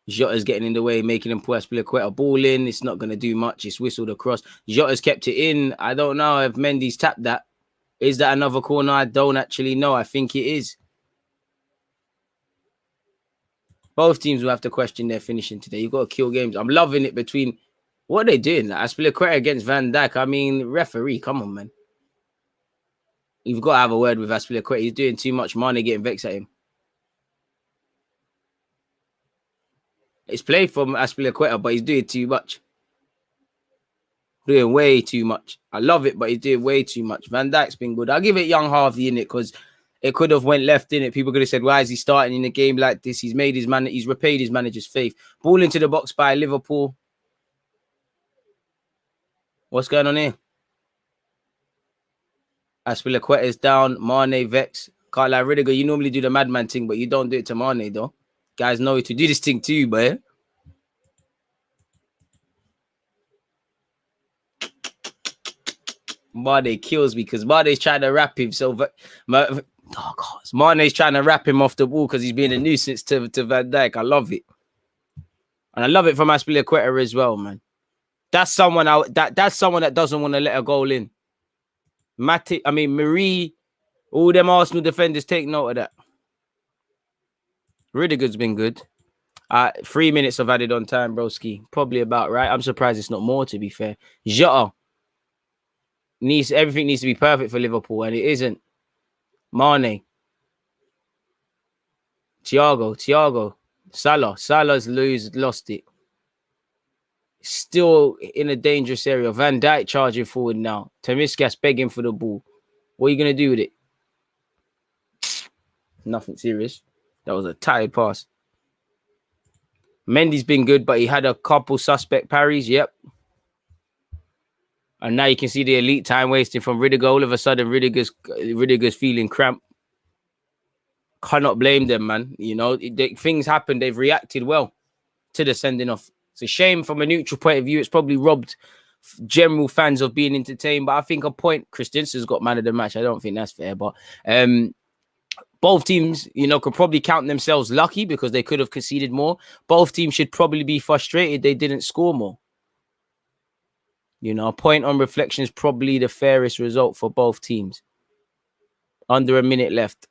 Jota's getting in the way, making him put Azpilicueta ball in. It's not going to do much. It's whistled across. Jota's kept it in. I don't know if Mendy's tapped that. Is that another corner? I don't actually know. I think it is. Both teams will have to question their finishing today. You've got to kill games. I'm loving it between... What are they doing? Azpilicueta against Van Dijk. I mean, referee, come on, man. You've got to have a word with Aspilicueta. He's doing too much. Mane getting vexed at him. It's played from Aspilicueta, but he's doing too much. Doing way too much. I love it, but he's doing way too much. Van Dijk's been good. I'll give it young Harvey in it because it could have went left in it. People could have said, why is he starting in a game like this? He's repaid his manager's faith. Ball into the box by Liverpool. What's going on here? Aspilicueta is down. Mane vex. Can't lie, Rudiger, you normally do the madman thing, but you don't do it to Mane, though. Guys know to do this thing too, but Mane kills me because Mane's trying to wrap him. So, Mane's trying to wrap him off the ball because he's being a nuisance to Van Dijk. I love it. And I love it from Aspilicueta as well, man. That's someone that's someone that doesn't want to let a goal in. Marie, all them Arsenal defenders take note of that. Rudiger's been good. 3 minutes of added on time, broski. Probably about right. I'm surprised it's not more, to be fair. Jota everything needs to be perfect for Liverpool, and it isn't. Mane. Thiago. Salah's lost it. Still in a dangerous area. Van Dijk charging forward now. Tomiskas begging for the ball. What are you going to do with it? Nothing serious. That was a tired pass. Mendy's been good, but he had a couple suspect parries. Yep. And now you can see the elite time wasting from Rudiger. All of a sudden, Rudiger's feeling cramped. Cannot blame them, man. You know, things happen. They've reacted well to the sending off. It's a shame from a neutral point of view. It's probably robbed general fans of being entertained. But I think a point, Christensen's got man of the match. I don't think that's fair. But both teams, you know, could probably count themselves lucky because they could have conceded more. Both teams should probably be frustrated they didn't score more. You know, a point on reflection is probably the fairest result for both teams. Under a minute left.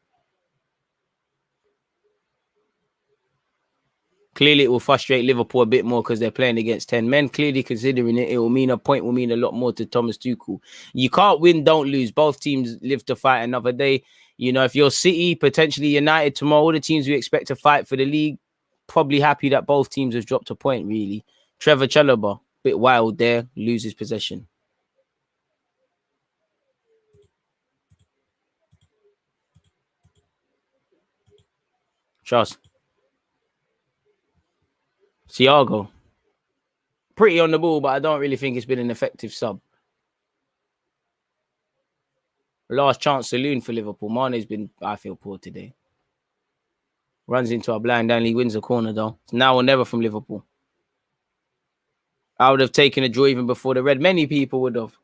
Clearly, it will frustrate Liverpool a bit more because they're playing against 10 men. Clearly, considering it will mean a point will mean a lot more to Thomas Tuchel. You can't win, don't lose. Both teams live to fight another day. You know, if you're City, potentially United tomorrow, all the teams we expect to fight for the league, probably happy that both teams have dropped a point, really. Trevor Chalobah, bit wild there, loses possession. Trust. Thiago. Pretty on the ball, but I don't really think it's been an effective sub. Last chance saloon for Liverpool. Mane's been, I feel, poor today. Runs into a blind and he wins the corner, though. It's now or never from Liverpool. I would have taken a draw even before the red. Many people would have.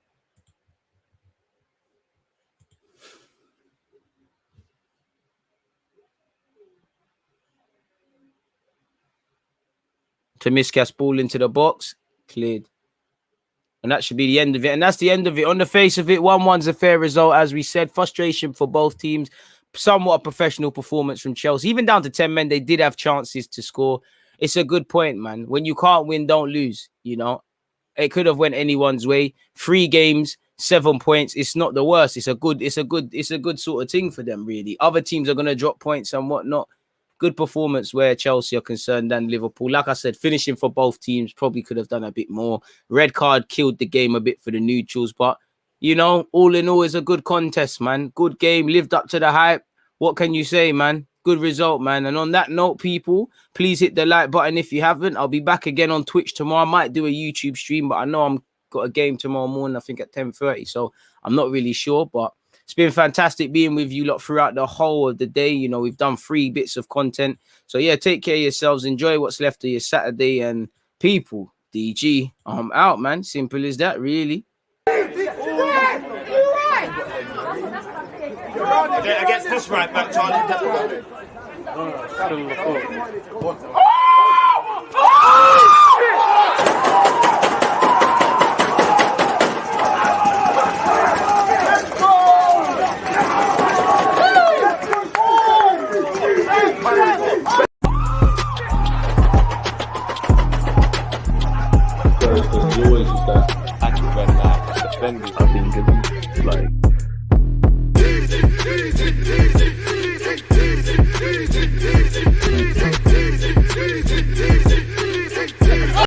Tomiskas ball into the box. Cleared. And that should be the end of it. And that's the end of it. On the face of it, 1-1's a fair result. As we said, frustration for both teams. Somewhat a professional performance from Chelsea. Even down to 10 men, they did have chances to score. It's a good point, man. When you can't win, don't lose. You know, it could have went anyone's way. 3 games, 7 points. It's not the worst. It's a good sort of thing for them, really. Other teams are going to drop points and whatnot. Good performance where Chelsea are concerned and Liverpool. Like I said, finishing for both teams probably could have done a bit more. Red card killed the game a bit for the neutrals. But, you know, all in all, it's a good contest, man. Good game. Lived up to the hype. What can you say, man? Good result, man. And on that note, people, please hit the like button if you haven't. I'll be back again on Twitch tomorrow. I might do a YouTube stream, but I know I'm got a game tomorrow morning, I think at 10:30. So I'm not really sure, but it's been fantastic being with you lot throughout the whole of the day. You know, we've done 3 bits of content. So, yeah, take care of yourselves. Enjoy what's left of your Saturday. And people, DG, I'm out, man. Simple as that, really. Against this right back, Charlie, definitely. There's always just that active red flag defenders. I think like easy, easy.